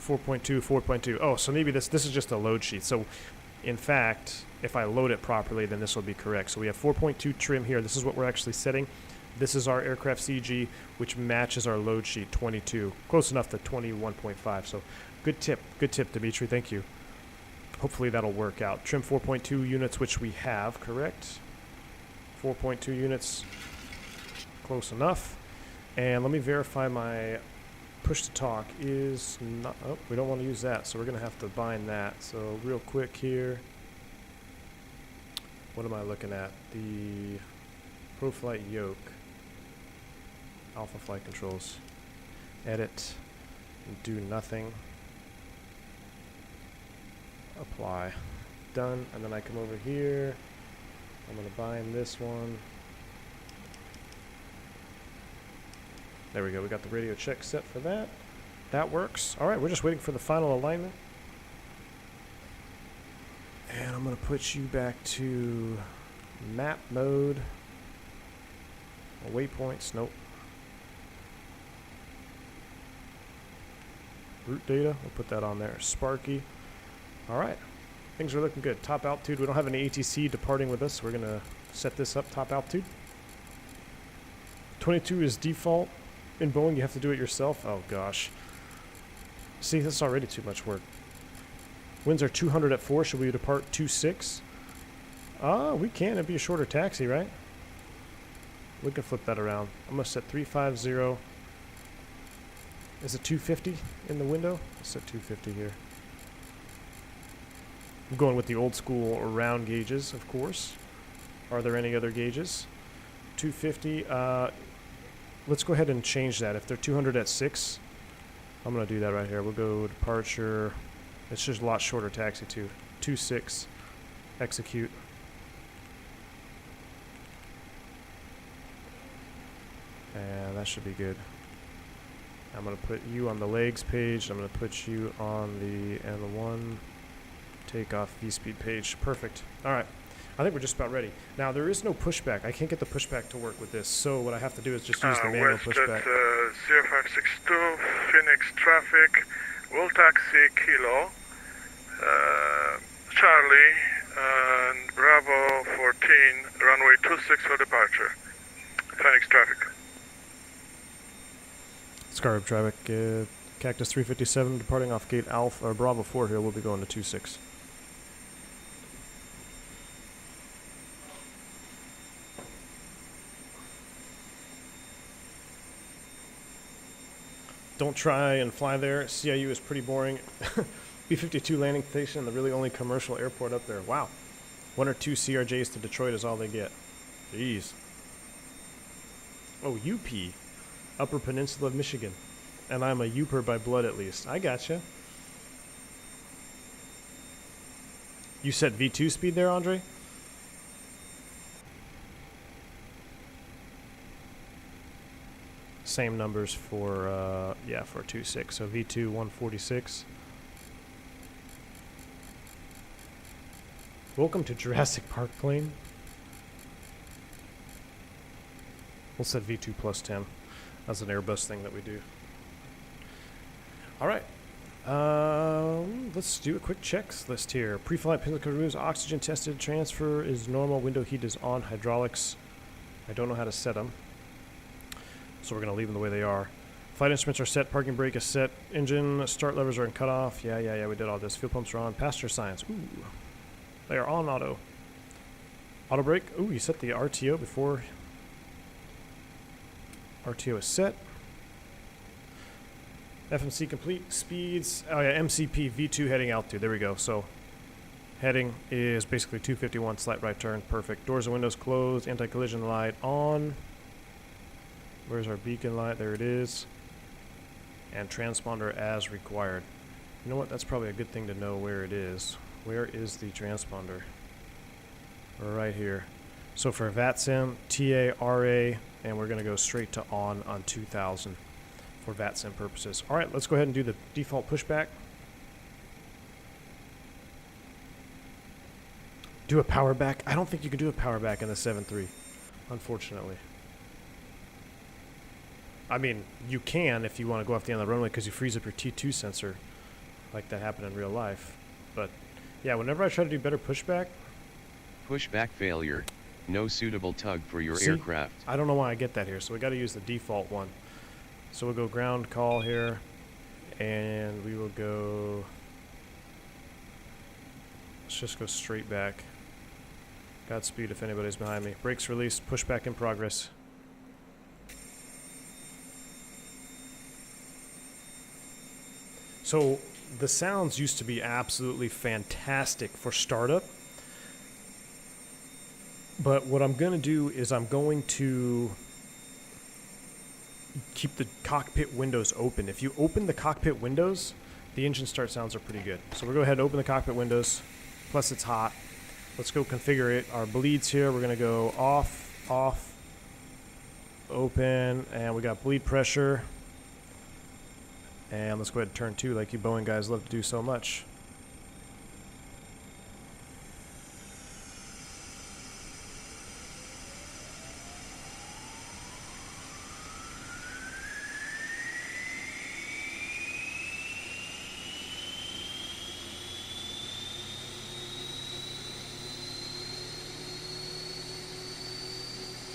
4.2, 4.2. Oh, so maybe this is just a load sheet. So, in fact, if I load it properly, then this will be correct. So we have 4.2 trim here. This is what we're actually setting. This is our aircraft CG, which matches our load sheet, 22. Close enough to 21.5. So good tip, Dimitri. Thank you. Hopefully that'll work out. Trim 4.2 units, which we have, correct? 4.2 units, close enough. And let me verify my push to talk is not, oh, we don't want to use that, so we're going to have to bind that. So real quick here, what am I looking at? The ProFlight yoke, Alpha Flight Controls, edit, do nothing, apply, done. And then I come over here, I'm going to bind this one. There we go. We got the radio check set for that. That works. All right, we're just waiting for the final alignment. And I'm going to put you back to map mode. Waypoints, nope. Route data, we'll put that on there. Sparky. All right, things are looking good. Top altitude, we don't have any ATC departing with us, so we're going to set this up top altitude. 22 is default. In Boeing, you have to do it yourself. Oh, gosh. See, this is already too much work. Winds are 200 at 4. Should we depart 26? We can. It'd be a shorter taxi, right? We can flip that around. I'm going to set 350. Is it 250 in the window? Let's set 250 here. I'm going with the old school round gauges, of course. Are there any other gauges? 250. Let's go ahead and change that. If they're 200 at 6, I'm going to do that right here. We'll go departure. It's just a lot shorter taxi too. 26. Execute. And that should be good. I'm going to put you on the legs page. I'm going to put you on the N1 takeoff V-speed page. Perfect. All right. I think we're just about ready. Now, there is no pushback. I can't get the pushback to work with this, so what I have to do is just use the manual pushback. Westjet 0562, Phoenix traffic, will taxi Kilo, Charlie, and Bravo 14, runway 26 for departure. Phoenix traffic. Scarab traffic, Cactus 357, departing off gate Alpha, or Bravo 4 here, we'll be going to 26. Don't try and fly there. CIU is pretty boring. B-52 landing station, the really only commercial airport up there. Wow. 1 or 2 CRJs to Detroit is all they get. Jeez. Oh, UP. Upper Peninsula of Michigan. And I'm a Uper by blood at least. I gotcha. You set V2 speed there, Andre? Same numbers for, yeah, for 2.6. So V2 146. Welcome to Jurassic Park plane. We'll set V2 plus 10. That's an Airbus thing that we do. All right. Let's do a quick checks list here. Pre-flight physical reviews, oxygen tested, transfer is normal, window heat is on, hydraulics. I don't know how to set them, so we're going to leave them the way they are. Flight instruments are set, parking brake is set, engine start levers are in cutoff. Yeah, we did all this. Fuel pumps are on, passenger signs. Ooh, they are on auto. Auto brake. Ooh, you set the RTO before. RTO is set. FMC complete. Speeds. Oh yeah, MCP V2 heading altitude. There we go. So heading is basically 251, slight right turn. Perfect. Doors and windows closed. Anti-collision light on. Where's our beacon light? There it is. And transponder as required. You know what? That's probably a good thing to know where it is. Where is the transponder? Right here. So for VATSIM, TA, RA, and we're going to go straight to on 2000 for VATSIM purposes. All right, let's go ahead and do the default pushback. Do a power back. I don't think you can do a power back in the 7.3, unfortunately. I mean, you can if you want to go off the end of the runway because you freeze up your T2 sensor. like that happened in real life. But yeah, whenever I try to do better pushback. Pushback failure. No suitable tug for your See? aircraft. I don't know why I get that here, so we got to use the default one. So we'll go ground call here, and we will go. Let's just go straight back. Godspeed if anybody's behind me. Brakes released, pushback in progress. So the sounds used to be absolutely fantastic for startup. But what I'm going to do is I'm going to keep the cockpit windows open. If you open the cockpit windows, the engine start sounds are pretty good. So we'll go ahead and open the cockpit windows. Plus it's hot. Let's go configure it. Our bleeds here, we're going to go off, off, open, and we got bleed pressure. And let's go ahead and turn 2 like you Boeing guys love to do so much.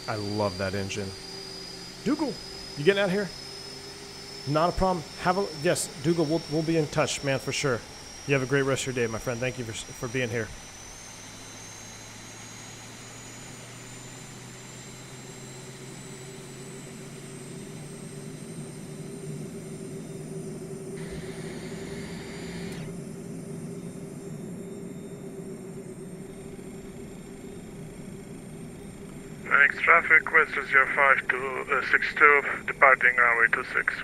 I love that engine. Dougal, you getting out of here? Not a problem. Yes, Dougal, we'll be in touch, man, for sure. You have a great rest of your day, my friend. Thank you for being here. Phoenix traffic, West 0562, departing runway 26.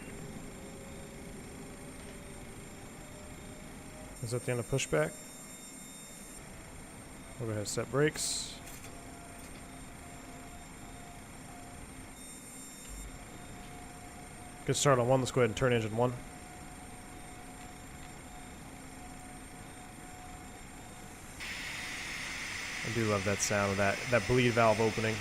Is that the end of pushback? We'll go ahead and set brakes. Good start on 1. Let's go ahead and turn engine 1. I do love that sound of that bleed valve opening.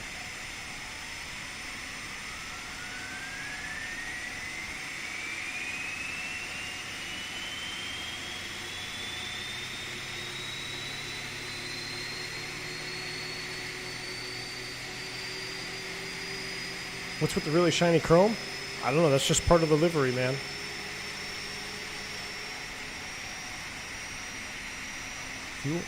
What's with the really shiny chrome? I don't know, that's just part of the livery, man. Fuel.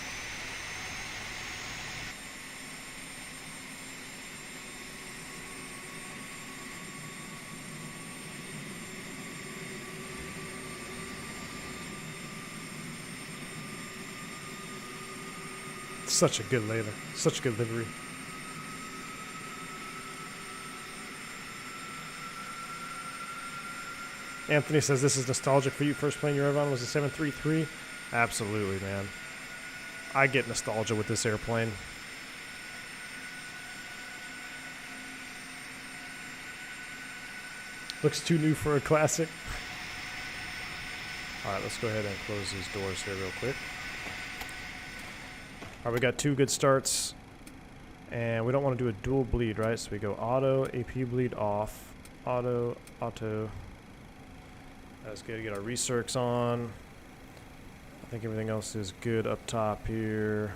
Such a good laser. Such a good livery. Anthony says this is nostalgic for you. First plane you ever on was a 733. Absolutely, man. I get nostalgia with this airplane. Looks too new for a classic. Alright, let's go ahead and close these doors here real quick. Alright, we got 2 good starts. And we don't want to do a dual bleed, right? So we go auto, AP bleed off, auto, auto. That's good to get our recircs on. I think everything else is good up top here.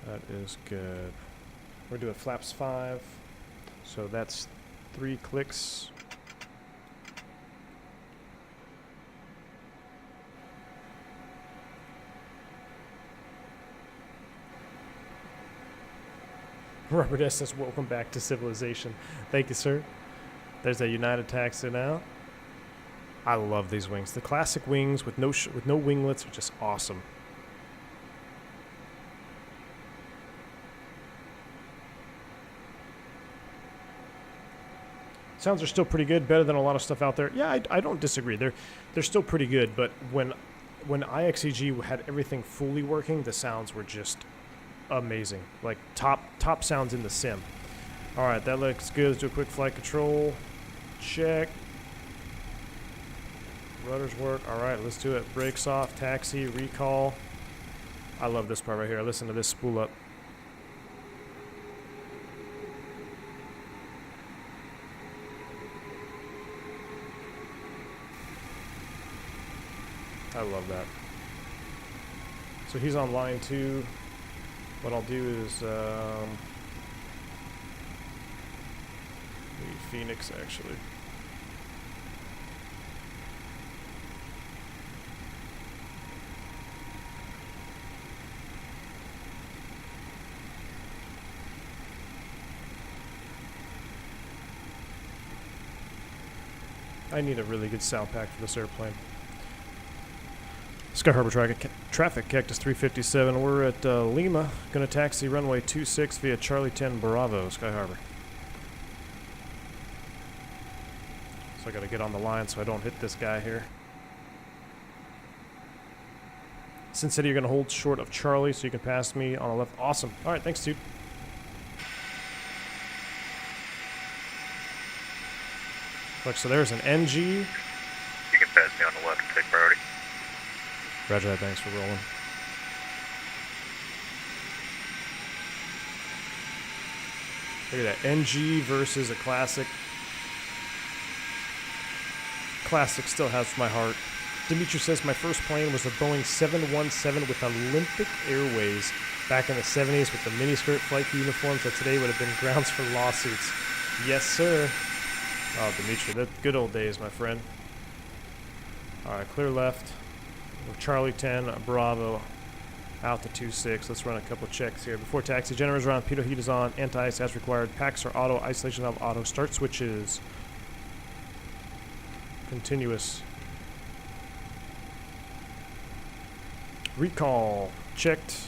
That is good. We're doing flaps 5. So that's 3 clicks. Robert S. says, welcome back to civilization. Thank you, sir. There's a United taxi now. I love these wings. The classic wings with no winglets are just awesome. Sounds are still pretty good, better than a lot of stuff out there. Yeah, I don't disagree. They're still pretty good, but when IXEG had everything fully working, the sounds were just amazing. Like top sounds in the sim. All right, that looks good. Let's do a quick flight control check. Rudders work. All right, let's do it. Brakes off, taxi, recall. I love this part right here. Listen to this spool up. I love that. So he's on line 2. What I'll do is maybe Phoenix actually. I need a really good sound pack for this airplane. Sky Harbor traffic, Cactus 357. We're at Lima. Going to taxi runway 26 via Charlie 10 Bravo, Sky Harbor. So I got to get on the line so I don't hit this guy here. Cincinnati, you're going to hold short of Charlie so you can pass me on the left. Awesome. All right, thanks, dude. Look, so there's an NG. You can pass me on the left and take priority. Roger that, thanks for rolling. Look at that, NG versus a Classic. Classic still has my heart. Dimitri says my first plane was a Boeing 717 with Olympic Airways back in the 70s with the miniskirt flight crew uniforms that today would have been grounds for lawsuits. Yes, sir. Oh, Dimitri, the good old days, my friend. Alright, clear left. We're Charlie 10, Bravo, out to 26. Let's run a couple checks here. Before taxi, generators are on, pitot heat is on, anti-ice as required. Packs are auto, isolation valve auto, start switches. Continuous. Recall, checked.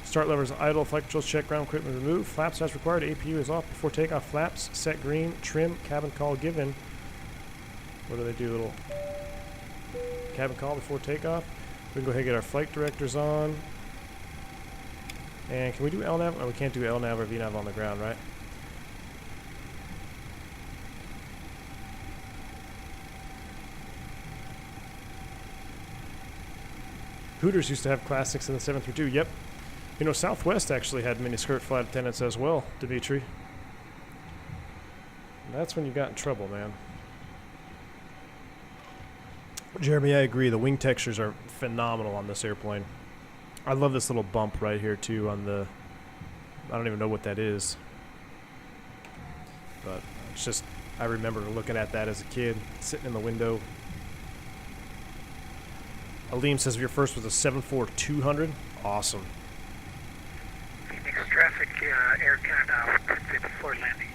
Start levers idle, flight controls check, ground equipment removed, flaps as required, APU is off before takeoff, flaps set green, trim, cabin call given. What do they do, little cabin call before takeoff? We can go ahead and get our flight directors on. And can we do LNAV? Oh, we can't do LNAV or VNAV on the ground, right? Hooters used to have Classics in the 732, yep. You know, Southwest actually had miniskirt flight attendants as well, Dimitri. And that's when you got in trouble, man. Jeremy, I agree. The wing textures are phenomenal on this airplane. I love this little bump right here, too, on the... I don't even know what that is. But it's just... I remember looking at that as a kid, sitting in the window. Aleem says your first was a 74200. Awesome. Phoenix traffic, Air Canada, 1054 landing,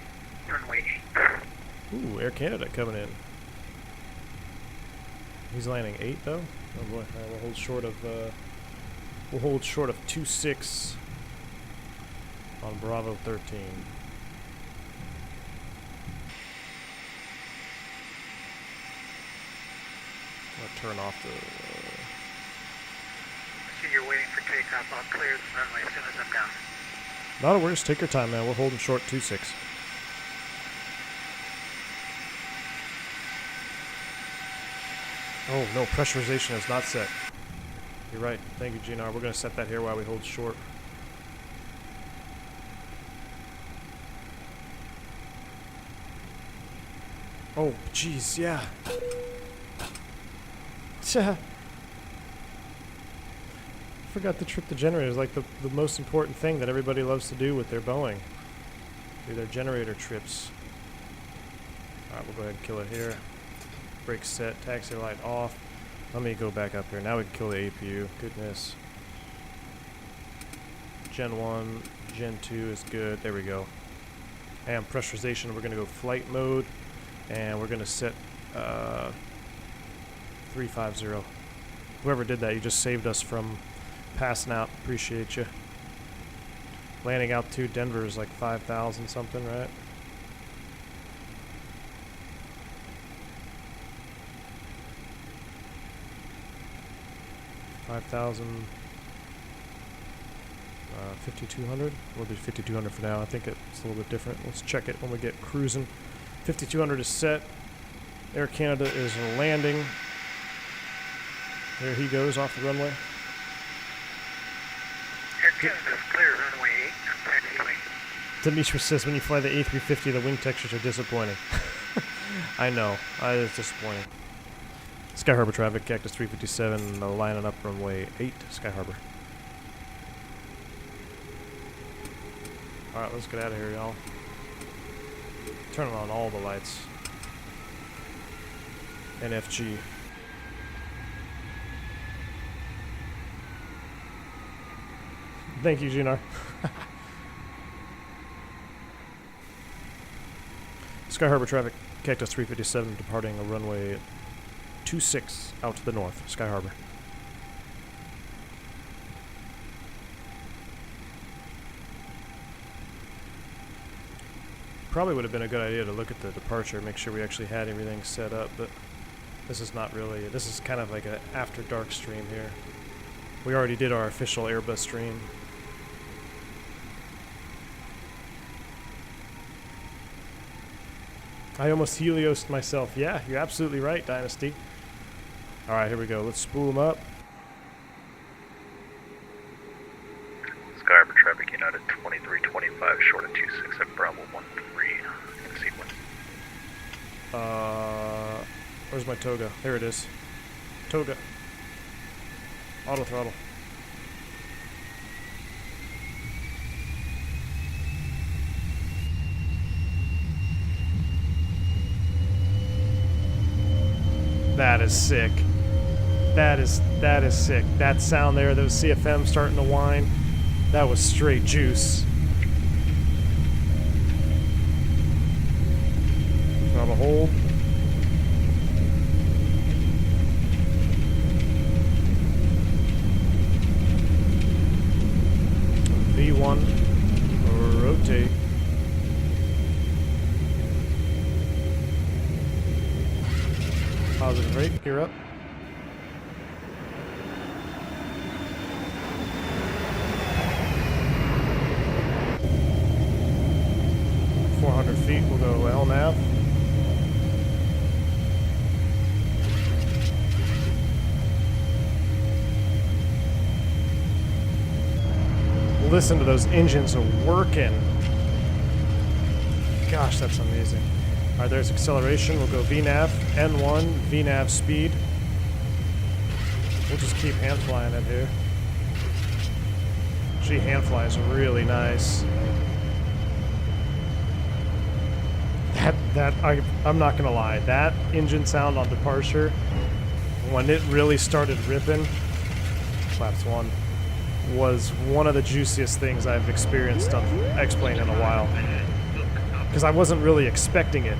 runway 8. Ooh, Air Canada coming in. He's landing 8 though. Oh boy, we'll hold short of 26 on Bravo 13. I'll turn off the. See you're waiting for takeoff. I'll clear the runway as soon as I'm down. Not a worries. Take your time, man. We're holding short 26. Oh, no, pressurization is not set. You're right. Thank you, GNR. We're going to set that here while we hold short. Oh, jeez, yeah. Forgot to trip the generators, like the most important thing that everybody loves to do with their Boeing. Do their generator trips. Alright, we'll go ahead and kill it here. Brake set, taxi light off. Let me go back up here. Now we can kill the APU. Goodness. Gen 1, Gen 2 is good. There we go. And pressurization, we're going to go flight mode. And we're going to set 350. Whoever did that, you just saved us from passing out. Appreciate you. Landing altitude Denver is like 5,000 something, right? $5,000, 5,200. We'll do 5,200 for now. I think it's a little bit different. Let's check it when we get cruising. 5,200 is set. Air Canada is landing. There he goes off the runway. Air Canada is clear, runway 8, taxiway. Demetrius says when you fly the A350, the wing textures are disappointing. I know. It's disappointing. Sky Harbor traffic, Cactus 357, lining up runway 8, Sky Harbor. Alright, let's get out of here, y'all. Turning on all the lights. NFG. Thank you, Junar. Sky Harbor traffic, Cactus 357, departing a runway 26 out to the north, Sky Harbor. Probably would have been a good idea to look at the departure, make sure we actually had everything set up, but this is not really, this is kind of like an after dark stream here. We already did our official Airbus stream. I almost heliosed myself. Yeah, you're absolutely right, Dynasty. Alright, here we go. Let's spool them up. Sky Harbor traffic United 2325 short of 26 at Bravo 13 in sequence. Where's my Toga? There it is. Toga. Auto throttle. That is sick. That is sick. That sound there, those CFM starting to whine, that was straight juice. Throttle hold. V1, rotate. Positive rate, gear up. Feet, we'll go LNAV. Listen to those engines working. Gosh, that's amazing. All right, there's acceleration. We'll go VNAV, N1, VNAV speed. We'll just keep hand flying it here. Gee, hand fly is really nice. I'm not gonna lie, that engine sound on departure, when it really started ripping, flaps 1, was one of the juiciest things I've experienced on X-Plane in a while. Because I wasn't really expecting it.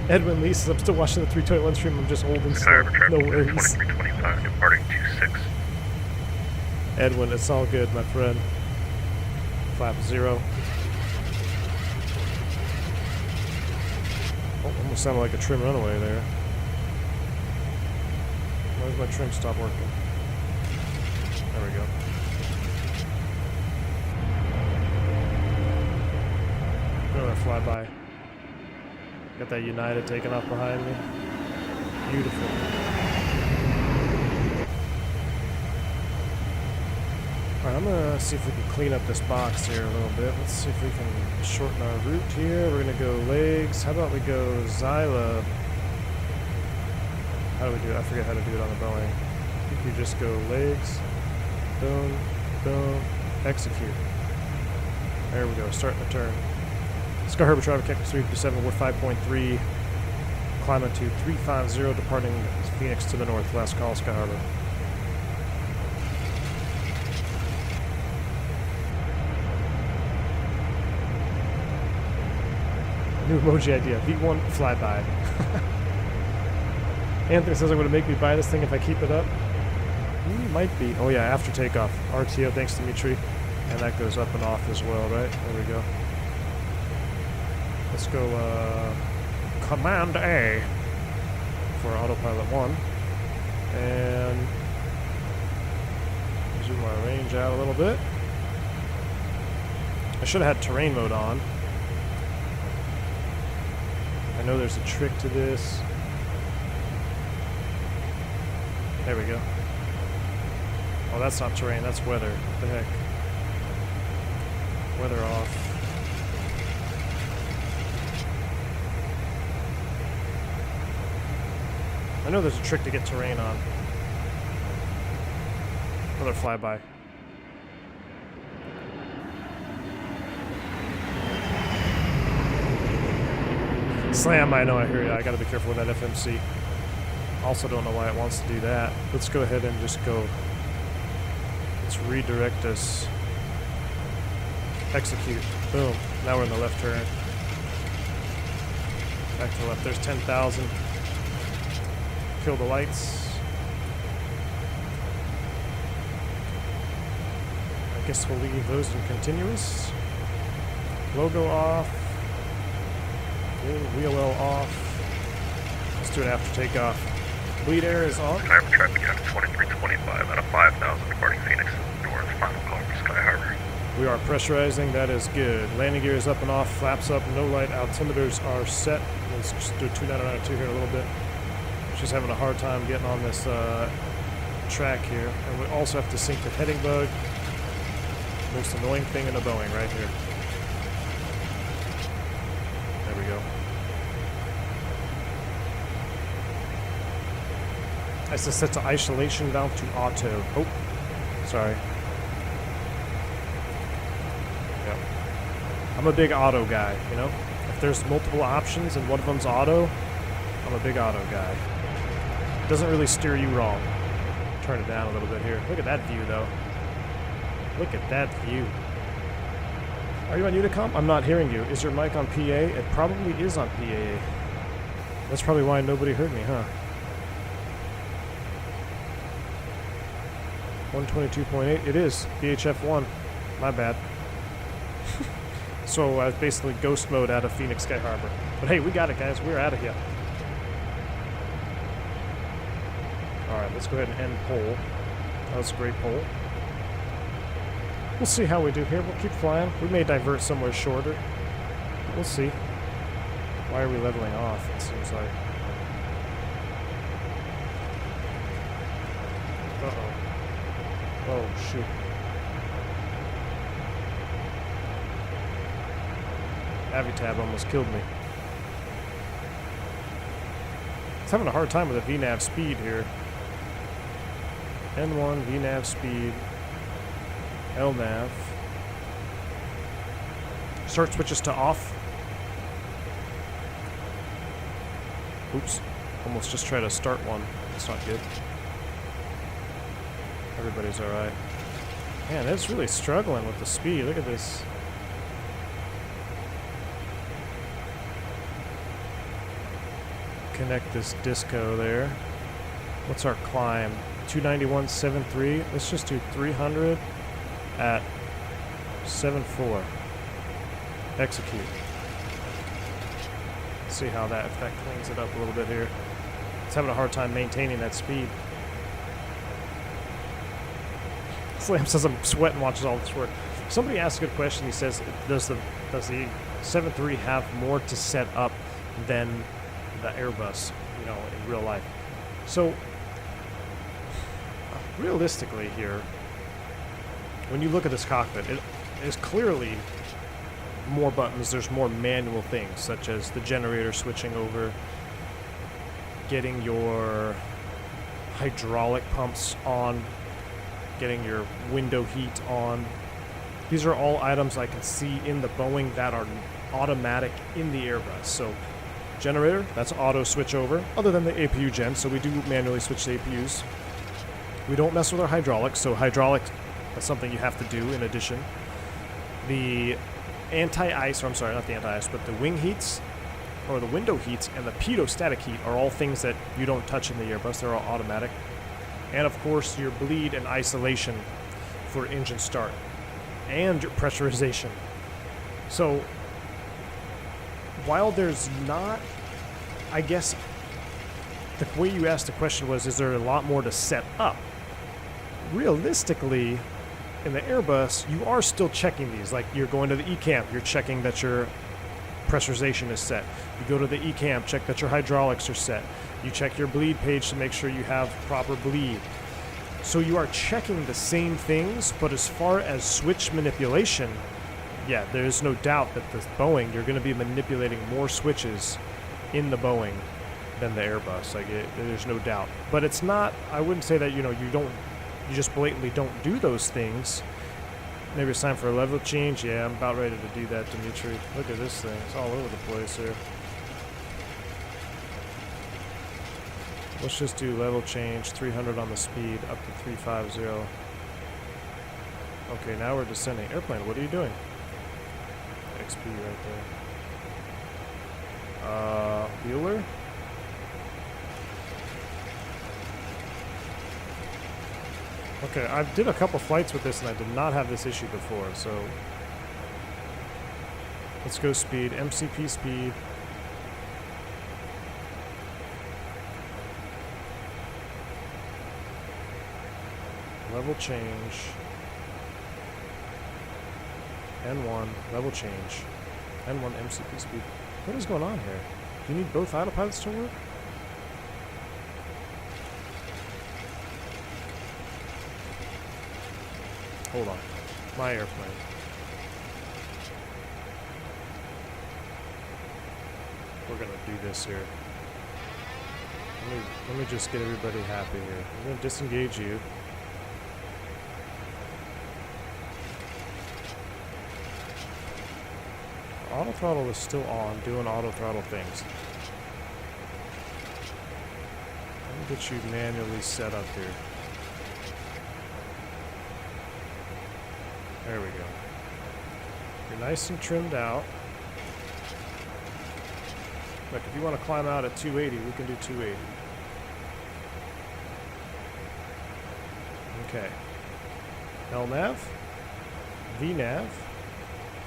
Edwin Lee says, I'm still watching the 321 stream, I'm just old and slow. No worries. 2325 departing 26. Edwin, it's all good, my friend. Flap 0. Oh, almost sounded like a trim runaway there. Where's my trim stop working? There we go. Another flyby. Got that United taking off behind me. Beautiful. Alright, I'm gonna see if we can clean up this box here a little bit. Let's see if we can shorten our route here. We're gonna go legs. How about we go Zyla? How do we do it? I forget how to do it on the Boeing. I think we just go legs. Boom, boom, execute. There we go, starting the turn. Sky Harbor traffic, Cactus 357, we're 5.3. Climbing to 350, departing Phoenix to the north. Last call, Sky Harbor. New emoji idea, V1 flyby. Anthony says I'm going to make me buy this thing if I keep it up. Might be. Oh yeah, after takeoff. RTO, thanks Dimitri. And that goes up and off as well, right? There we go. Let's go Command A for Autopilot 1. And zoom our range out a little bit. I should have had terrain mode on. I know there's a trick to this. There we go. Oh, that's not terrain, that's weather. What the heck? Weather off. I know there's a trick to get terrain on. Another flyby. Slam, I know, I hear you. I gotta be careful with that FMC. Also don't know why it wants to do that. Let's go ahead and just go. Let's redirect us. Execute. Boom. Now we're in the left turn. Back to the left. There's 10,000. Kill the lights. I guess we'll leave those in continuous. Logo off. Wheel well off. Let's do it after takeoff. Bleed air is on. Skyharbor traffic unit 2325 out of 5,000 departing Phoenix north. Final call for Sky Harbor. We are pressurizing. That is good. Landing gear is up and off. Flaps up. No light. Altimeters are set. Let's just do 2992 here in a little bit. She's having a hard time getting on this track here. And we also have to sync the heading bug. Most annoying thing in a Boeing right here. There we go. I just set to isolation valve to auto. Oh, sorry. Yep. I'm a big auto guy, you know? If there's multiple options and one of them's auto, I'm a big auto guy. It doesn't really steer you wrong. Turn it down a little bit here. Look at that view, though. Look at that view. Are you on Unicom? I'm not hearing you. Is your mic on PA? It probably is on PA. That's probably why nobody heard me, huh? 122.8. It is. VHF1. My bad. So I was basically ghost mode out of Phoenix Sky Harbor. But hey, we got it, guys. We're out of here. Alright, let's go ahead and end poll. That was a great poll. We'll see how we do here. We'll keep flying. We may divert somewhere shorter. We'll see. Why are we leveling off, it seems like? Uh-oh. Oh, shoot. Avitab almost killed me. It's having a hard time with the VNAV speed here. N1, VNAV speed. LNAV. Start switches to off. Oops. Almost just tried to start one. That's not good. Everybody's alright. Man, it's really struggling with the speed. Look at this. Connect this disco there. What's our climb? 291.73. Let's just do 300 at 7.4. Execute. See how that, if that cleans it up a little bit here. It's having a hard time maintaining that speed. Slam says I'm sweating watches all this work. Somebody asked a good question. He says, does the 7.3 have more to set up than the Airbus, you know, in real life? So realistically here, when you look at this cockpit, it is clearly more buttons. There's more manual things, such as the generator switching over, getting your hydraulic pumps on, getting your window heat on. These are all items I can see in the Boeing that are automatic in the Airbus. So generator, that's auto switch over, other than the APU gen, so we do manually switch to APUs. We don't mess with our hydraulics, so hydraulic, that's something you have to do in addition. The anti-ice, or I'm sorry, not the anti-ice, but the wing heats, or the window heats, and the pitot-static heat are all things that you don't touch in the Airbus. They're all automatic. And of course, your bleed and isolation for engine start, and your pressurization. So, while there's not, I guess, the way you asked the question was, is there a lot more to set up? Realistically, in the Airbus, you are still checking these. Like, you're going to the E-camp, you're checking that your pressurization is set. You go to the E-camp, check that your hydraulics are set. You check your bleed page to make sure you have proper bleed. So you are checking the same things, but as far as switch manipulation, yeah, there is no doubt that the Boeing, you're going to be manipulating more switches in the Boeing than the Airbus. Like, there's no doubt. But it's not, I wouldn't say that, you know, you just blatantly don't do those things. Maybe it's time for a level change. Yeah, I'm about ready to do that, Dimitri. Look at this thing. It's all over the place here. Let's just do level change, 300 on the speed, up to 350. Okay, now we're descending. Airplane, what are you doing? XP right there. Bueller? Okay, I did a couple flights with this and I did not have this issue before, so let's go speed, MCP speed. Level change. N1, level change. N1 MCP speed. What is going on here? Do you need both autopilots to work? Hold on. My airplane. We're gonna do this here. Let me just get everybody happy here. I'm gonna disengage you. Auto throttle is still on, doing auto throttle things. Let me get you manually set up here. There we go. You're nice and trimmed out. Look, if you want to climb out at 280, we can do 280. Okay. LNAV. VNAV.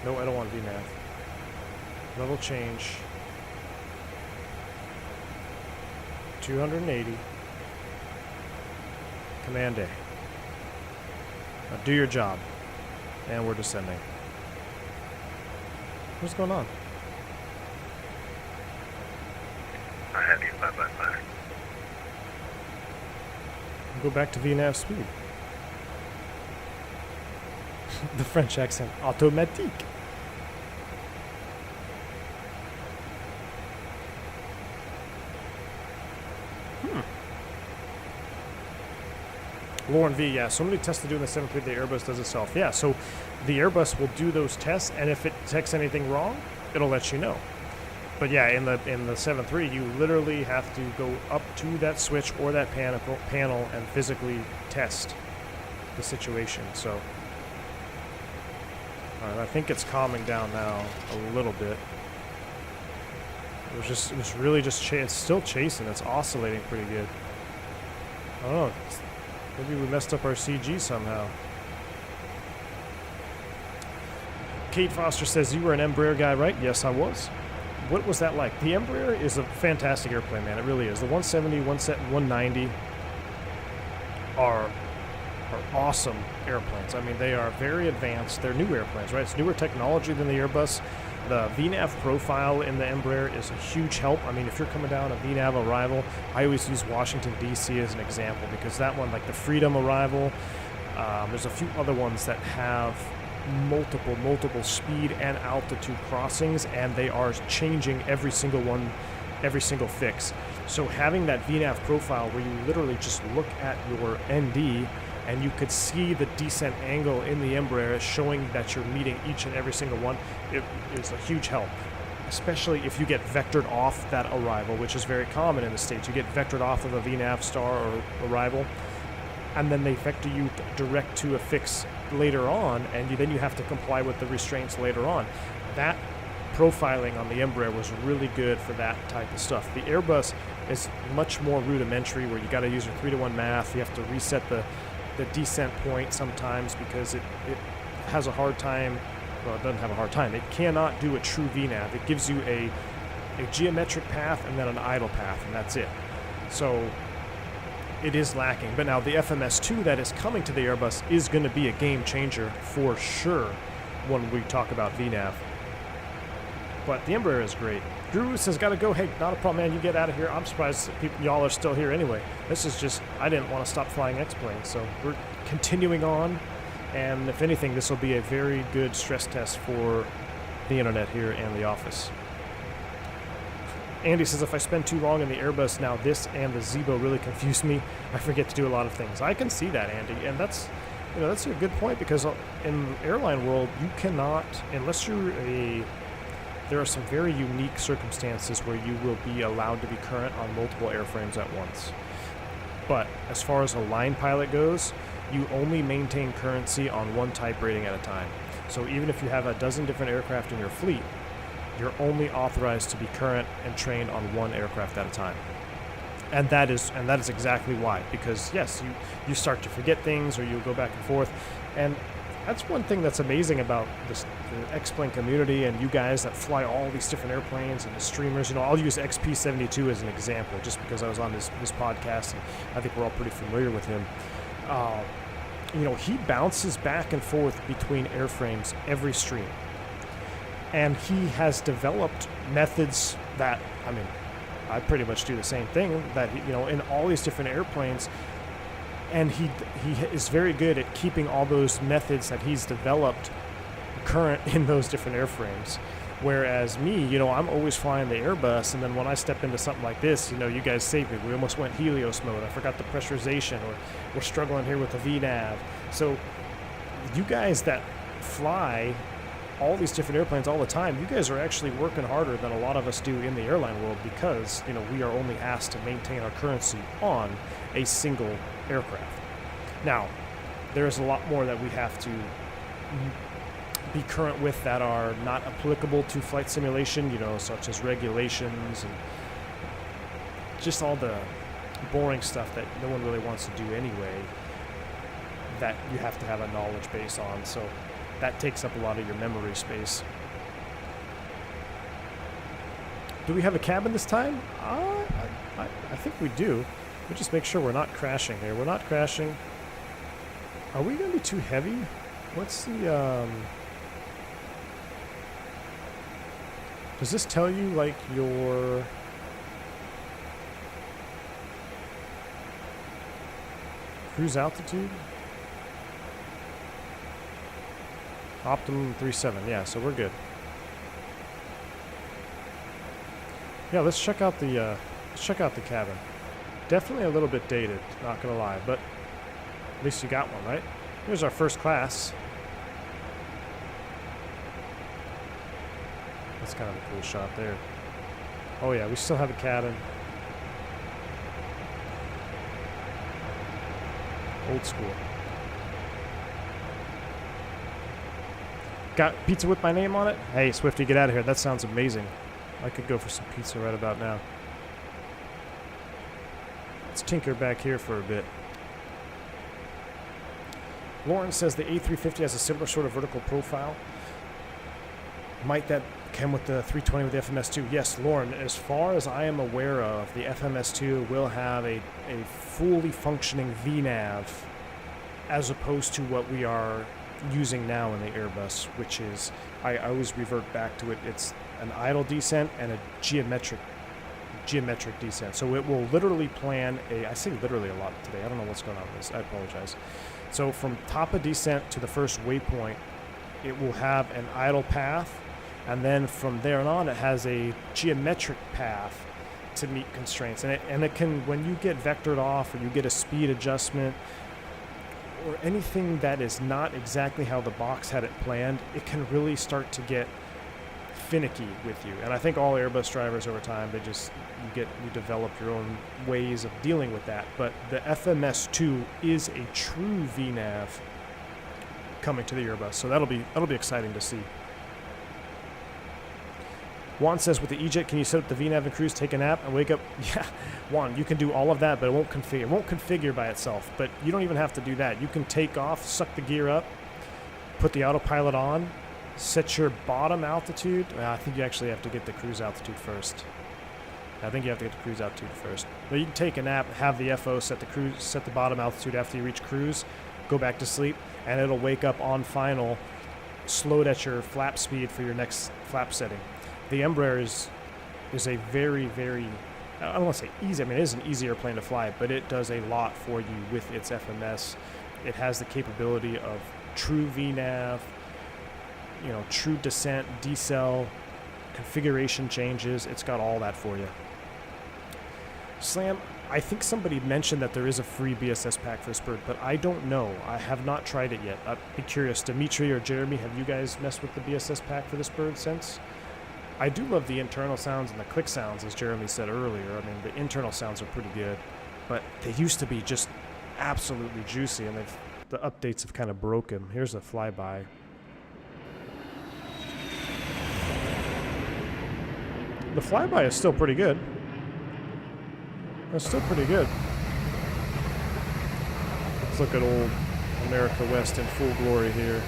No, I don't want VNAV. Level change. 280. Command A. Now do your job. And we're descending. What's going on? I have you 5x5. Go back to VNAV speed. The French accent. Automatique. Lauren V, yeah, so many tests to do in the 7.3, the Airbus does itself. Yeah, so the Airbus will do those tests, and if it detects anything wrong, it'll let you know. But yeah, in the 7.3, you literally have to go up to that switch or that panel and physically test the situation. So, all right, I think it's calming down now a little bit. It was really just it's still chasing. It's oscillating pretty good. I don't know. Maybe we messed up our CG somehow. Kate Foster says, you were an Embraer guy, right? Yes, I was. What was that like? The Embraer is a fantastic airplane, man. It really is. The 170, 190 are awesome airplanes. I mean, they are very advanced. They're new airplanes, right? It's newer technology than the Airbus. The VNAV profile in the Embraer is a huge help. I mean, if you're coming down a VNAV arrival, I always use Washington, D.C. as an example because that one, like the Freedom arrival, there's a few other ones that have multiple speed and altitude crossings, and they are changing every single one, every single fix. So having that VNAV profile where you literally just look at your ND and you could see the descent angle in the Embraer showing that you're meeting each and every single one, it is a huge help, especially if you get vectored off that arrival, which is very common in the States. You get vectored off of a VNAV star or arrival, and then they vector you direct to a fix later on, and then you have to comply with the restraints later on. That profiling on the Embraer was really good for that type of stuff. The Airbus is much more rudimentary, where you got to use your 3-to-1 math. You have to reset the descent point sometimes because it has a hard time. Well, it doesn't have a hard time. It cannot do a true VNAV. It gives you a geometric path and then an idle path, and that's it. So it is lacking. But now the FMS2 that is coming to the Airbus is going to be a game changer for sure when we talk about VNAV. But the Embraer is great. Drew says, gotta go. Hey, not a problem, man. You get out of here. I'm surprised y'all are still here anyway. This is just, I didn't want to stop flying X-planes, so we're continuing on. And if anything, this will be a very good stress test for the internet here and the office. Andy says, if I spend too long in the Airbus now, this and the Zibo really confuse me. I forget to do a lot of things. I can see that, Andy, and that's a good point, because in the airline world, you cannot, unless you're there are some very unique circumstances where you will be allowed to be current on multiple airframes at once. But as far as a line pilot goes, you only maintain currency on one type rating at a time. So even if you have a dozen different aircraft in your fleet, you're only authorized to be current and trained on one aircraft at a time. And that is exactly why, because yes, you start to forget things, or you go back and forth. And that's one thing that's amazing about the X-Plane community and you guys that fly all these different airplanes and the streamers. I'll use XP72 as an example, just because I was on this podcast, and I think we're all pretty familiar with him. He bounces back and forth between airframes every stream. And he has developed methods that, I pretty much do the same thing, that, in all these different airplanes. And he is very good at keeping all those methods that he's developed current in those different airframes. Whereas me, I'm always flying the Airbus, and then when I step into something like this, you guys saved me. We almost went Helios mode. I forgot the pressurization, or we're struggling here with the VNAV. So you guys that fly all these different airplanes all the time, you guys are actually working harder than a lot of us do in the airline world, because, we are only asked to maintain our currency on a single aircraft. Now, there's a lot more that we have to be current with that are not applicable to flight simulation, such as regulations and just all the boring stuff that no one really wants to do anyway, that you have to have a knowledge base on. So that takes up a lot of your memory space. Do we have a cabin this time? I think we do. We'll just make sure we're not crashing here. We're not crashing. Are we going to be too heavy? What's the... Does this tell you, like, your... cruise altitude? Optimum 37, yeah, so we're good. Yeah, let's check out the cabin. Definitely a little bit dated, not gonna lie, but at least you got one, right? Here's our first class. That's kind of a cool shot there. Oh yeah, we still have a cabin. Old school. Got pizza with my name on it? Hey, Swifty, get out of here. That sounds amazing. I could go for some pizza right about now. Let's tinker back here for a bit. Lauren says the A350 has a similar sort of vertical profile. Might that come with the 320 with the FMS2? Yes, Lauren, as far as I am aware of, the FMS2 will have a fully functioning VNAV as opposed to what we are using now in the Airbus, which is, I always revert back to it, it's an idle descent and a geometric descent. So it will literally plan I say literally a lot today. I don't know what's going on with this. I apologize. So from top of descent to the first waypoint, it will have an idle path, and then from there on it has a geometric path to meet constraints. And it can, when you get vectored off or you get a speed adjustment or anything that is not exactly how the box had it planned, it can really start to get finicky with you. And I think all Airbus drivers over time, you develop your own ways of dealing with that. But the FMS2 is a true VNAV coming to the Airbus, so that'll be exciting to see. Juan says, with the E-Jet, can you set up the VNAV and cruise, take a nap, and wake up? Yeah, Juan, you can do all of that, but it won't configure. It won't configure by itself, but you don't even have to do that. You can take off, suck the gear up, put the autopilot on, set your bottom altitude. I think you actually have to get the cruise altitude first. I think you have to get the cruise altitude first. But you can take a nap, have the FO set the bottom altitude after you reach cruise, go back to sleep, and it'll wake up on final, slowed at your flap speed for your next flap setting. The Embraer is a very, very, I don't want to say easy. I mean, it is an easy airplane to fly, but it does a lot for you with its FMS. It has the capability of true VNAV, true descent, decel, configuration changes. It's got all that for you. Slam, I think somebody mentioned that there is a free BSS pack for this bird, but I don't know. I have not tried it yet. I'd be curious. Dimitri or Jeremy, have you guys messed with the BSS pack for this bird since? I do love the internal sounds and the click sounds, as Jeremy said earlier. I mean, the internal sounds are pretty good, but they used to be just absolutely juicy, and the updates have kind of broke them. Here's a flyby. The flyby is still pretty good. That's still pretty good. Let's look at old America West in full glory here.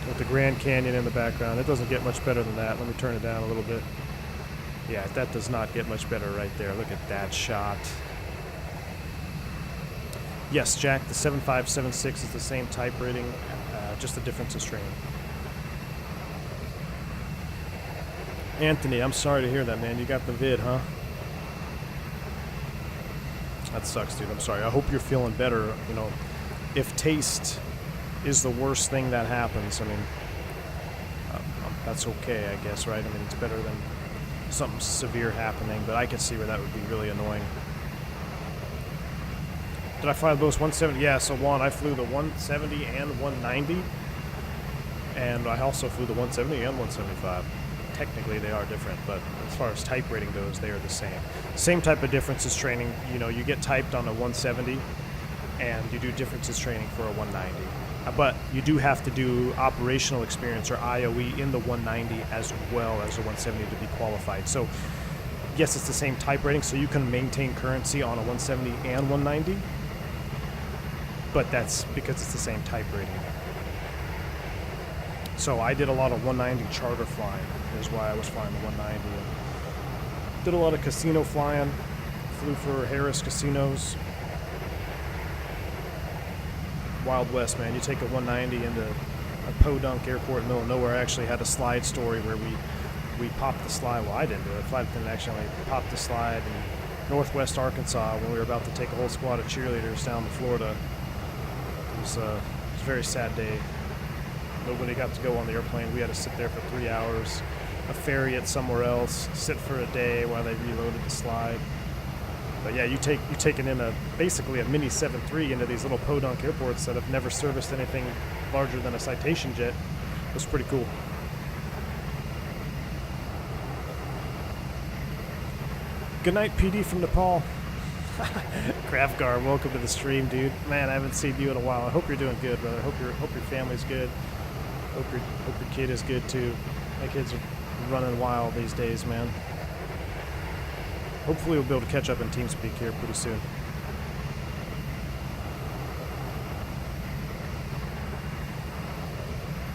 With the Grand Canyon in the background. It doesn't get much better than that. Let me turn it down a little bit. Yeah, that does not get much better right there. Look at that shot. Yes, Jack, the 7576 is the same type rating, just the difference is training. Anthony, I'm sorry to hear that, man. You got the vid, huh? That sucks, dude. I'm sorry. I hope you're feeling better. You know, if taste is the worst thing that happens, I mean, that's okay, I guess, right? I mean, it's better than something severe happening, but I can see where that would be really annoying. Did I fly those 170? Yeah, so Juan, I flew the 170 and 190, and I also flew the 170 and 175. Technically they are different, but as far as type rating goes, they are the same. Same type of differences training. You know, you get typed on a 170 and you do differences training for a 190. But you do have to do operational experience or IOE in the 190 as well as the 170 to be qualified. So yes, it's the same type rating, so you can maintain currency on a 170 and 190, but that's because it's the same type rating. So I did a lot of 190 charter flying, is why I was flying the 190. And did a lot of casino flying, flew for Harris casinos. Wild West, man. You take a 190 into a Podunk airport in the middle of nowhere. I actually had a slide story where we popped the slide. Well, I didn't do it. Flight attendant actually popped the slide in Northwest Arkansas when we were about to take a whole squad of cheerleaders down to Florida. It was a very sad day. Nobody got to go on the airplane. We had to sit there for 3 hours, a ferry it somewhere else, sit for a day while they reloaded the slide. But yeah, you taking in basically a mini 7.3 into these little podunk airports that have never serviced anything larger than a Citation jet. It was pretty cool. Good night, PD from Nepal. Craftgar, welcome to the stream, dude. Man, I haven't seen you in a while. I hope you're doing good, brother. Hope your family's good. Hope your kid is good too. My kids are running wild these days, man. Hopefully we'll be able to catch up in TeamSpeak here pretty soon.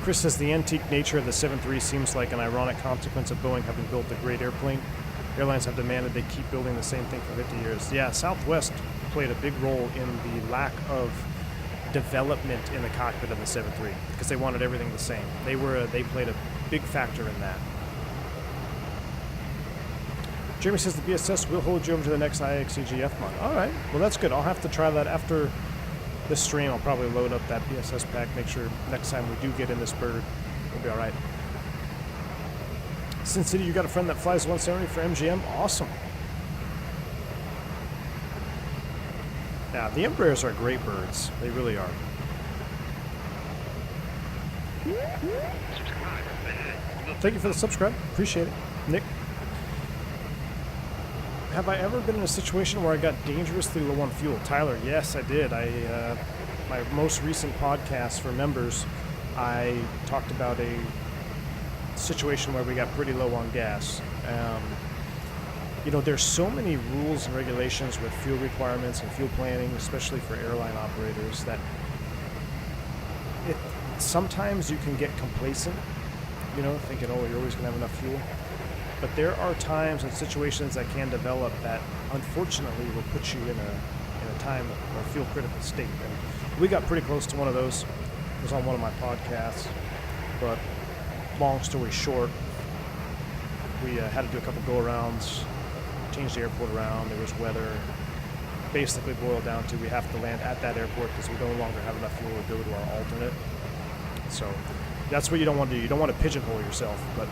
Chris says the antique nature of the 7.3 seems like an ironic consequence of Boeing having built a great airplane. Airlines have demanded they keep building the same thing for 50 years. Yeah, Southwest played a big role in the lack of development in the cockpit of the 7.3 because they wanted everything the same. They played a big factor in that. Jeremy says the BSS will hold you over to the next IXEGF mod. All right, well that's good. I'll have to try that after this stream. I'll probably load up that BSS pack, make sure next time we do get in this bird, we'll be all right. Sin City, you got a friend that flies 170 for MGM? Awesome. Yeah, the Embraers are great birds. They really are. Thank you for the subscribe. Appreciate it. Nick. Have I ever been in a situation where I got dangerously low on fuel? Tyler, yes, I did. My most recent podcast for members, I talked about a situation where we got pretty low on gas. You know, there's so many rules and regulations with fuel requirements and fuel planning, especially for airline operators, that sometimes you can get complacent, you know, thinking, oh, you're always going to have enough fuel. But there are times and situations that can develop that unfortunately will put you in a time or fuel critical state. And we got pretty close to one of those. It was on one of my podcasts. But long story short, we had to do a couple go-arounds, change the airport around. There was weather. Basically boiled down to we have to land at that airport because we no longer have enough fuel to go to our alternate. So That's what you don't want to do. You don't want to pigeonhole yourself, but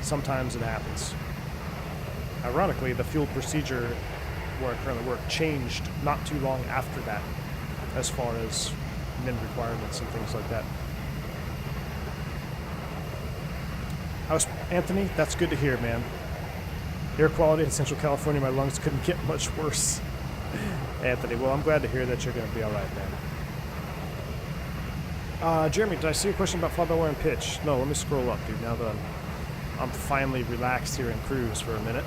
sometimes it happens. Ironically, the fuel procedure where I currently work changed not too long after that, as far as min requirements and things like that. Anthony, that's good to hear, man. Air quality in Central California, my lungs couldn't get much worse. Anthony, well, I'm glad to hear that you're going to be all right, man. Jeremy, did I see a question about fly-by-wire and pitch? No, let me scroll up, dude, now that I'm finally relaxed here in cruise for a minute.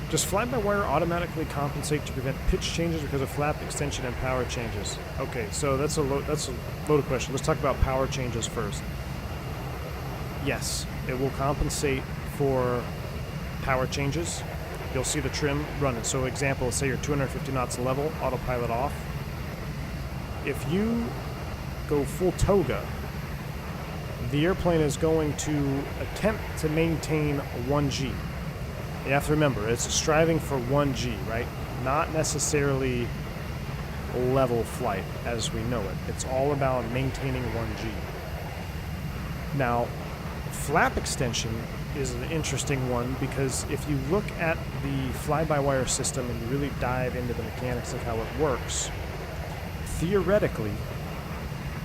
Does fly-by-wire automatically compensate to prevent pitch changes because of flap extension and power changes? Okay, so that's a loaded question. Let's talk about power changes first. Yes, it will compensate for power changes. You'll see the trim running. So example, say you're 250 knots level, autopilot off. If you go full Toga, the airplane is going to attempt to maintain 1G. You have to remember, it's striving for 1G, right? Not necessarily level flight as we know it. It's all about maintaining 1G. Now, flap extension is an interesting one because if you look at the fly-by-wire system and you really dive into the mechanics of how it works, theoretically,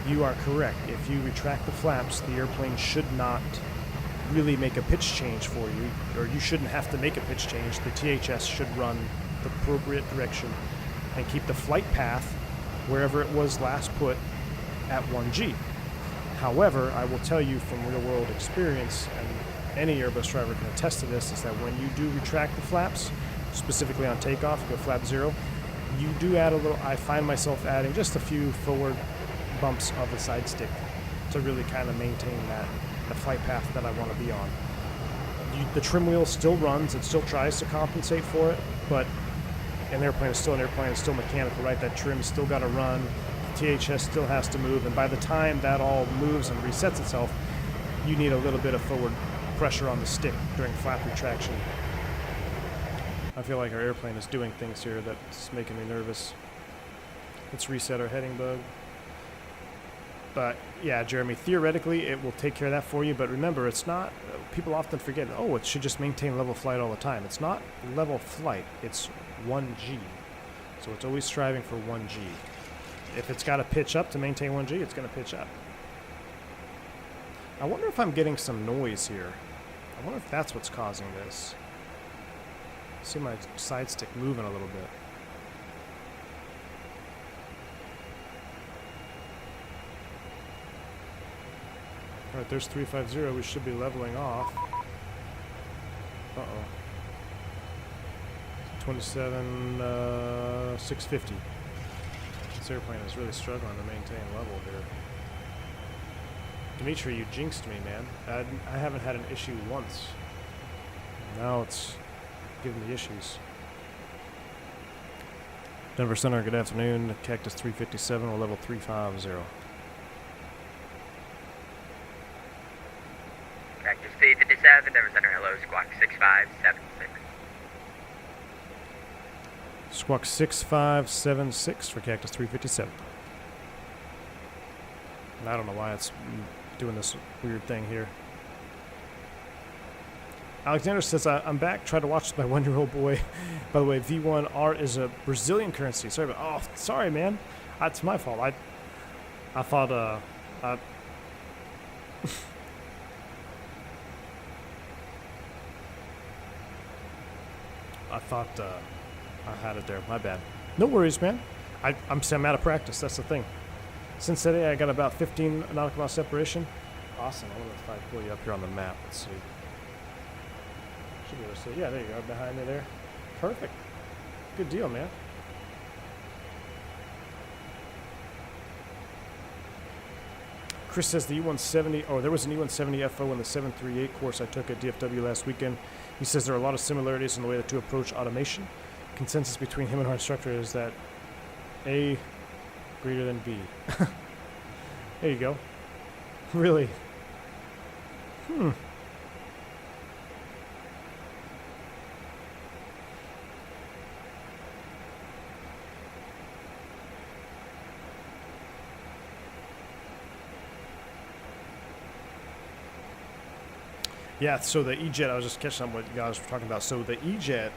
you are correct. If you retract the flaps, the airplane should not really make a pitch change for you, or you shouldn't have to make a pitch change. The THS should run the appropriate direction and keep the flight path wherever it was last put at 1G. However, I will tell you from real-world experience, and any Airbus driver can attest to this, is that when you do retract the flaps, specifically on takeoff, you go flap 0, you do add a little, I find myself adding just a few forward bumps of the side stick to really kind of maintain the flight path that I want to be on. The trim wheel still runs, it still tries to compensate for it, but an airplane is still an airplane, it's still mechanical, right? That trim's still got to run, the THS still has to move, and by the time that all moves and resets itself, you need a little bit of forward pressure on the stick during flap retraction. I feel like our airplane is doing things here that's making me nervous. Let's reset our heading bug. But yeah, Jeremy, theoretically it will take care of that for you, but remember, it's not, people often forget, oh, it should just maintain level flight all the time. It's not level flight, it's 1G. So it's always striving for 1G. If it's got to pitch up to maintain 1G, it's going to pitch up. I wonder if I'm getting some noise here. I wonder if that's what's causing this. See my side stick moving a little bit. Alright, there's 350. We should be leveling off. Uh-oh. 650. This airplane is really struggling to maintain level here. Dimitri, you jinxed me, man. I haven't had an issue once. Now it's giving me issues. Denver Center, good afternoon. Cactus 357 or level 350. Cactus 357, Denver Center, hello, squawk 6576. Squawk 6576 for Cactus 357. I don't know why it's doing this weird thing here. Alexander says, I'm back. Try to watch my 1-year-old boy. By the way, V1R is a Brazilian currency. Sorry, sorry, man. That's my fault. I thought, I thought I had it there. My bad. No worries, man. I'm out of practice. That's the thing. Since today, I got about 15 nautical mile separation. Awesome. I wonder if I pull you up here on the map. Let's see. Should be able to see. Yeah, there you go. Behind me there. Perfect. Good deal, man. Chris says the E170, there was an E170 FO in the 738 course I took at DFW last weekend. He says there are a lot of similarities in the way the two approach automation. Consensus between him and our instructor is that A greater than B. There you go. Really? Yeah, so the E-Jet, I was just catching up what you guys were talking about. So the E-Jet,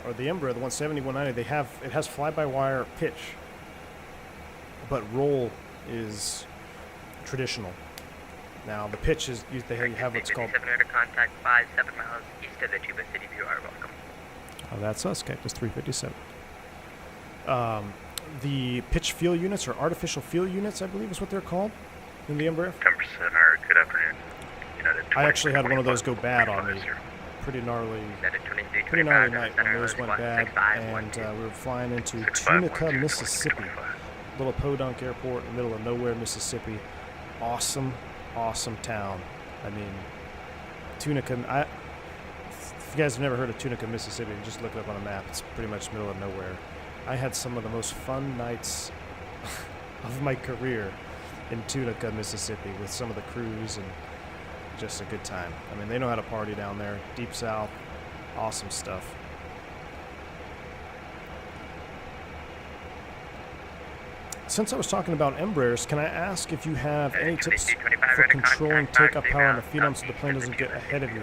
or the Embraer, the 170, 190, it has fly-by-wire pitch, but roll is traditional. Now, the pitch is, they have what's called... 700 to contact 57 miles east of the Tuba City. You are welcome. Oh, that's us, Cactus 357. The pitch feel units, or artificial feel units, I believe is what they're called in the Embraer. 10% or good afternoon. United I actually had one of those go bad on me. Pretty gnarly night when those went bad, and we were flying into Tunica, Mississippi. Little podunk airport in the middle of nowhere, Mississippi. Awesome town. I mean, Tunica, if you guys have never heard of Tunica, Mississippi, just look it up on a map. It's pretty much middle of nowhere. I had some of the most fun nights of my career in Tunica, Mississippi, with some of the crews, and just a good time. I mean, they know how to party down there. Deep South, awesome stuff. Since I was talking about Embraers, can I ask if you have any tips for controlling takeoff power on the FCOM so the plane doesn't get ahead of you?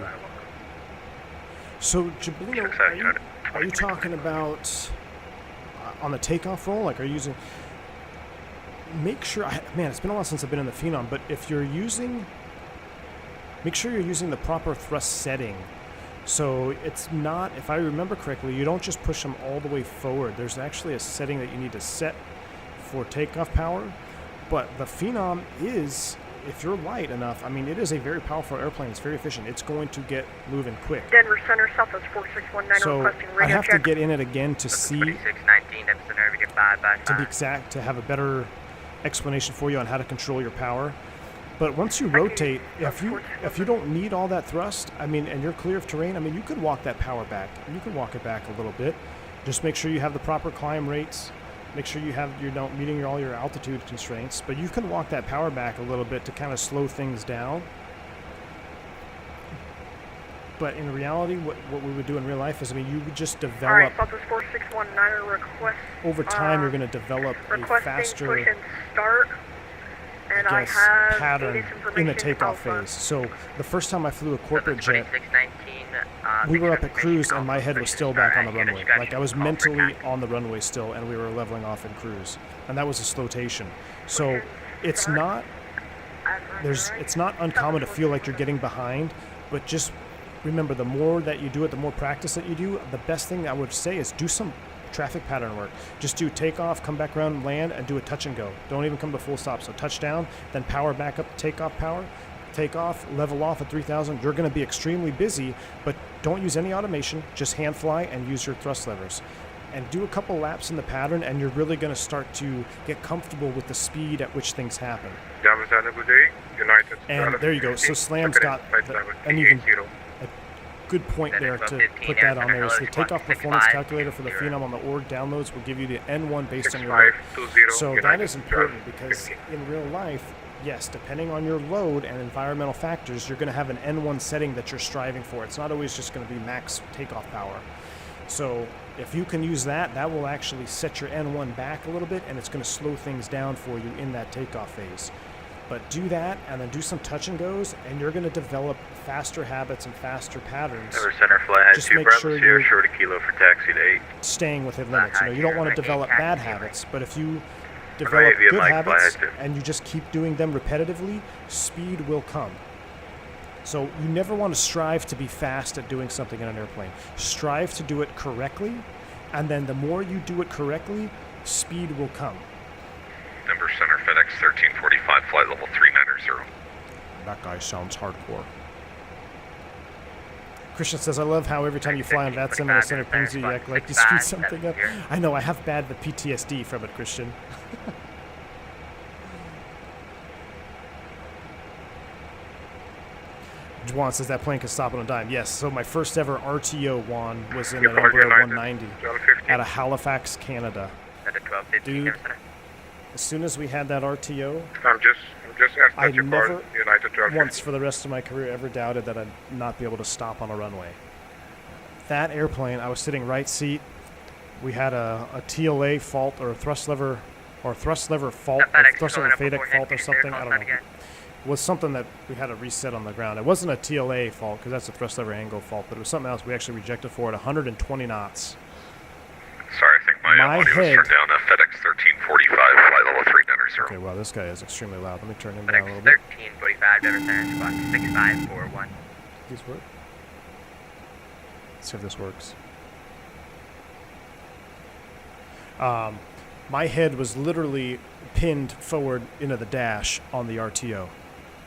So, Jablino, are you talking about on the takeoff roll? Like, are you using... Make sure... Man, it's been a while since I've been in the FCOM, but if you're using... Make sure you're using the proper thrust setting. So it's not... If I remember correctly, you don't just push them all the way forward. There's actually a setting that you need to set for takeoff power, but the FCOM is, if you're light enough, I mean, it is a very powerful airplane. It's very efficient. It's going to get moving quick. Denver Center, Southwest 4619, so requesting radio I have check. to get in it again to see, 2619, Denver Center, we get 5 to be exact, to have a better explanation for you on how to control your power. But once you rotate, if you don't need all that thrust, I mean, and you're clear of terrain, I mean, you could walk that power back. You can walk it back a little bit. Just make sure you have the proper climb rates. Make sure you're not meeting all your altitude constraints, but you can walk that power back a little bit to kind of slow things down. But in reality, what we would do in real life is, I mean, you would just develop... All right, Southwest 4619, request... Over time, you're going to develop a faster... push and start. And I guess, have pattern in the takeoff phase. So the first time I flew a corporate jet, we were up at cruise and my head was still back on the runway. Like I was mentally on the runway still, and we were leveling off in cruise, and that was a slotation. So it's not uncommon to feel like you're getting behind, but just remember, the more that you do it, the more practice that you do, the best thing I would say is do some traffic pattern work. Just do takeoff, come back around, land, and do a touch and go. Don't even come to full stop. So touchdown, then power back up to takeoff power. Take off, level off at 3,000. You're going to be extremely busy, but don't use any automation. Just hand fly and use your thrust levers. And do a couple laps in the pattern, and you're really going to start to get comfortable with the speed at which things happen. And there you go. So Slam's got, and you can... Good point there to put that on there. Is the takeoff performance calculator for the FCOM on the org downloads will give you the N1 based on your load. So that is important because in real life, yes, depending on your load and environmental factors, you're going to have an N1 setting that you're striving for. It's not always just going to be max takeoff power. So if you can use that, that will actually set your N1 back a little bit, and it's going to slow things down for you in that takeoff phase. But do that, and then do some touch and goes, and you're going to develop faster habits and faster patterns. Denver Center, fly high Just 2 make Bravo sure Sierra, you're short of kilo for taxi to 8. Staying within limits. You don't want to develop bad habits, but if you develop good habits and you just keep doing them repetitively, speed will come. So you never want to strive to be fast at doing something in an airplane. Strive to do it correctly, and then the more you do it correctly, speed will come. Denver Center, FedEx 1345, flight level 390. That guy sounds hardcore. Christian says, I love how every time you fly on VATSIM and the center pings you, you act like you screwed something up. I know, I have bad PTSD from it, Christian. Juan says that plane can stop on a dime. Yes, so my first ever RTO, Juan, was in an Embraer 190 out of Halifax, Canada. Dude, as soon as we had that RTO, I never once for the rest of my career ever doubted that I'd not be able to stop on a runway. That airplane, I was sitting right seat. We had a TLA fault or a thrust lever fault, or thrust lever FADEC fault or something. I don't know. was something that we had to reset on the ground. It wasn't a TLA fault, because that's a thrust lever angle fault, but it was something else we actually rejected for at 120 knots. Sorry, I think my audio was head- turned down. FedEx 1345, flight level 390. Okay, wow, this guy is extremely loud. Let me turn him down a FedEx little bit. 1345, Denver Center, squawk 6541. These work? Let's see if this works. My head was literally pinned forward into the dash on the RTO.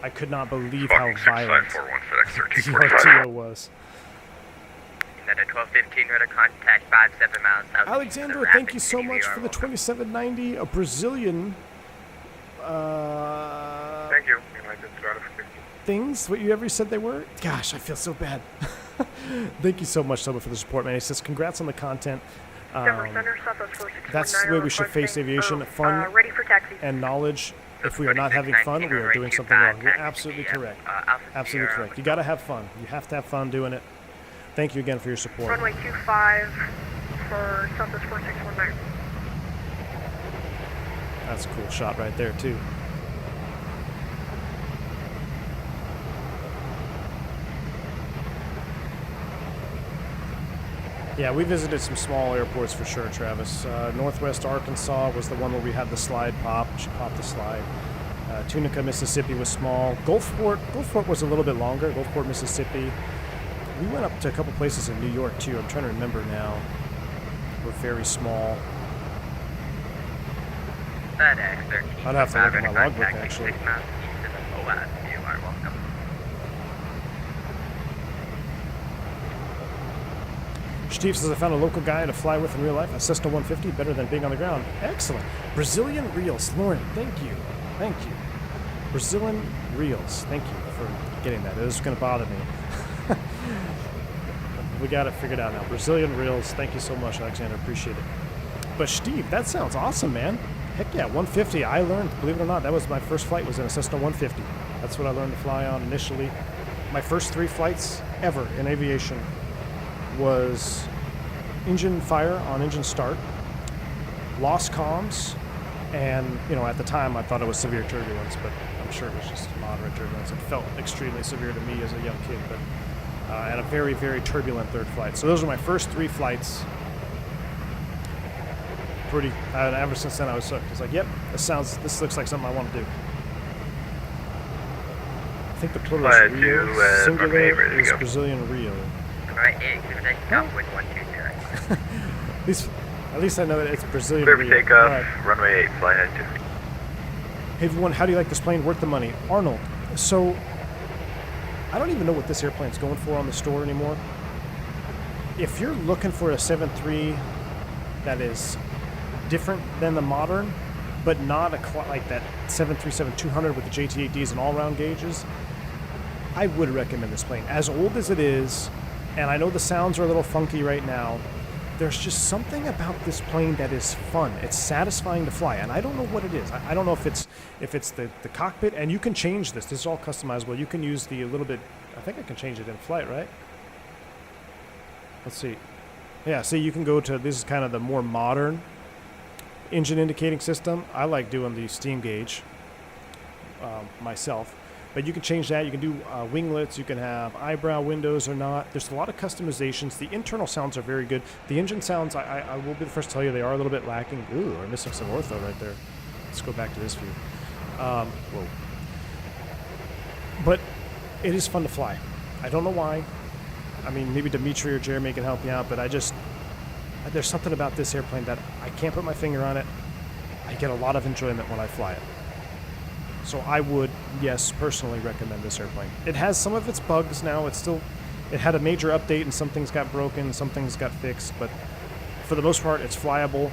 I could not believe how violent 6541, FedEx the 1345. RTO was. And then a 1215 radar contact 57 miles south. Alexandra, thank you so much for the 2790, a Brazilian Thank you. United Strata 50. things, what you ever said they were. Gosh, I feel so bad. Thank you so much, Soba, for the support, man. He says, congrats on the content. Denver Center, Southwest 4619. That's the way we should face aviation, fun ready for taxi. and knowledge. If we are not having fun, we are doing something wrong. You're absolutely correct. Absolutely correct. You got to have fun. You have to have fun doing it. Thank you again for your support. Runway 25 for Southwest 4619. That's a cool shot right there, too. Yeah, we visited some small airports for sure, Travis. Northwest Arkansas was the one where we had the slide pop. She popped the slide. Tunica, Mississippi was small. Gulfport was a little bit longer. Gulfport, Mississippi. We went up to a couple places in New York, too. I'm trying to remember now. We're very small. FedEx 1345, I'd have to look at my radar logbook, contact actually. 66 miles east of the OS. You are welcome. Steve says, I found a local guy to fly with in real life, a Cessna 150, better than being on the ground. Excellent. Brazilian Reels. Lauren, thank you. Thank you. Brazilian Reels. Thank you for getting that. It was going to bother me. We got it figured out now. Brazilian Reels. Thank you so much, Alexander. Appreciate it. But Steve, that sounds awesome, man. Heck yeah, 150. I learned, believe it or not, that was my first flight was in a Cessna 150. That's what I learned to fly on initially. My first 3 flights ever in aviation was engine fire on engine start, lost comms, and, you know, at the time I thought it was severe turbulence, but I'm sure it was just moderate turbulence. It felt extremely severe to me as a young kid, but at a very, very turbulent third flight. So those were my first 3 flights. Ever since then I was hooked. It's like, yep, this looks like something I want to do. I think the plural is real, singular is Brazilian real. Right, exhibit takeoff with 120. At least I know that it's Brazilian Clear for real. takeoff, Right. runway 8, fly head 2. Hey everyone, how do you like this plane? Worth the money. Arnold, so I don't even know what this airplane's going for on the store anymore. If you're looking for a 7.3 that is different than the modern, but not like that 737-200 with the JT8Ds and all-round gauges, I would recommend this plane. As old as it is, and I know the sounds are a little funky right now, there's just something about this plane that is fun. It's satisfying to fly, and I don't know what it is. I don't know if it's the cockpit, and you can change this. This is all customizable. You can use the little bit. I think I can change it in flight, right? Let's see. Yeah, see, you can go to, this is kind of the more modern engine indicating system. I like doing the steam gauge myself. But you can change that. You can do winglets. You can have eyebrow windows or not. There's a lot of customizations. The internal sounds are very good. The engine sounds, I will be the first to tell you, they are a little bit lacking. Ooh, we're missing some ortho right there. Let's go back to this view. Whoa. But it is fun to fly. I don't know why. I mean, maybe Dimitri or Jeremy can help me out, but there's something about this airplane that I can't put my finger on it. I get a lot of enjoyment when I fly it. So I would, yes, personally recommend this airplane. It has some of its bugs now. It had a major update and some things got broken, some things got fixed, but for the most part, it's flyable.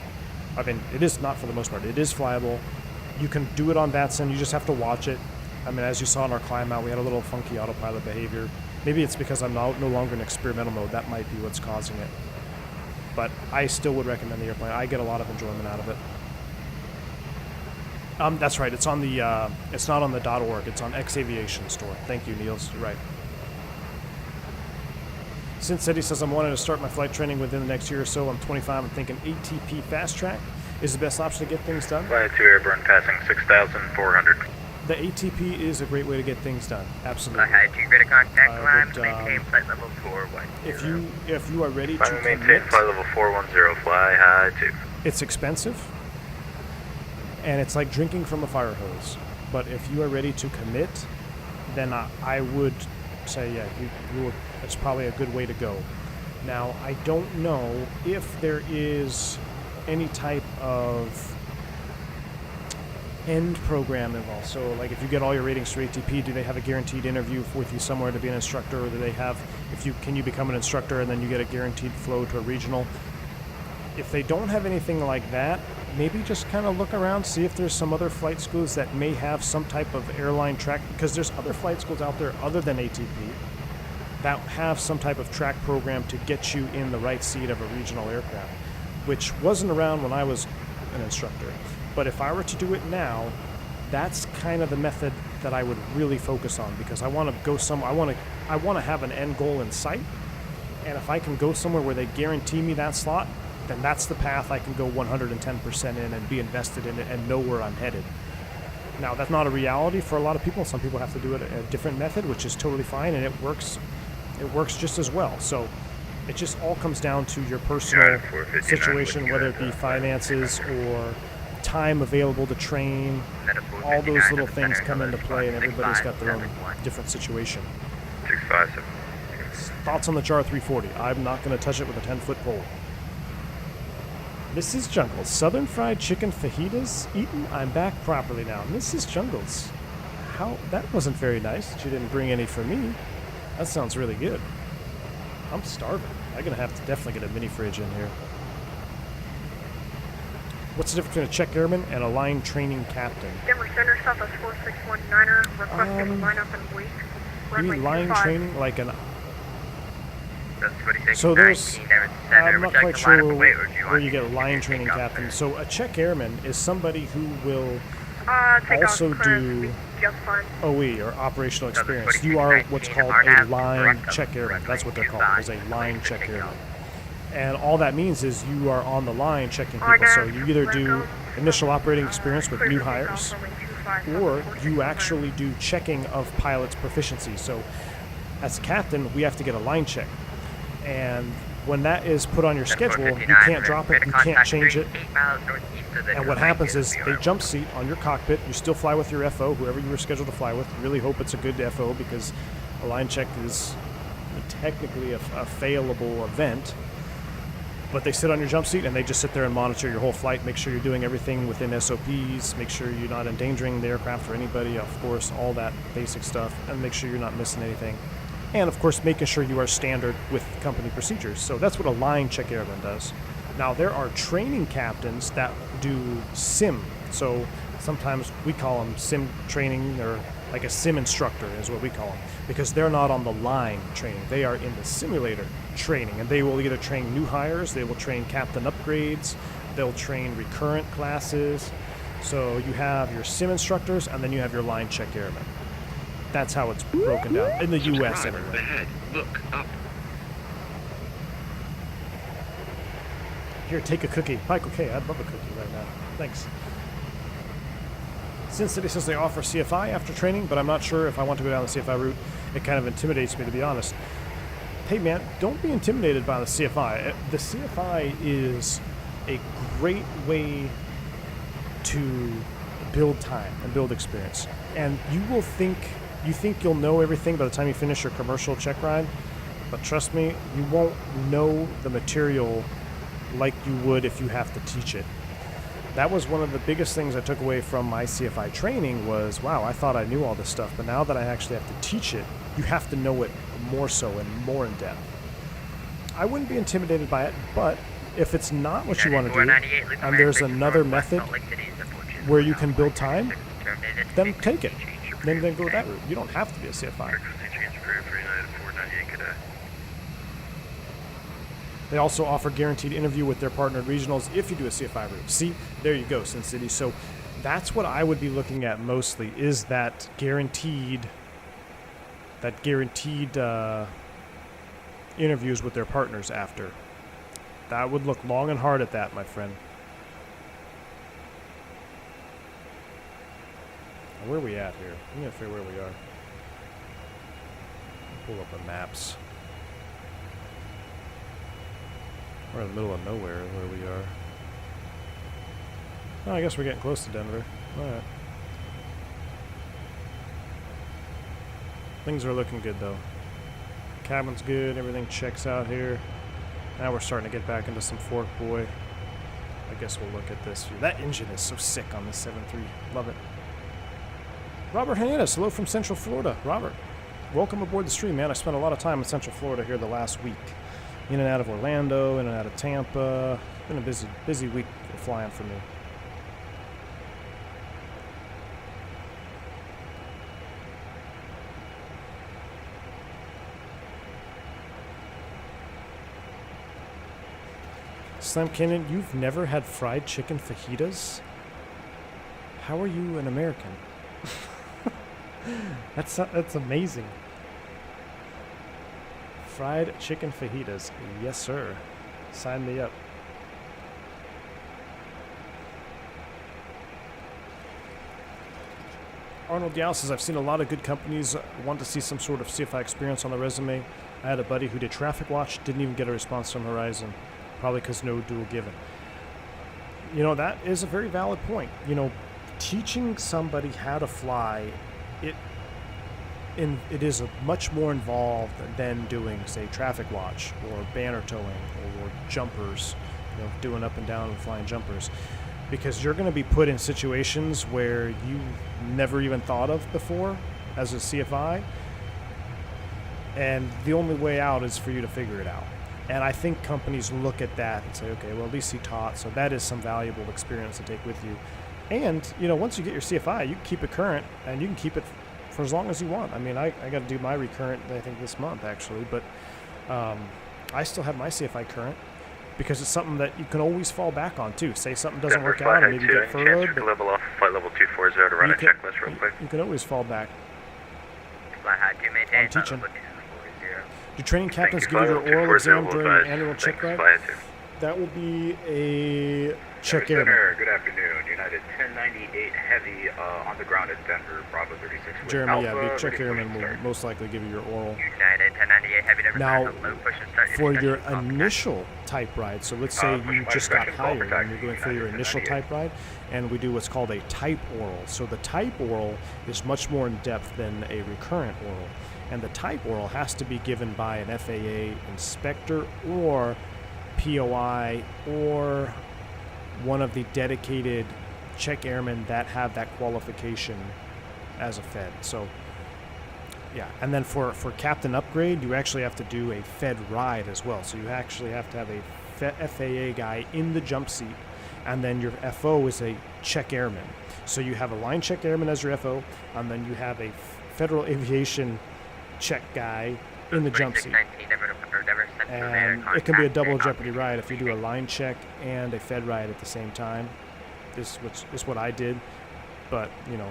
I mean, it is not for the most part. It is flyable. You can do it on VATSIM. You just have to watch it. I mean, as you saw in our climb out, we had a little funky autopilot behavior. Maybe it's because I'm no longer in experimental mode. That might be what's causing it. But I still would recommend the airplane. I get a lot of enjoyment out of it. That's right. It's on the. It's not on the .org. It's on X Aviation Store. Thank you, Niels. You're right. Since Eddie says I'm wanting to start my flight training within the next year or so, I'm 25. I'm thinking ATP Fast Track is the best option to get things done. Flight 2 airborne passing 6,400. The ATP is a great way to get things done. Absolutely. Okay, do you get a contact I climb? would, Maintain flight level 410. If you are ready to Maintain commit, flight level 410, fly high 2. it's expensive, and it's like drinking from a fire hose. But if you are ready to commit, then I would say, yeah, it's probably a good way to go. Now, I don't know if there is any type of end program involved. So, like, if you get all your ratings through ATP, do they have a guaranteed interview with you somewhere to be an instructor, or do they have, can you become an instructor and then you get a guaranteed flow to a regional? If they don't have anything like that, maybe just kind of look around, see if there's some other flight schools that may have some type of airline track, because there's other flight schools out there other than ATP that have some type of track program to get you in the right seat of a regional aircraft, which wasn't around when I was an instructor. But if I were to do it now, that's kind of the method that I would really focus on, because I want to go somewhere. I want to have an end goal in sight, and if I can go somewhere where they guarantee me that slot, then that's the path I can go 110% in and be invested in it and know where I'm headed. Now, that's not a reality for a lot of people. Some people have to do it a different method, which is totally fine, and it works just as well. So it just all comes down to your personal situation, whether it be finances or time available to train. All those little things come into play, and everybody's got their own different situation. 657. Thoughts on the Char 340? I'm not going to touch it with a 10-foot pole. Mrs. Jungles, Southern fried chicken fajitas eaten. I'm back properly now. Mrs. Jungles, that wasn't very nice that you didn't bring any for me. That sounds really good. I'm starving. I'm gonna have to definitely get a mini fridge in here. What's the difference between a check airman and a line training captain? Denver Center, Southwest 4619er, requesting line up and wait. You mean line training like an... So So there's, I'm not quite sure where you get line training captain. So a check airman is somebody who will also do OE, or operational experience. You are what's called a line check airman. That's what they're called, is a line check airman. And all that means is you are on the line checking people. So you either do initial operating experience with new hires, or you actually do checking of pilots' proficiency. So as a captain, we have to get a line check. And when that is put on your schedule, you can't drop it, you can't change it. And what happens is they jump seat on your cockpit. You still fly with your FO, whoever you were scheduled to fly with. You really hope it's a good FO, because a line check is technically a failable event. But they sit on your jump seat and they just sit there and monitor your whole flight, make sure you're doing everything within SOPs, make sure you're not endangering the aircraft or anybody, of course, all that basic stuff, and make sure you're not missing anything. And, of course, making sure you are standard with company procedures. So that's what a line check airman does. Now, there are training captains that do sim. So sometimes we call them sim training, or like a sim instructor is what we call them, because they're not on the line training. They are in the simulator training, and they will either train new hires, they will train captain upgrades, they'll train recurrent classes. So you have your sim instructors, and then you have your line check airmen. That's how it's broken down in the U.S. anyway. Ahead. Look up. Here, take a cookie. Mike, okay, I'd love a cookie right now. Thanks. Sin City says they offer CFI after training, but I'm not sure if I want to go down the CFI route. It kind of intimidates me, to be honest. Hey, man, don't be intimidated by the CFI. The CFI is a great way to build time and build experience. And you think you'll know everything by the time you finish your commercial check ride, but trust me, you won't know the material like you would if you have to teach it. That was one of the biggest things I took away from my CFI training was, wow, I thought I knew all this stuff, but now that I actually have to teach it, you have to know it more so and more in depth. I wouldn't be intimidated by it, but if it's not what you want to do, and there's another method where you can build time, then take it. Then go that route. You don't have to be a CFI. They also offer guaranteed interview with their partnered regionals if you do a CFI route. See, there you go, Sin City. So that's what I would be looking at mostly, is that guaranteed interviews with their partners after. That would look long and hard at that, my friend. Where are we at here? I'm gonna figure where we are. Pull up the maps. We're in the middle of nowhere where we are. Oh, I guess we're getting close to Denver. Alright. Things are looking good though. Cabin's good, everything checks out here. Now we're starting to get back into some fork boy. I guess we'll look at this view. That engine is so sick on this 7.3. Love it. Robert Hernandez, hello from Central Florida. Robert, welcome aboard the stream, man. I spent a lot of time in Central Florida here the last week. In and out of Orlando, in and out of Tampa. It's been a busy week of flying for me. Slam Cannon, you've never had fried chicken fajitas? How are you an American? That's amazing. Fried chicken fajitas. Yes, sir. Sign me up. Arnold Dial says, I've seen a lot of good companies want to see some sort of CFI experience on the resume. I had a buddy who did Traffic Watch, didn't even get a response from Horizon. Probably because no dual given. You know, that is a very valid point. You know, teaching somebody how to fly, it is much more involved than doing, say, Traffic Watch or banner towing or jumpers, you know, doing up and down and flying jumpers. Because you're going to be put in situations where you never even thought of before as a CFI. And the only way out is for you to figure it out. And I think companies look at that and say, okay, well, at least he taught, so that is some valuable experience to take with you. And, you know, once you get your CFI, you can keep it current, and you can keep it for as long as you want. I mean, I got to do my recurrent, I think, this month, actually. But I still have my CFI current because it's something that you can always fall back on, too. Say something doesn't work out and maybe you get furloughed. Level off, flight level 240 to run a checklist real quick. You can always fall back. Fly high to maintain. I'm teaching. Do training captains give you your oral exam during annual check ride? That will be a check airman. Good afternoon. United 1098 Heavy on the ground at Denver, Bravo 36. Jeremy, yeah, the check airman will most likely give you your oral. United 1098 Heavy to now, for your initial type ride, so let's say you just got hired and you're going for your initial type ride, and we do what's called a type oral. So the type oral is much more in depth than a recurrent oral. And the type oral has to be given by an FAA inspector or POI or one of the dedicated check airmen that have that qualification as a Fed. So, yeah. And then for captain upgrade, you actually have to do a Fed ride as well. So you actually have to have a FAA guy in the jump seat, and then your FO is a check airman. So you have a line check airman as your FO, and then you have a Federal Aviation check guy in the jump seat. And it can be a double jeopardy ride if you do a line check and a Fed ride at the same time. This is what I did, but you know,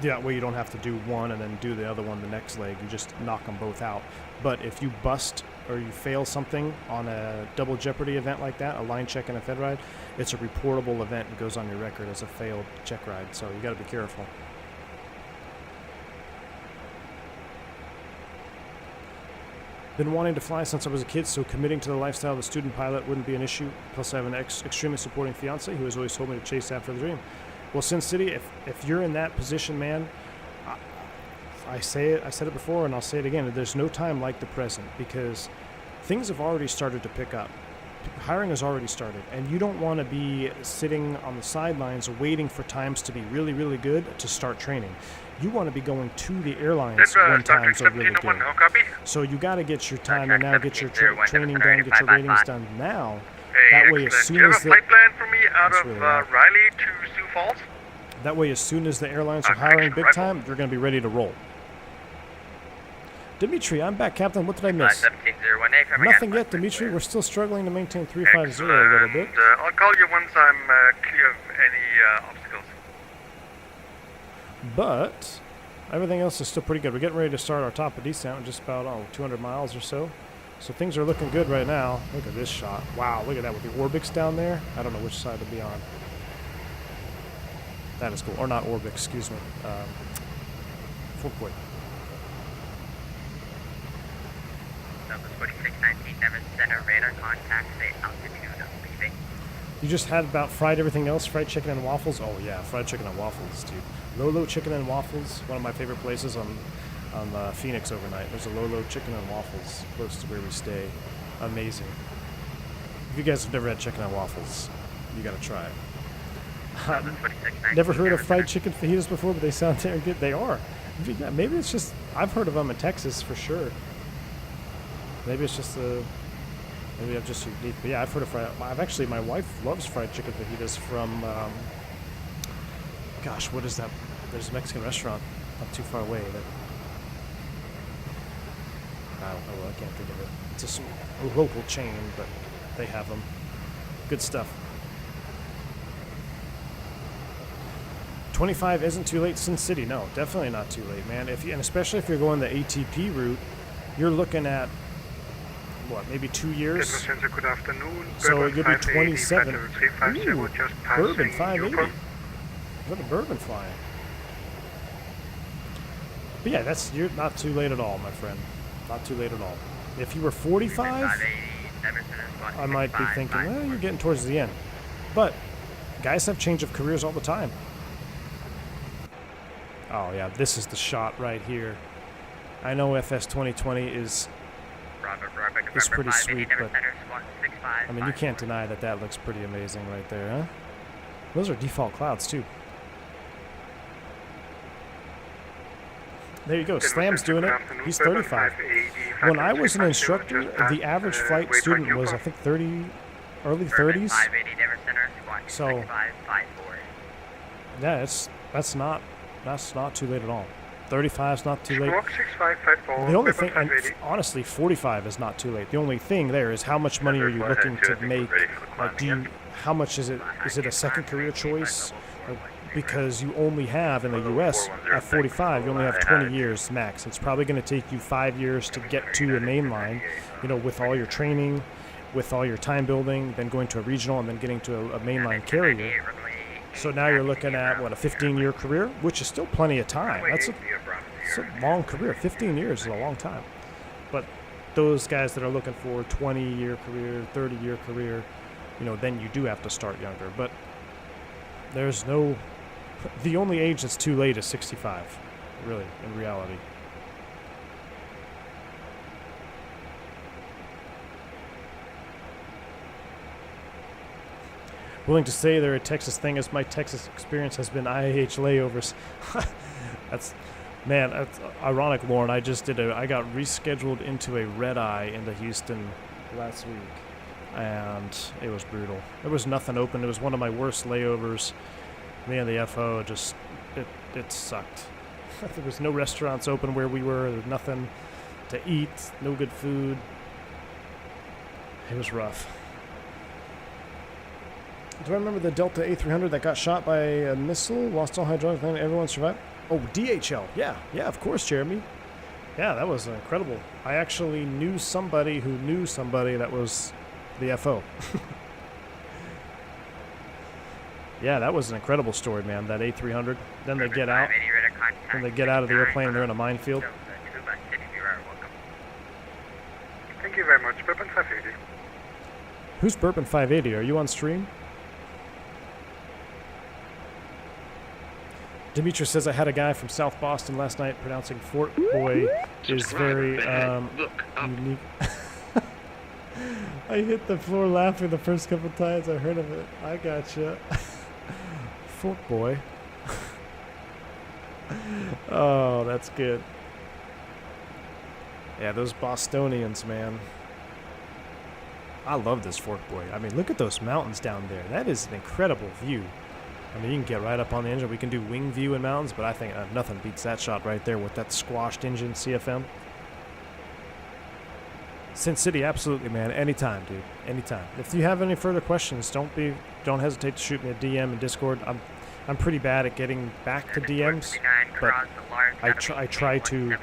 that way you don't have to do one and then do the other one the next leg. You just knock them both out. But if you bust or you fail something on a double jeopardy event like that, a line check and a Fed ride, it's a reportable event and goes on your record as a failed check ride. So you got to be careful. Been wanting to fly since I was a kid, so committing to the lifestyle of a student pilot wouldn't be an issue. Plus, I have an extremely supporting fiance who has always told me to chase after the dream. Well, Sin City, if you're in that position, man, I said it before and I'll say it again. There's no time like the present because things have already started to pick up. Hiring has already started, and you don't want to be sitting on the sidelines waiting for times to be really, really good to start training. You want to be going to the airlines when times are really good. So you got to get your time and now get your training done, get your ratings done now. That way, as soon as the flight plan for me out of Riley to Sioux Falls? That way, as soon as the airlines are hiring big time, they're going to be ready to roll. Dimitri, I'm back, Captain. What did I miss? Nothing yet, Dimitri. We're still struggling to maintain 350 a little bit. I'll call you once I'm clear of any obstacles. But everything else is still pretty good. We're getting ready to start our top of descent in just about 200 miles or so. So things are looking good right now. Look at this shot. Wow, look at that with the ORBX down there. I don't know which side to be on. That is cool. Or not ORBX, excuse me. Fort Boy. Southwest 4619, Nevis Center, radar contact, say altitude of leaving. You just had about fried everything else, fried chicken and waffles? Oh yeah, fried chicken and waffles, dude. Lolo Chicken and Waffles, one of my favorite places on Phoenix overnight. There's a Lolo Chicken and Waffles close to where we stay. Amazing. If you guys have never had chicken and waffles, you gotta try it. Never heard of fried chicken fajitas before, but they sound damn good. They are. Yeah, maybe it's just, I've heard of them in Texas for sure. Maybe it's just maybe I'm just unique. But yeah, I've heard of fried. My wife loves fried chicken fajitas from, gosh, what is that? There's a Mexican restaurant not too far away that, I don't know, I can't think of it. It's a local chain, but they have them. Good stuff. 25 isn't too late, Sin City. No, definitely not too late, man. And especially if you're going the ATP route, you're looking at what, maybe 2 years? Good afternoon. So you'll be 27. Ooh, Bourbon 580. Is that a Bourbon flying? But yeah, you're not too late at all, my friend. Not too late at all. If you were 45, I might be thinking, well, you're getting towards the end. But guys have change of careers all the time. Oh yeah, this is the shot right here. I know FS 2020 is pretty sweet, but I mean, you can't deny that that looks pretty amazing right there, huh? Those are default clouds too. There you go, Slam's doing it. He's 35. When I was an instructor, the average flight student was, I think, early 30s. So, yeah, that's not too late at all. 35 is not too late. The only thing, and honestly, 45 is not too late. The only thing there is how much money are you looking to make? Like, how much is it? Is it a second career choice? Because you only have, in the U.S., at 45, you only have 20 years max. It's probably going to take you 5 years to get to a mainline, you know, with all your training, with all your time building, then going to a regional, and then getting to a mainline carrier. So now you're looking at, what, a 15-year career, which is still plenty of time. It's a long career. 15 years is a long time. But those guys that are looking for 20-year career, 30-year career, you know, then you do have to start younger. But there's no... The only age that's too late is 65, really, in reality. Willing to say they're a Texas thing, as my Texas experience has been IAH layovers. That's ironic, Lauren. I got rescheduled into a red eye into Houston last week, and it was brutal. There was nothing open. It was one of my worst layovers. Me and the FO just, it sucked. There was no restaurants open where we were. There was nothing to eat, no good food. It was rough. Do I remember the Delta A300 that got shot by a missile, lost all hydraulic, and everyone survived? Oh, DHL. Yeah, of course, Jeremy. Yeah, that was incredible. I actually knew somebody who knew somebody that was the FO. Yeah, that was an incredible story, man, that A300. Then they get out. Then they get out of the airplane and they're in a minefield. Thank you very much. Bourbon 580. Who's Bourbon 580? Are you on stream? Demetrius says, I had a guy from South Boston last night pronouncing Fort Boy is very unique. I hit the floor laughing the first couple times I heard of it. I gotcha. Fort Boy. Oh, that's good. Yeah, those Bostonians, man. I love this Fort Boy. I mean, look at those mountains down there. That is an incredible view. I mean, you can get right up on the engine. We can do wing view in mountains, but I think nothing beats that shot right there with that squashed engine CFM. Sin City, absolutely, man. Anytime, dude. Anytime. If you have any further questions, don't hesitate to shoot me a DM in Discord. I'm pretty bad at getting back to DMs, but I try to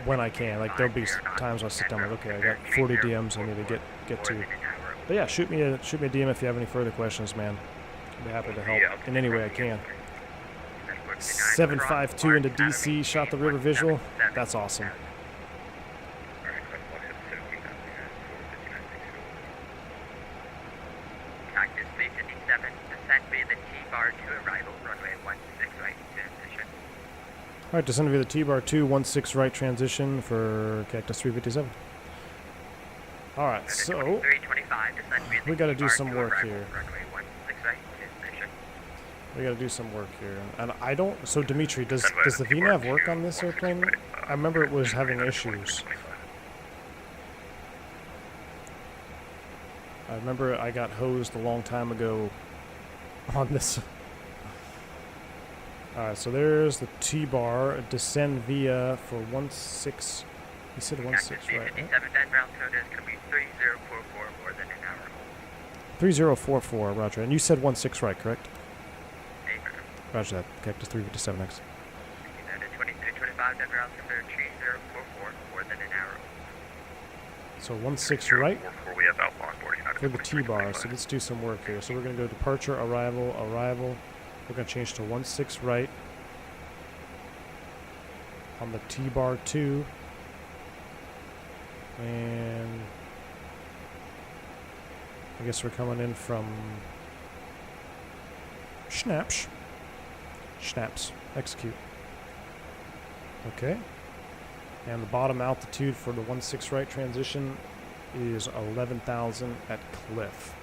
when I can. Like, there'll be times I'll sit down like, okay, I got 40 DMs I need to get to. But yeah, shoot me a DM if you have any further questions, man. I'll be happy to help in any way I can. 752 into DC, shot the river visual. That's awesome. Cactus 357, descend via the T-bar to arrival, runway 16 right transition. All right, descend via the T-bar 216 right transition for Cactus 357. All right, so 325, descend via the we got to do T-bar some to work arrival, here. runway 16 right transition. We got to do some work here, and I don't. So Dimitri, does the VNAV work on this airplane? I remember it was having issues. I remember I got hosed a long time ago on this. Alright, so there's the T-bar. Descend via for 16. You said 16, right? 357, then route code is coming 3044, more than an hour. 3044, roger. And you said 16 right, correct? Neighbor. Roger that. Cactus 357X. United 2325, then route code 3044, more than an hour. So 16 right We have Alpha on board, United for the T-bar. So let's do some work here. So we're going to go departure, arrival, arrival. We're going to change to 16 right on the T-bar 2. And I guess we're coming in from Schnaps. Schnaps. Execute. Okay. And the bottom altitude for the 16 right transition is 11,000 at cliff.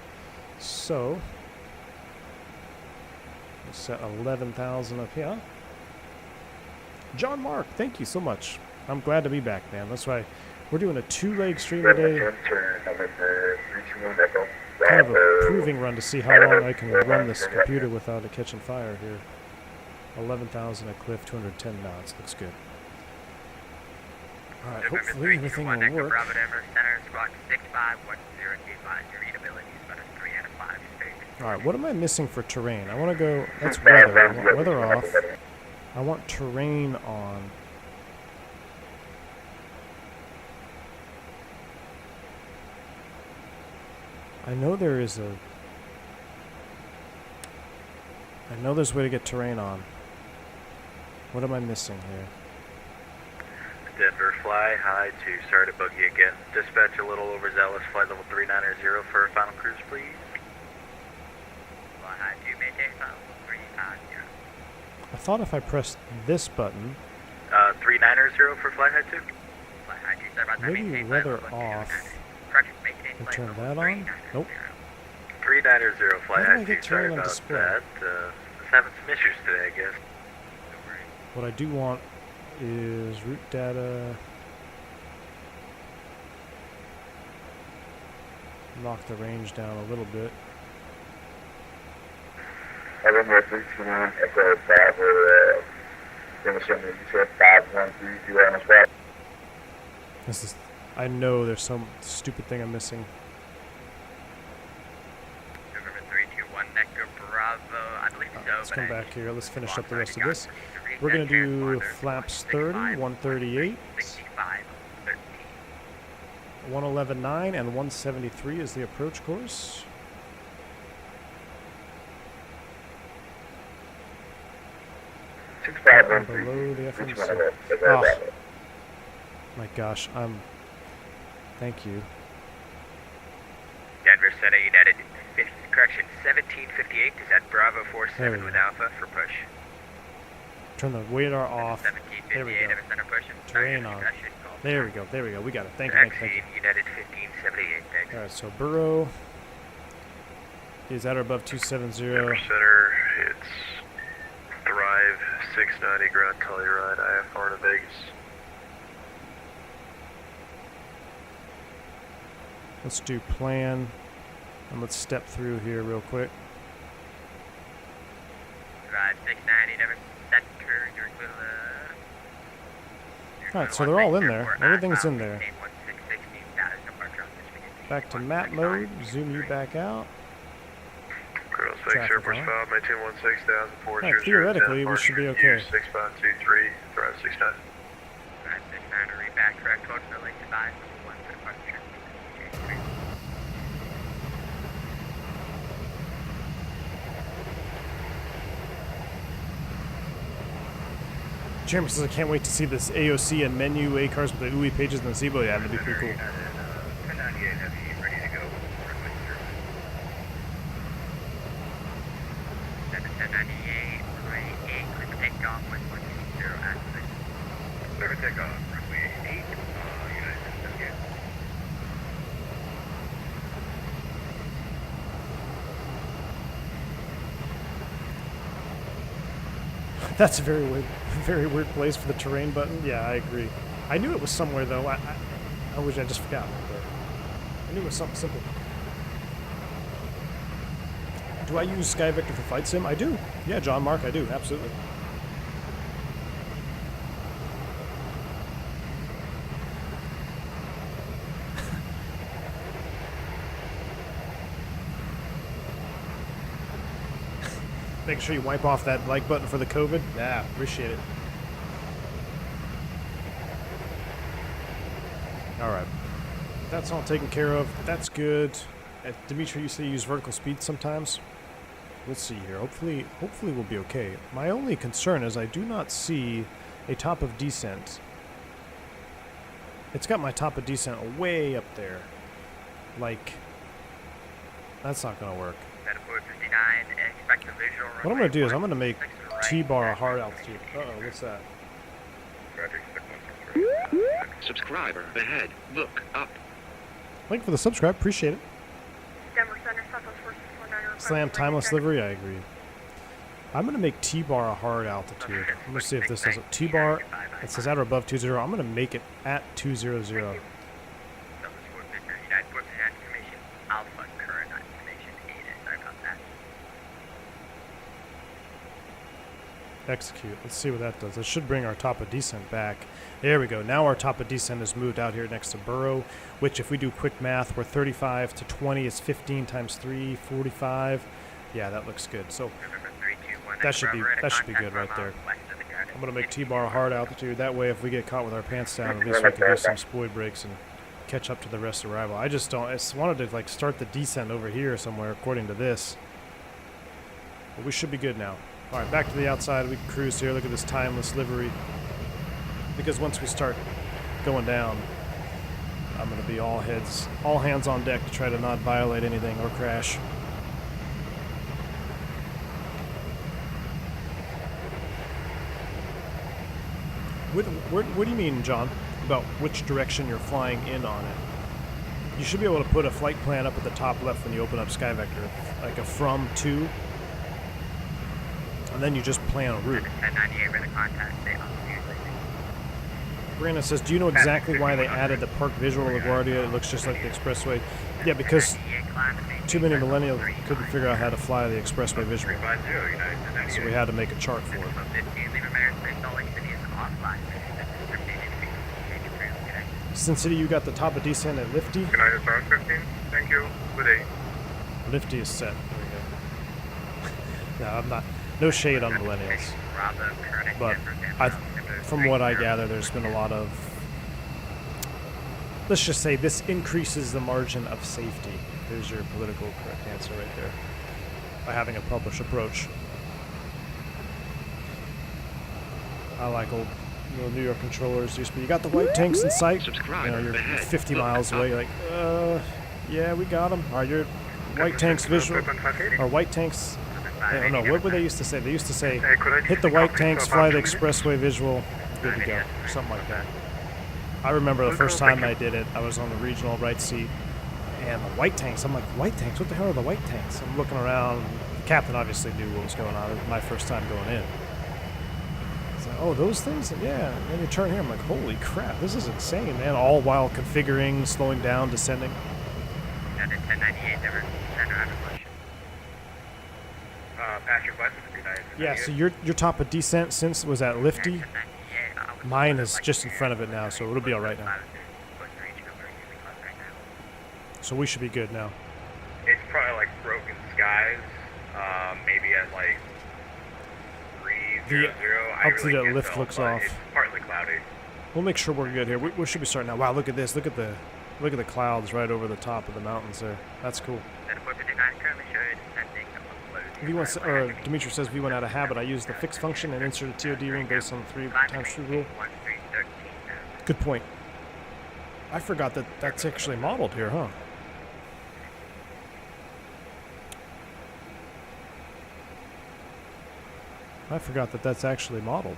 So we'll set 11,000 up here. John Mark, thank you so much. I'm glad to be back, man. That's why we're doing a 2-leg stream today. Kind of a proving run to see how long I can run this computer without it catching fire here. 11,000 at cliff, 210 knots. Looks good. Alright, hopefully everything will work. Bravo Denver Center, squawk 651025. Your readability is about a 3 out of 5. Alright, what am I missing for terrain? I want to go... That's weather. I want weather off. I want terrain on. I know there is a... I know there's a way to get terrain on. What am I missing here? Denver, fly high to sorry to bug you again. Dispatch a little overzealous, flight level 390 for a final cruise, please. Fly high to maintain final 390. I thought if I pressed this button, 390 for fly high 2. Fly high to sorry about that, maybe maintain weather flight level off 290. Correction, maintain and flight turn level that on? 390. Nope. 390 fly How do I high get 2, sorry terrain on about display? that. Just having some issues today, I guess. what I do want is route data. Knock the range down a little bit. November 329, Echo Bravo, finishing you said 5130 on the spot. This is. I know there's some stupid thing I'm missing. November 321, Echo Bravo, I believe so. Let's come back here. Let's finish up the rest of this. We're going to do flaps 30, 138, 65, 13. 111.9, and 173 is the approach course. Below the FMC. Oh, my gosh. Thank you. Denver Center, United, correction, 1758, is at Bravo There 47 we with go. Alpha for push. Turn the radar off. There we 1758, go. Denver Center push. Terrain on. There we go. There we go. We got it. Thank you. Thank you. Thank you. United 1578, thanks. All right. So Burrow is at or above 270. Denver Center, it's Thrive 690 ground Telluride, IFR to Vegas. Let's do plan, and let's step through here real quick. Drive 690, Denver Center, your All right, so they're all in there. Everything's in there. Back to map mode. Zoom you back out. Colonel 6, Traffic Air Force on. 5, 1916,000, Right, theoretically, we should be okay. 6523, Thrive 69. Drive 690, read back, correct, code for link 5, 1 for departure. Chairman says I can't wait to see this AOC and menu A cars with the UI pages and the SIBO. Yeah, that'd be pretty cool. 1098 heavy, ready to go. Runway 0. 1098, runway 8, clear for takeoff with 120 aspect. Clear for takeoff, runway 8, United Investigate. That's a very weird place for the terrain button. Yeah, I agree. I knew it was somewhere though. I wish I just forgot right there. I knew it was something simple. Do I use SkyVector for Flight Sim? I do. Yeah, John Mark, I do. Absolutely. Make sure you wipe off that like button for the COVID. Yeah, appreciate it. All right. That's all taken care of. That's good. Dimitri, you say you use vertical speed sometimes? Let's see here. Hopefully we'll be okay. My only concern is I do not see a top of descent. It's got my top of descent way up there. Like, that's not going to work. What I'm going to do is I'm going to make T-bar a hard altitude. Uh-oh, what's that? Subscriber ahead. Look up. Thank you for the subscribe. Appreciate it. Slam timeless livery. I agree. I'm going to make T-bar a hard altitude. I'm going to see if this does it. T-bar, it says at or above 20. I'm going to make it at 200. Execute. Let's see what that does. It should bring our top of descent back. There we go. Now our top of descent is moved out here next to Burrow, which if we do quick math, we're 35 to 20 is 15 times 3, 45. Yeah, that looks good. So that should be good right there. I'm gonna make T-bar a hard altitude. That way, if we get caught with our pants down, at least we can do some spoid brakes and catch up to the rest of arrival. I just wanted to like start the descent over here somewhere according to this. But we should be good now. All right, back to the outside. We can cruise here. Look at this timeless livery. Because once we start going down, I'm going to be all hands on deck to try to not violate anything or crash. What do you mean, John, about which direction you're flying in on it? You should be able to put a flight plan up at the top left when you open up SkyVector, like a from to. And then you just plan a route. Brandon says, do you know exactly why they added the park visual to LaGuardia? It looks just like the expressway. Yeah, because too many millennials couldn't figure out how to fly the expressway visual. So we had to make a chart for it. Sin City, you got the top of descent at Lifty? United Star 15, thank you. Good day. Lifty is set. There we go. No, I'm not. No shade on millennials, but from what I gather, there's been a lot of, let's just say this increases the margin of safety. There's your political correct answer right there, by having a published approach. I like old New York controllers used to be, you got the white tanks in sight, you know, you're 50 miles away, you're like, yeah, we got them. Are your white tanks visual, or white tanks, I don't know, what would they used to say? They used to say, hit the white tanks, fly the expressway visual, good to go, something like that. I remember the first time I did it, I was on the regional right seat, and the white tanks, I'm like, white tanks? What the hell are the white tanks? I'm looking around, the captain obviously knew what was going on, it was my first time going in. It's like, oh, those things? Yeah, and then you turn here, I'm like, holy crap, this is insane, man, all while configuring, slowing down, descending. And then 1098, never center out of push. Yeah, so your top of descent since was at Lifty. Mine is just in front of it now, so it'll be all right now. So we should be good now. It's probably like broken skies, maybe at like 300. The altitude at lift looks off. It's partly cloudy. We'll make sure we're good here. We should be starting now. Wow, look at this. Look at the clouds right over the top of the mountains there. That's cool. V1, or Dimitri says V1 out of habit. I use the fix function and insert a TOD ring based on the 3x2 rule. Good point. I forgot that that's actually modeled here, huh? I forgot that that's actually modeled.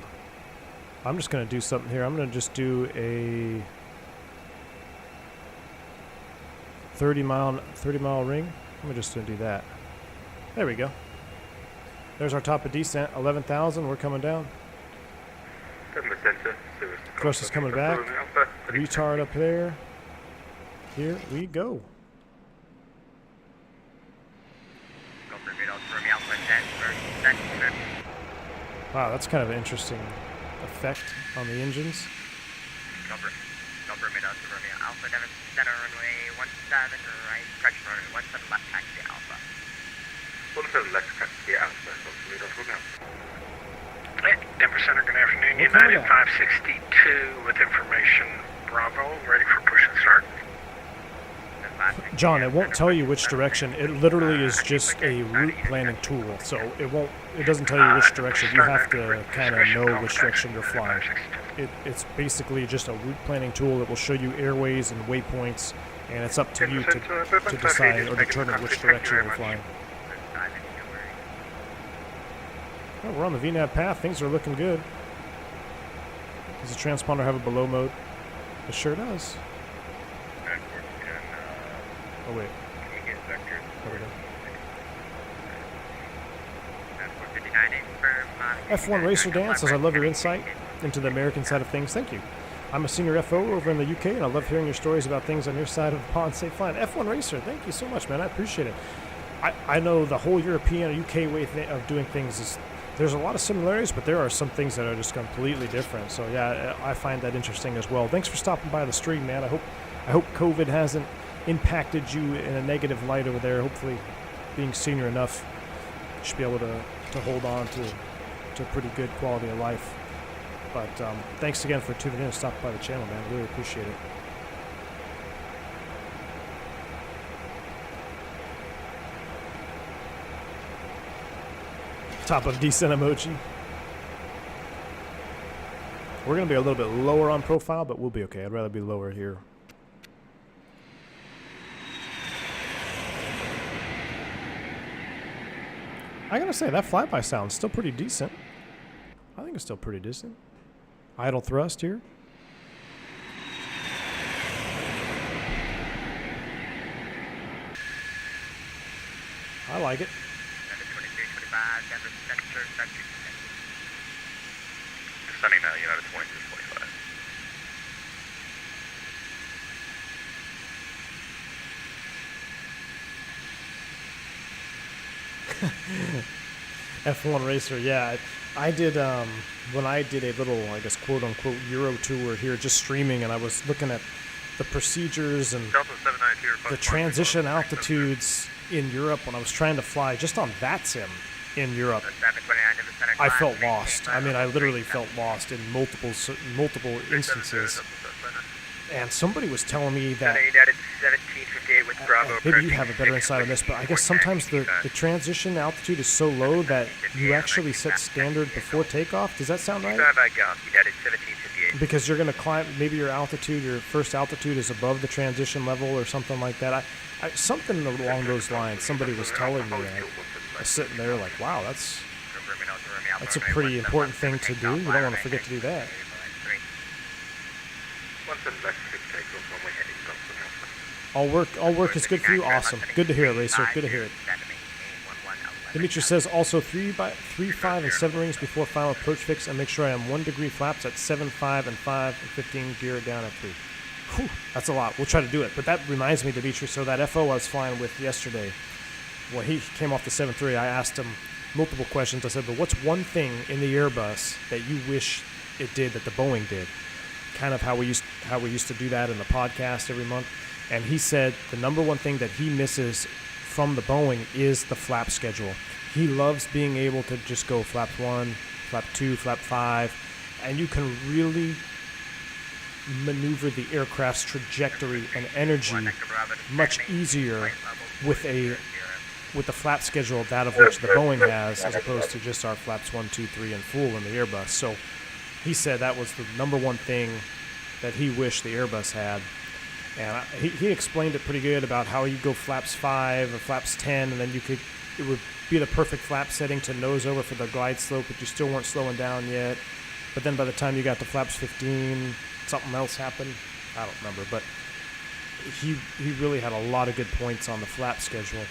I'm just going to do something here. I'm going to just do a 30 mile ring. I'm just going to do that. There we go. There's our top of descent, 11,000. We're coming down. Thrust is coming back. Retard up there. Here we go. Wow, that's kind of an interesting effect on the engines. Alpha 7 center runway 17 right, correction runway 17 left taxi Alpha. 17 left taxi Alpha, Denver Center, good afternoon. United 562 with information. Bravo, ready for push and start. John, it won't tell you which direction. It literally is just a route planning tool, so it doesn't tell you which direction. You have to kind of know which direction you're flying. It's basically just a route planning tool that will show you airways and waypoints, and it's up to you to decide or determine which direction you're flying. Well, we're on the VNAV path. Things are looking good. Does the transponder have a below mode? It sure does. Oh wait. There we go. F1 Racer Dan says, I love your insight into the American side of things. Thank you. I'm a senior FO over in the UK, and I love hearing your stories about things on your side of the pond. Safe flying. F1 Racer, thank you so much, man. I appreciate it. I know the whole European or UK way of doing things is, there's a lot of similarities, but there are some things that are just completely different. So yeah, I find that interesting as well. Thanks for stopping by the stream, man. I hope COVID hasn't impacted you in a negative light over there. Hopefully, being senior enough, you should be able to hold on to pretty good quality of life. But thanks again for tuning in and stopping by the channel, man. Really appreciate it. Top of descent emoji. We're going to be a little bit lower on profile, but we'll be okay. I'd rather be lower here. I gotta say, that flyby sounds still pretty decent. I think it's still pretty decent. Idle thrust here. I like it. Descending now, United 2225. F1 Racer, yeah. I did, when I did a little, I guess, quote-unquote Euro tour here, just streaming, and I was looking at the procedures and the transition altitudes in Europe when I was trying to fly just on VATSIM in Europe. I felt lost. I mean, I literally felt lost in multiple instances. And somebody was telling me that, maybe you have a better insight on this, but I guess sometimes the transition altitude is so low that you actually set standard before takeoff. Does that sound right? Because you're going to climb, maybe your altitude, your first altitude is above the transition level or something like that. Something along those lines. Somebody was telling me that. I was sitting there like, wow, that's a pretty important thing to do. You don't want to forget to do that. All work is good for you. Awesome. Good to hear it, Racer. Good to hear it. Dimitri says also 3, 5, and 7 rings before final approach fix, and make sure I am 1 degree flaps at 7, 5, and 5, and 15 gear down at 3. Whew, that's a lot. We'll try to do it. But that reminds me, Dimitri, so that FO I was flying with yesterday, when he came off the 7.3, I asked him multiple questions. I said, but what's one thing in the Airbus that you wish it did that the Boeing did? Kind of how we used to do that in the podcast every month. And he said the number one thing that he misses from the Boeing is the flap schedule. He loves being able to just go flap 1, flap 2, flap 5, and you can really maneuver the aircraft's trajectory and energy much easier with a with the flap schedule, that of which the Boeing has, as opposed to just our flaps 1, 2, 3, and full in the Airbus. So he said that was the number one thing that he wished the Airbus had. And he explained it pretty good about how you go flaps 5 or flaps 10, and then it would be the perfect flap setting to nose over for the glide slope, but you still weren't slowing down yet. But then by the time you got to flaps 15, something else happened. I don't remember, but he really had a lot of good points on the flap schedule.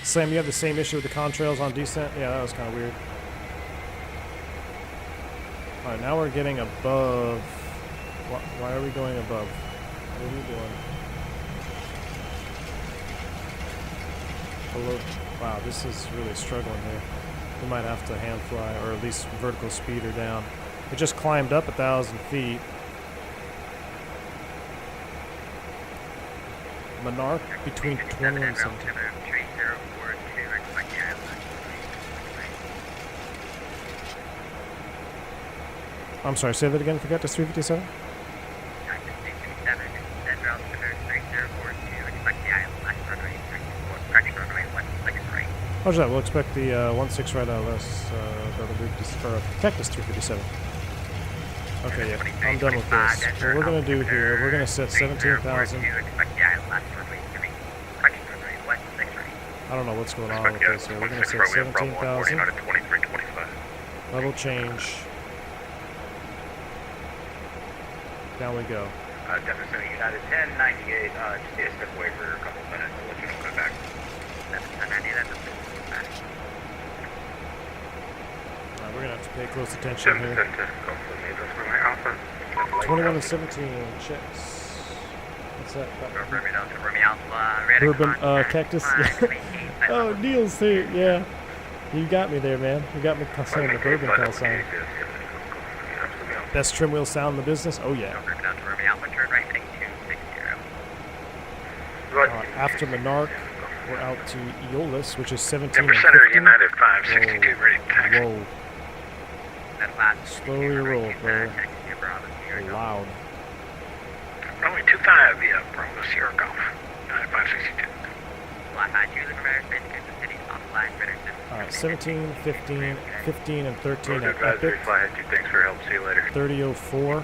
Sam, you have the same issue with the contrails on descent? Yeah, that was kind of weird. Alright, now we're getting above. Why are we going above? What are we doing? Below. Wow, this is really struggling here. We might have to hand fly, or at least vertical speed her down. It just climbed up 1,000 feet. Monarch between 20 and 17. I'm sorry, say that again. Forget this 357? Roger that. We'll expect the 16 right out of this. Cactus 357. Okay, yeah. I'm done with this. What we're going to do here, we're going to set 17,000. I don't know what's going on with this here. We're going to set 17,000. Level change. Down we go. Jefferson United 1098, just need to step away for a couple of minutes. I'll let you know when I'm back. 1098, we're going to have to pay close attention here. 21 and 17, checks. What's that? Bourbon, cactus? Oh, Neil's here, yeah. You got me there, man. You got me saying the bourbon call sign. Best trim wheel sound in the business? Oh, yeah. After Monarch, we're out to Toliss, which is 17 and 15. United 562, ready to taxi. Whoa. Slow your roll, bro. Loud. Runway 25 via Bravo Sierra Golf. United 562. Alright, 17, 15, 15, and 13 at Epic. Thanks for your help. See you later. 3004.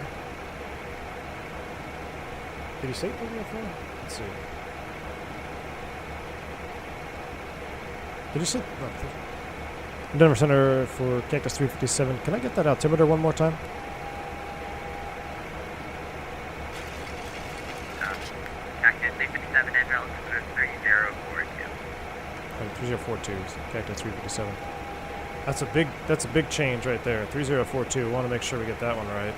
Did he say 3004? Let's see. Did you say? No, Denver Center for Cactus 357. Can I get that altimeter one more time? Cactus 357 and relative 3042. 3042 is Cactus 357. That's a big change right there. 3042. Want to make sure we get that one right.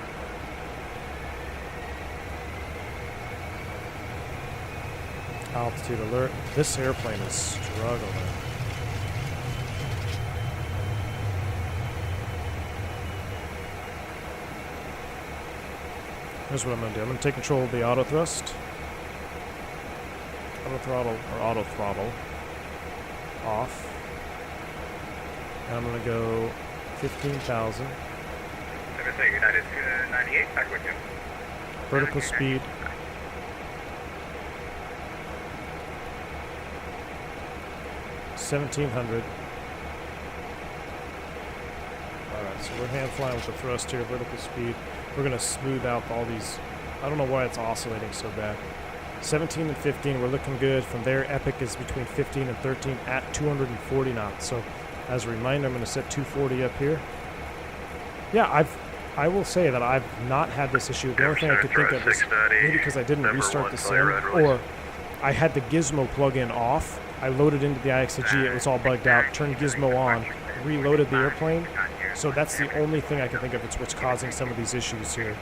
Altitude alert. This airplane is struggling. Here's what I'm going to do. I'm going to take control of the auto thrust. Auto throttle off. And I'm going to go 15,000. United 98, back with you. Vertical speed. $1,700. Alright, so we're hand flying with the thrust here, vertical speed. We're going to smooth out all these. I don't know why it's oscillating so bad. 17 and 15, we're looking good. From there, Epic is between 15 and 13 at 240 knots. So, as a reminder, I'm going to set 240 up here. Yeah, I will say that I've not had this issue. The only thing I could think of is maybe because I didn't restart the sim, or I had the gizmo plug-in off. I loaded into the IXG, it was all bugged out, turned gizmo on, reloaded the airplane. So that's the only thing I can think of. It's what's causing some of these issues here,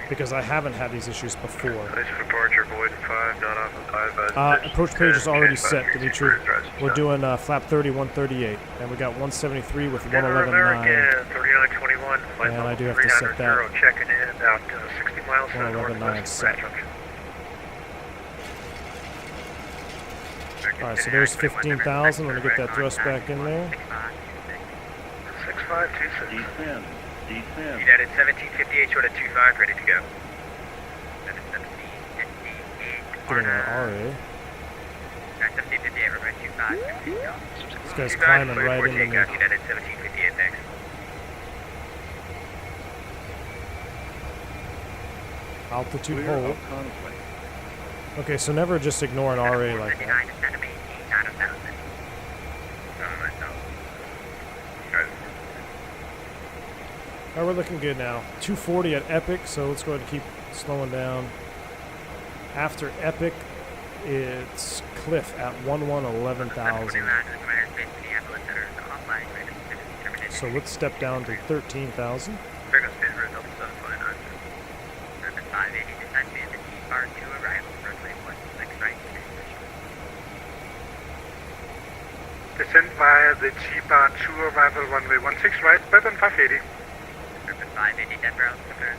because I haven't had these issues before. Departure, void 5, not off of 5. Approach page is already set, Dimitri. We're doing flap 30, 138, and we got 173 with 111.9. 3921, and I do have to set that. Checking in about 60 miles 111.9 set. Alright, so there's 15,000. Let me get that thrust back in there. 6526. United 1758 short of 25, ready to go. 1758. Getting an RA. 1758, runway 25. This guy's climbing right into me. Takeoff, United 1758, thanks. Altitude hold. Okay, so never just ignore an RA like that. Alright, we're looking good now. 240 at Epic, so let's go ahead and keep slowing down. After Epic, it's Cliff at 11,000. So let's step down to 13,000. Descend via the G-bar 2 arrival runway 16 right, weapon 580. Weapon 580, Denver, altimeter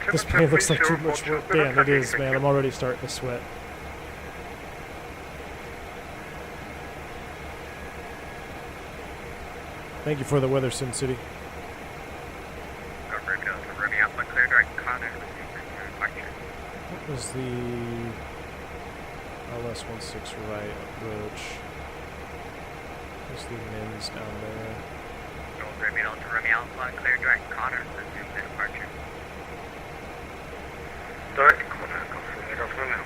30, This plane looks like too much work. Damn, it is, man. I'm already starting to sweat. Thank you for the weather, Sin City. What was the LS-16 right approach? What's the MIMS down there? Clear direct Connor, resume the departure. Direct Connor, confirm of Romeo.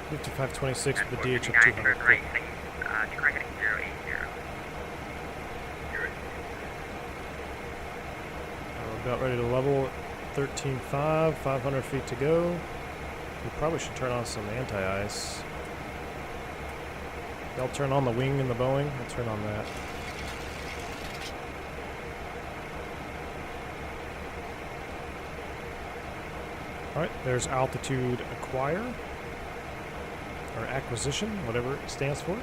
5526 with the DH of 200. Right, try heading 080. We're about ready to level 13.5, 500 feet to go. We probably should turn on some anti-ice. Y'all turn on the wing in the Boeing. I'll turn on that. Alright, there's altitude acquire. Or acquisition, whatever it stands for.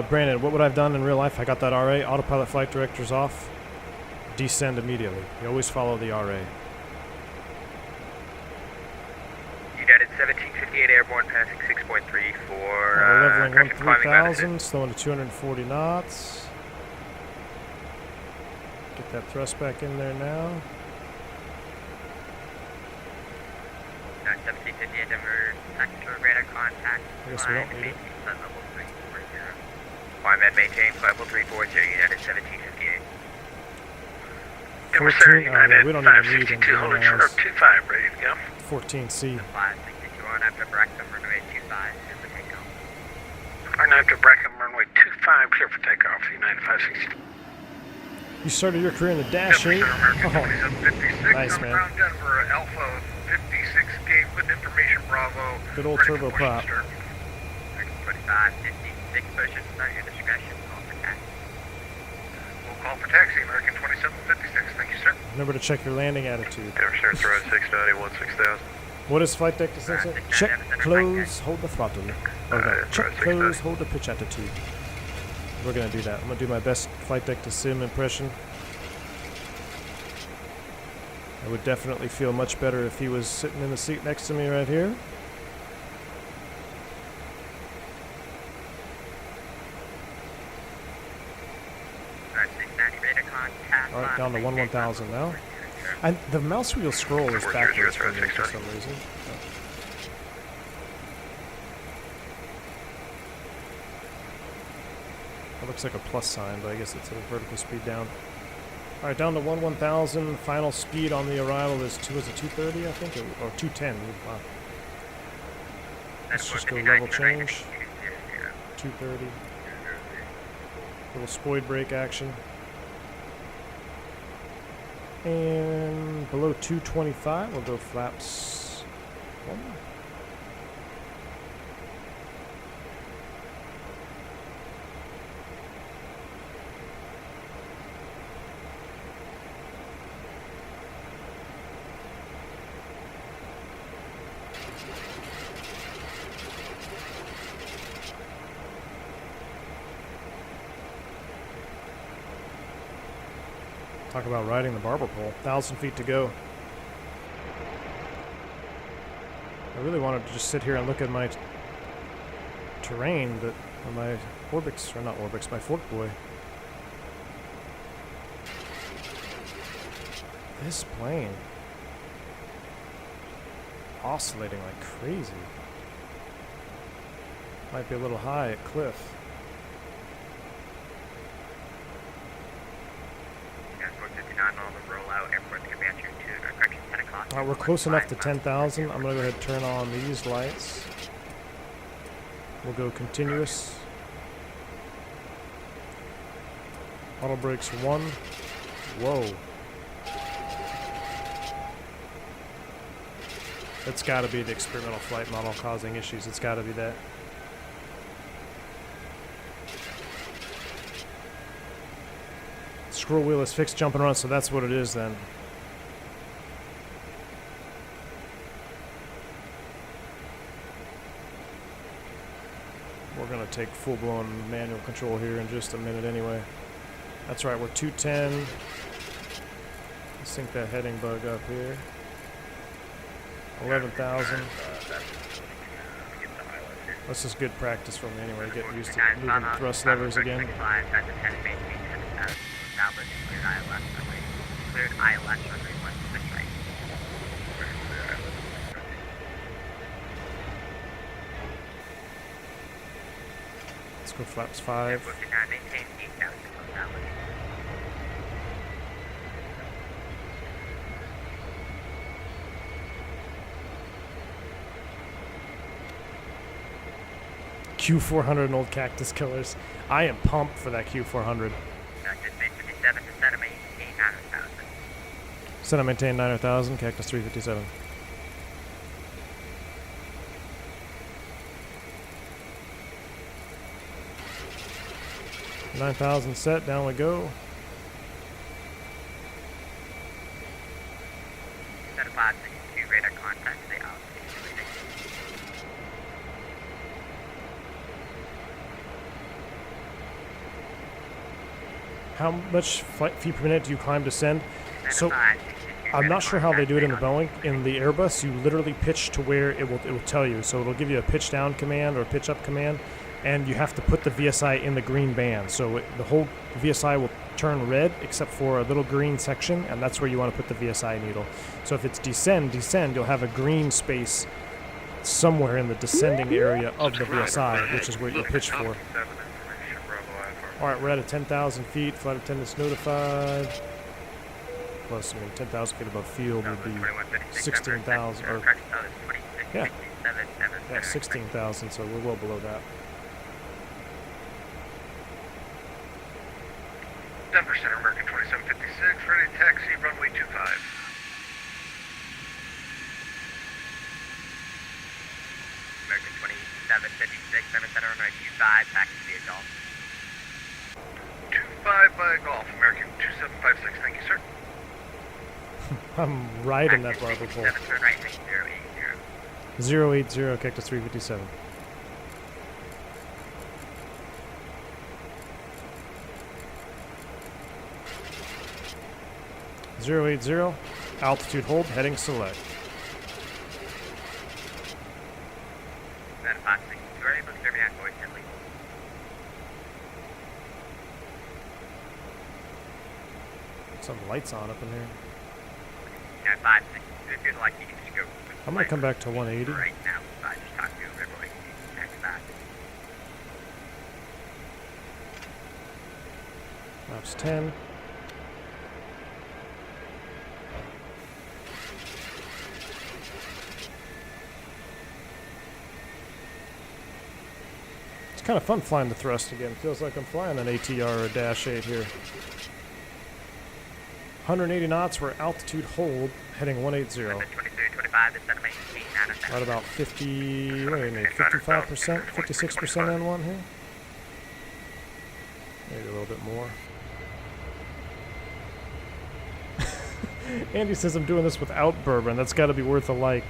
Brandon, what would I have done in real life? I got that RA, autopilot flight director's off. Descend immediately. You always follow the RA. United 1758 airborne passing 6.3 for We're leveling correction, climbing 13,000, slowing to 240 knots. Get that thrust back in there now. 1758, Denver, sector radar contact. I guess we don't need it. Level 340. Climb and maintain level 340, United 1758. 14, yeah, we don't even need 562, holding short of 25, ready to go. 14C. 562 on after Brackham, runway 25, clear for takeoff. On after Brackham, runway 25, clear for takeoff, United 562. You started your career in the Dash 8? Oh, nice, man. Ground Denver, Alpha 56 gate with information Bravo. Good old turbo prop. 25, 56, push and start your discretion, call for taxi. We'll call for taxi, American 2756, thank you, sir. Remember to check your landing attitude. Sure, throw 691, 6000. What is flight deck distinction? Check, close, hold the throttle. Or no, check, close, hold the pitch attitude. We're going to do that. I'm going to do my best flight deck to sim impression. I would definitely feel much better if he was sitting in the seat next to me right here. Alright, down to 1,000 now. And the mouse wheel scroll is backwards for me for some reason. It looks like a plus sign, but I guess it's a vertical speed down. Alright, down to 1,000. Final speed on the arrival is 230, I think? Or 210. Wow. Let's just go level change. 230. Little spoid brake action. And below 225, we'll go flaps 1. Talk about riding the barber pole. 1,000 feet to go. I really wanted to just sit here and look at my terrain, but on my ORBX, or not ORBX, my Fork Boy. This plane oscillating like crazy. Might be a little high at cliff. Alright, we're close enough to 10,000. I'm going to go ahead and turn on these lights. We'll go continuous. Auto brakes 1. Whoa. It's got to be the experimental flight model causing issues. It's got to be that. Scroll wheel is fixed, jumping around, so that's what it is then. We're going to take full-blown manual control here in just a minute anyway. That's right, we're 210. Let's sync that heading bug up here. 11,000. This is good practice for me anyway, getting used to moving thrust levers again. Let's go flaps 5. Q400 and old cactus killers. I am pumped for that Q400. Center maintain 900,000, cactus 357. $9,000 set, down we go. Radar contact, How much feet per minute do you climb descend? So I'm not sure how they do it in the Boeing. In the Airbus, you literally pitch to where it will tell you. So it'll give you a pitch down command or a pitch up command, and you have to put the VSI in the green band. So the whole VSI will turn red except for a little green section, and that's where you want to put the VSI needle. So if it's descend, you'll have a green space somewhere in the descending area of the VSI, which is where you pitch for. Alright, we're at 10,000 feet. Flight attendants notified. Plus, 10,000 feet above field would be 16,000. Or yeah, 16,000. So we're well below that. Denver Center, American 2756, ready to taxi, runway 25. American 2756, Denver Center, runway 25, taxi via Golf. 25 by Golf, American 2756, thank you, sir. I'm riding that barber pole. 080, cactus 357. .080, altitude hold, heading select. Some lights on up in here. I'm gonna come back to 180. Right now, I just talked to everybody. Next back. Maps 10. It's kind of fun flying the thrust again. Feels like I'm flying an ATR or a Dash 8 here. 180 knots, we're altitude hold, heading 180. Right about 50, wait a minute, 55%, 56% on one here. Maybe a little bit more. Andy says I'm doing this without bourbon. That's got to be worth a like.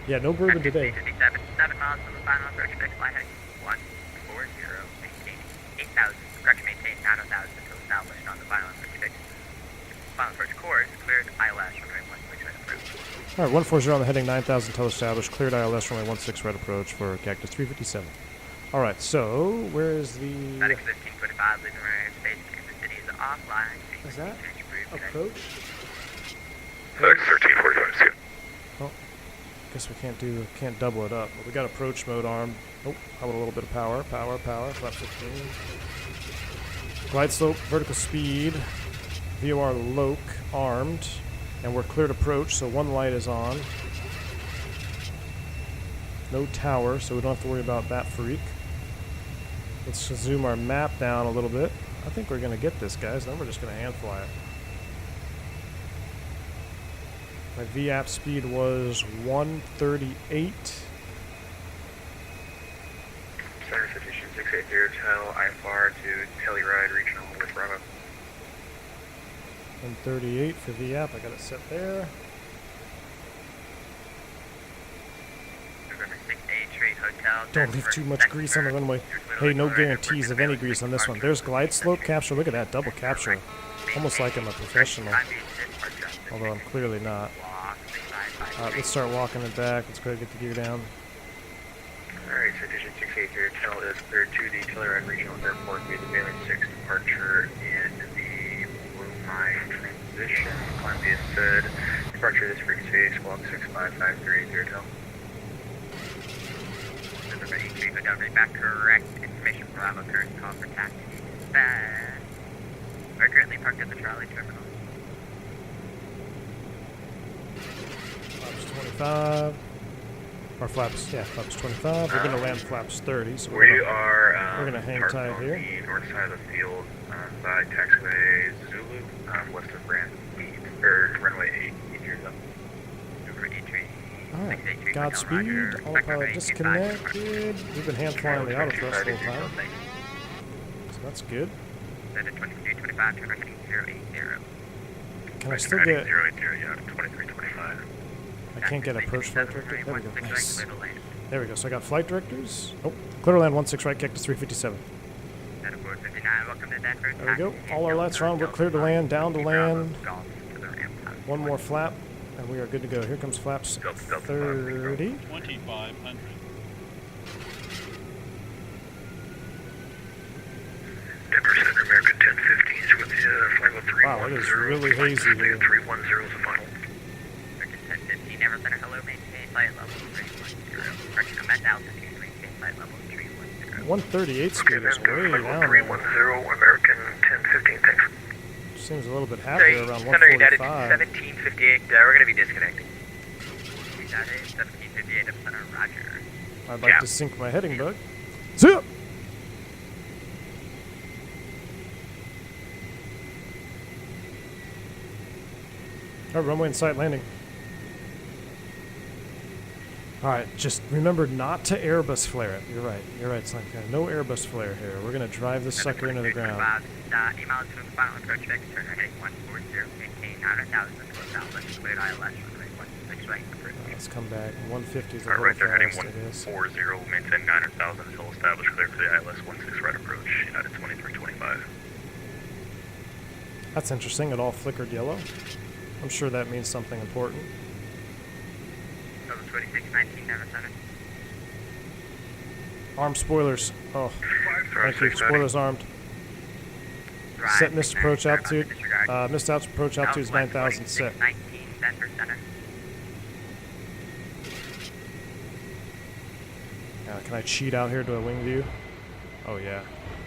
Yeah, no bourbon today. 7 miles from the final approach, fixed line heading 140, maintain 8,000, correction, maintain 9,000 until established on the final approach fix. Final approach course, cleared ILS, runway 16 right approach. Alright, 140 on the heading 9,000 till established, cleared ILS, runway 16 right approach for cactus 357. Alright, so, where is the... Medics 1525, leaving runway space, because the city is offline. Is that approach? 1345, see ya. Oh, guess we can't double it up. But we got approach mode armed. Oh, how about a little bit of power? Power. Flap 15. Glide slope, vertical speed. VOR loc armed, and we're cleared approach. So one light is on. No tower, so we don't have to worry about that freak. Let's just zoom our map down a little bit. I think we're going to get this, guys. Then we're just going to hand fly it. My VAP speed was 138. Center Citation 680, tell IFR to Telluride Regional with Bravo. 138 for VAP. I got it set there. Don't leave too much grease on the runway. Hey, no guarantees of any grease on this one. There's glide slope capture. Look at that, double capture. Almost like I'm a professional. Although I'm clearly not. Alright, let's start walking it back. Let's go ahead and get the gear down. Alright, Citation 680, tell is cleared to the Telluride Regional Airport via the Baylor 6 departure in the Blue Line transition. Columbia said, departure this frequency, squawk 65530, tell. Go down right back, correct information. Bravo, current call for taxi. We're currently parked at the trolley terminal. Flaps 25. Or flaps 25. We're going to land flaps 30, so we're gonna hang tight here. The north side of the field by taxiway Zulu, west of runway 8, meters up. Alright, Godspeed, autopilot disconnected. We've been hand flying the auto thrust the whole time. So that's good. Can I still get... 080, yeah, 2325. I can't get approach flight director? There we go, nice. There we go, so I got flight directors. Oh, clear to land 16 right, kick to 357. There we go, all our lights are on, we're clear to land, down to land. One more flap. And we are good to go. Here comes flaps 30. 2500. American 1015s with the flight 310. Wow, it is really hazy here. 310 is the final. American 1015, Ever Center, hello, maintain flight level 310. Correction, amend altitude, maintain flight level 310. 138 speed is way down. 310, American 1015, thanks. Seems a little bit happier around 145. 1758, we're going to be disconnecting. 1758 up center, roger. I'd like to sync my heading, bug. See ya! Alright, runway in sight, landing. Alright, just remember not to Airbus flare it. You're right, it's like no Airbus flare here. We're going to drive this sucker into the ground. Final approach fix, turn heading 140, maintain 9,000, southwest, cleared ILS, runway 16 right. Let's come back. 150 is a Alright, little they're heading fast, I guess. 140, maintain 900,000 until established, clear for the ILS 16 right approach, United 2325. That's interesting, it all flickered yellow. I'm sure that means something important. 2619, Ever Center. Armed spoilers. Oh, thank you. Spoilers armed. Set missed approach altitude. Missed approach altitude is 9,000 set. 19, Denver Center. Can I cheat out here to a wing view? Oh yeah.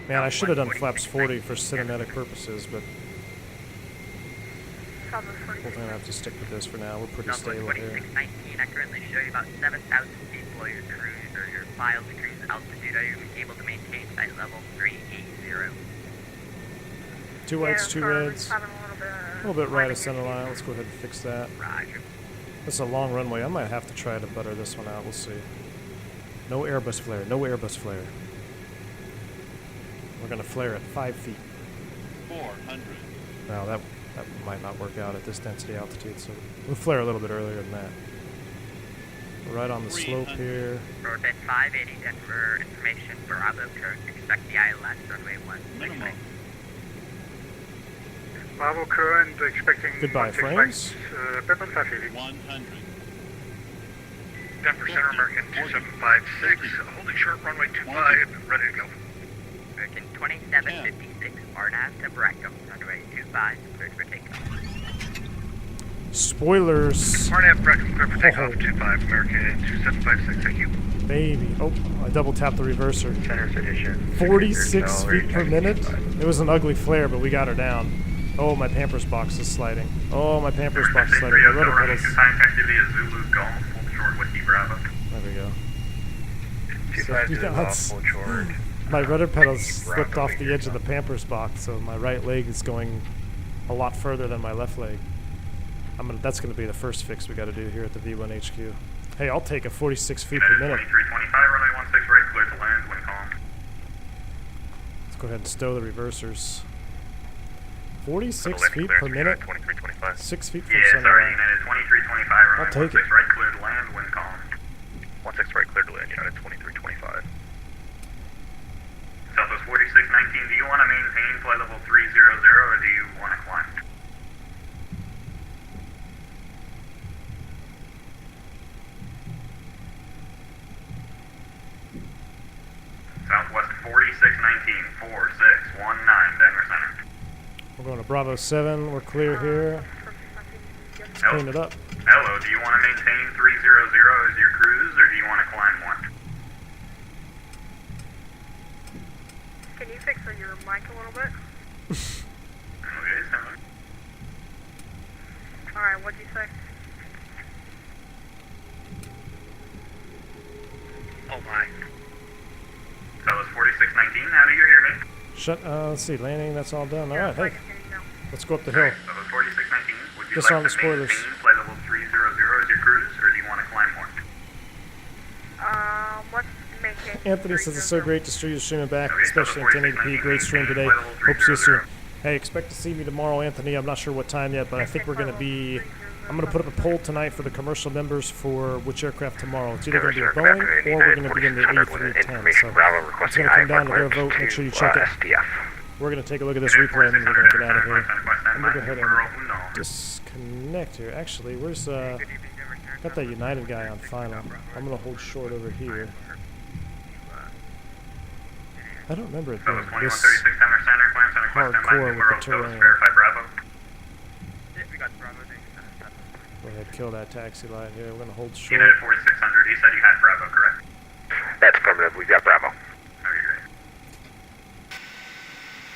Man, I should have done flaps 40 for cinematic purposes, but we're gonna have to stick with this for now. We're pretty stable here. 2619, I currently show you about 7,000 feet below your cruise or your filed cruise altitude. Are you able to maintain flight level 380? Two whites, two reds. A little bit right of center line. Let's go ahead and fix that. Roger. This is a long runway. I might have to try to butter this one out. We'll see. No Airbus flare. No Airbus flare. We're going to flare at 5 feet. 400. Now that might not work out at this density altitude, so we'll flare a little bit earlier than that. We're right on the slope here. Orbit 580, Denver information. Bravo current. Expect the ILS runway 16 Minimum. right. Bravo current, expecting Goodbye, frames. Pepper 580. 100. Denver Center, American 2756, holding short, runway 25, ready to go. American 2756, RNAV to Bracco, runway 25, cleared for takeoff. Spoilers. Marty, have correction clear for takeoff 25, American 2756, thank you. Baby. Oh, I double tapped the reverser. Center's edition. 46 feet per minute? It was an ugly flare, but we got her down. Oh, my Pampers box is sliding. Oh, my Pampers box is sliding. My rudder pedals. Zulu Golf, full short Whiskey Bravo. There we go. 250 knots. full short. My rudder pedals slipped off the edge of the Pampers box, so my right leg is going a lot further than my left leg. That's going to be the first fix we got to do here at the V1 HQ. Hey, I'll take a 46 feet per minute. 2325, runway 16 right, clear to land, wind calm. Let's go ahead and stow the reversers. 46 feet per minute? 2325. 6 feet from Yeah, center sorry, line. United 2325, runway I'll take 16 it. right, clear to land, wind calm. 16 right, clear to land, United 2325. Southwest 4619, do you want to maintain flight level 300 or do you want to climb? Southwest 4619, 4619, Denver Center. We're going to Bravo 7. We're clear here. Let's clean it up. Hello, do you want to maintain 300 as your cruise, or do you want to climb more? Can you fix your mic a little bit? Okay, so. Alright, what'd you say? Oh my. That was 4619, how do you hear me? Let's see, landing, that's all done. Alright, hey. Let's go up the hill. That was 4619. Would you Just like on the to spoilers. maintain flight level 300 as your cruise, or do you want to climb more? Let's maintain. Anthony says it's so great to see you streaming back, Okay, so especially in 1080p. Great stream today. flight level Hope to see you soon. 300. Hey, expect to see me tomorrow, Anthony. I'm not sure what time yet, but I think we're going to be... I'm going to put up a poll tonight for the commercial members for which aircraft tomorrow. It's either going to be a Boeing or we're going to be in the A310. So it's going to come down to their vote. Make sure you check it. We're going to take a look at this replay and then we're going to get out of here. I'm going to go ahead and disconnect here. Actually, where's... got that United guy on final. I'm going to hold short over here. I don't remember it being this hardcore with the terrain. Go ahead, kill that taxi line here. We're going to hold short. United 4600, he said you had Bravo, correct? That's affirmative, we've got Bravo. Okay, great.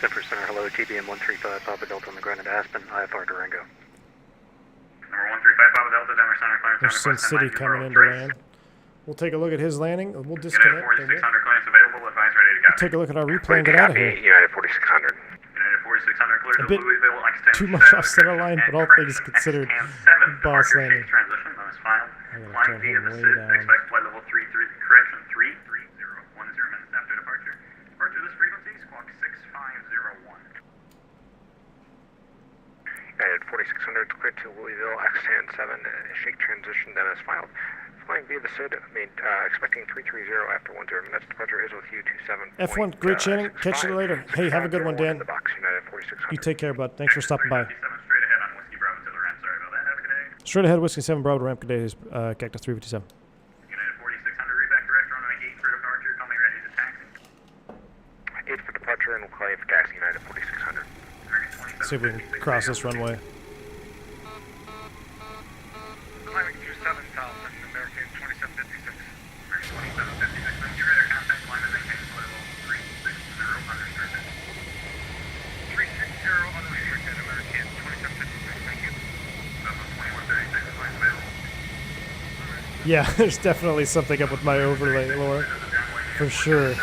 Denver Center, hello, TBM 135 Papa Delta on the ground at Aspen, IFR Durango. Number 135 Papa Delta, Denver Center, clearance. There's Sin City coming in to land. We'll take a look at his landing. We'll disconnect. United 4600, clearance available, advise ready to go. Take a look at our replay and get out of here. United 4600. United 4600, clear A to bit Louisville, extend too much off center line, but all things considered, boss landing. Transition, that was final. I'm going to Flying turn via him the way SID, down. expect flight level 330, 10 minutes after departure. Departure this frequency, squawk 6501. United 4600, clear to Louisville, X-10 7, shake transition, then is filed. Flying via the SID, expecting 330 after 10 minutes. Departure is with you 27. F1, great chatting. Catch you later. Hey, have a good one, Dan. You take care, bud. Thanks for stopping by. Straight ahead on Whiskey Bravo to the ramp. Sorry about that. Have a good day. Straight ahead, Whiskey 7 Bravo to ramp. Good day. Cactus 357. United 4600, reback direct, runway 8 for departure. Call me ready to taxi. 8 for departure and we'll call you for taxi, United 4600. See if we can cross this runway. Climbing 27 south, American 2756. American 2756, when you're ready to contact, climb and maintain flight level 360 unrestricted. 360 unrestricted, American 2756, thank you. Southwest 2136, flight available. Yeah, there's definitely something up with my overlay, Laura. For sure.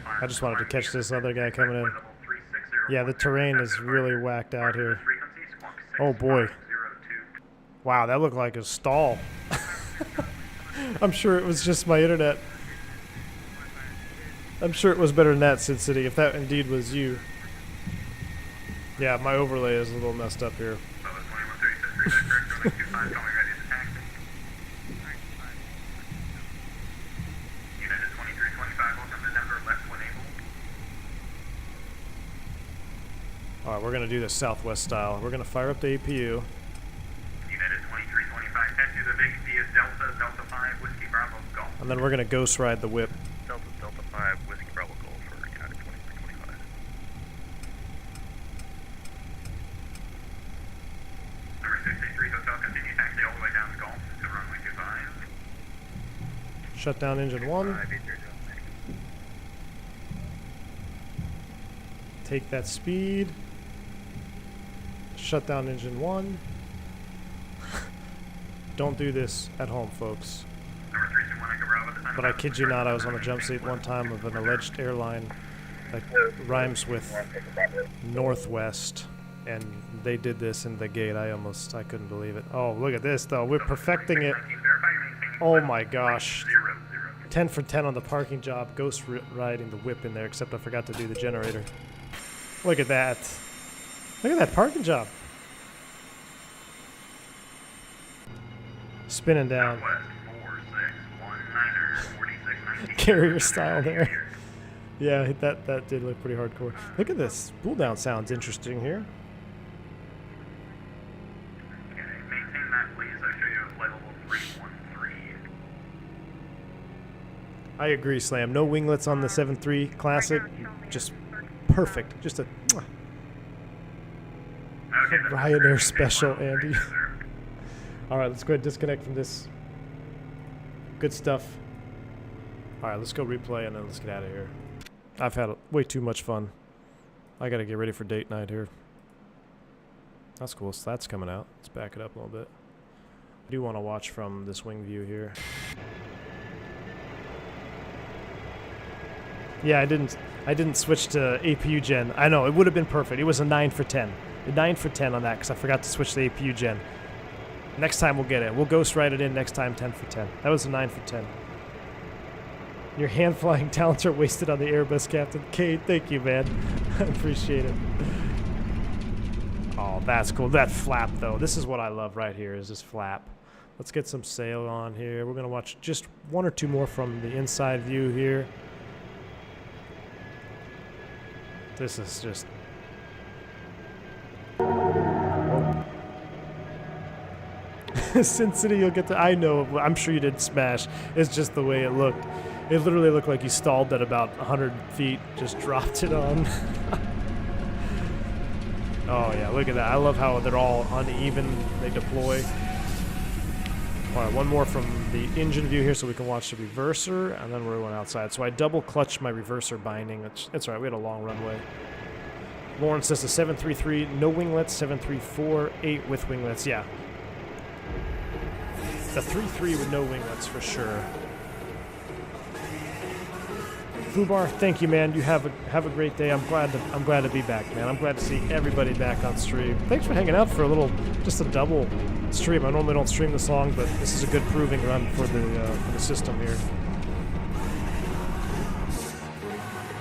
I just wanted to catch this other guy coming in. Yeah, the terrain is really whacked out here. Oh boy. Wow, that looked like a stall. I'm sure it was just my internet. I'm sure it was better than that, Sin City, if that indeed was you. Yeah, my overlay is a little messed up here. Alright, we're going to do this Southwest style. We're going to fire up the APU. United 2325, head to the big via Delta, Delta 5, Whiskey Bravo, Golf. And then we're going to ghost ride the whip. Delta, Delta 5, Whiskey Bravo, Golf for United 2325. Number Shut down engine 1. Take that speed. Shut down engine 1. Don't do this at home, folks. But I kid you not, I was on a jump seat one time of an alleged airline that rhymes with Northwest, and they did this in the gate. I couldn't believe it. Oh, look at this, though. We're perfecting it. Oh my gosh. 10 for 10 on the parking job. Ghost riding the whip in there, except I forgot to do the generator. Look at that. Look at that parking job. Spinning down. Carrier style there. Yeah, that did look pretty hardcore. Look at this. Spool down sounds interesting here. Okay, maintain that please. I'll show you a flight level 313. I agree, Slam. No winglets on the 7.3 Classic. Just perfect. Just a Ryanair special, Andy. Alright, let's go ahead and disconnect from this. Good stuff. Alright, let's go replay and then let's get out of here. I've had way too much fun. I gotta get ready for date night here. That's cool. So that's coming out. Let's back it up a little bit. I do want to watch from this wing view here. Yeah, I didn't switch to APU gen. I know, it would have been perfect. It was a 9 for 10. A 9 for 10 on that because I forgot to switch to APU gen. Next time we'll get it. We'll ghost write it in next time 10 for 10. That was a 9 for 10. Your hand flying talents are wasted on the Airbus, Captain. Kate, thank you, man. I appreciate it. Oh, that's cool. That flap, though. This is what I love right here, is this flap. Let's get some sail on here. We're going to watch just one or two more from the inside view here. This is just... Sin City, you'll get to... I know, I'm sure you did smash. It's just the way it looked. It literally looked like you stalled at about 100 feet, just dropped it on. Oh yeah, look at that. I love how they're all uneven, they deploy. Alright, one more from the engine view here so we can watch the reverser, and then we're going outside. So I double clutched my reverser binding. That's alright, we had a long runway. Lauren says the 733, no winglets, 734, 8 with winglets, yeah. The 3-3 with no winglets for sure. Fubar, thank you, man. You have a great day. I'm glad to be back, man. I'm glad to see everybody back on stream. Thanks for hanging out for a little, just a double stream. I normally don't stream this long, but this is a good proving run for the system here.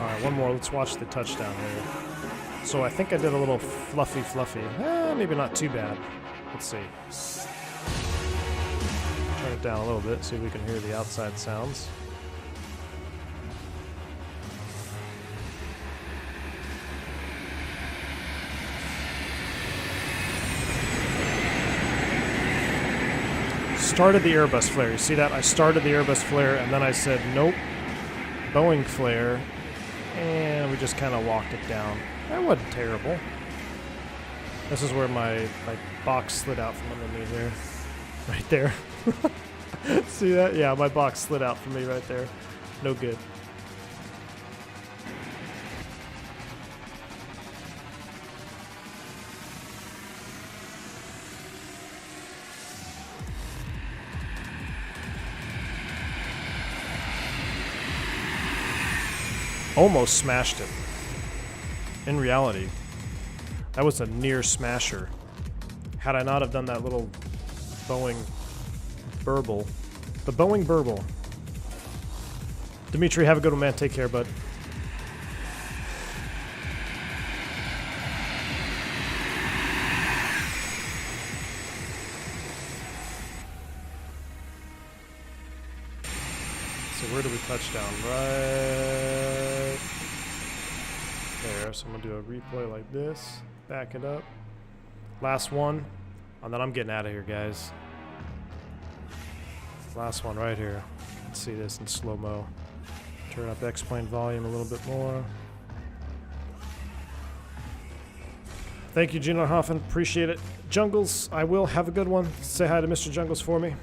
All right, one more. Let's watch the touchdown here. So I think I did a little fluffy. Maybe not too bad. Let's see. Turn it down a little bit, see if we can hear the outside sounds. Started the Airbus flare. You see that? I started the Airbus flare, and then I said, nope, Boeing flare, and we just kind of walked it down. That wasn't terrible. This is where my box slid out from under me there. Right there. See that? Yeah, my box slid out from me right there. No good. Almost smashed it. In reality, that was a near smasher. Had I not have done that little Boeing burble. The Boeing burble. Dimitri, have a good one, man. Take care, bud. So where do we touch down? Right there. So I'm going to do a replay like this. Back it up. Last one. And then I'm getting out of here, guys. Last one right here. Let's see this in slow-mo. Turn up X-plane volume a little bit more. Thank you, Gino Hoffen. Appreciate it. Jungles, I will. Have a good one. Say hi to Mr. Jungles for me.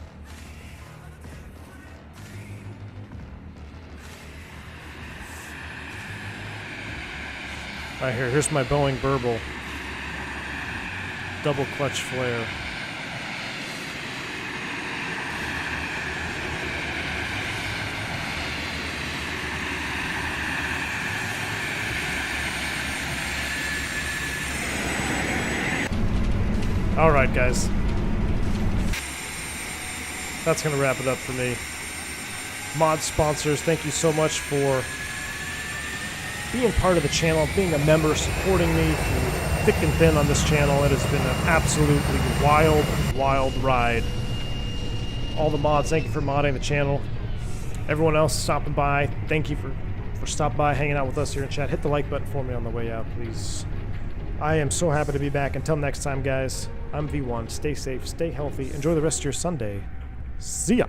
Right here. Here's my Boeing Burble. Double clutch flare. All right, guys. That's going to wrap it up for me. Mod sponsors, thank you so much for being part of the channel, being a member, supporting me through thick and thin on this channel. It has been an absolutely wild, wild ride. All the mods, thank you for modding the channel. Everyone else stopping by, thank you for stopping by, hanging out with us here in chat. Hit the like button for me on the way out, please. I am so happy to be back. Until next time, guys, I'm V1. Stay safe, stay healthy, enjoy the rest of your Sunday. See ya!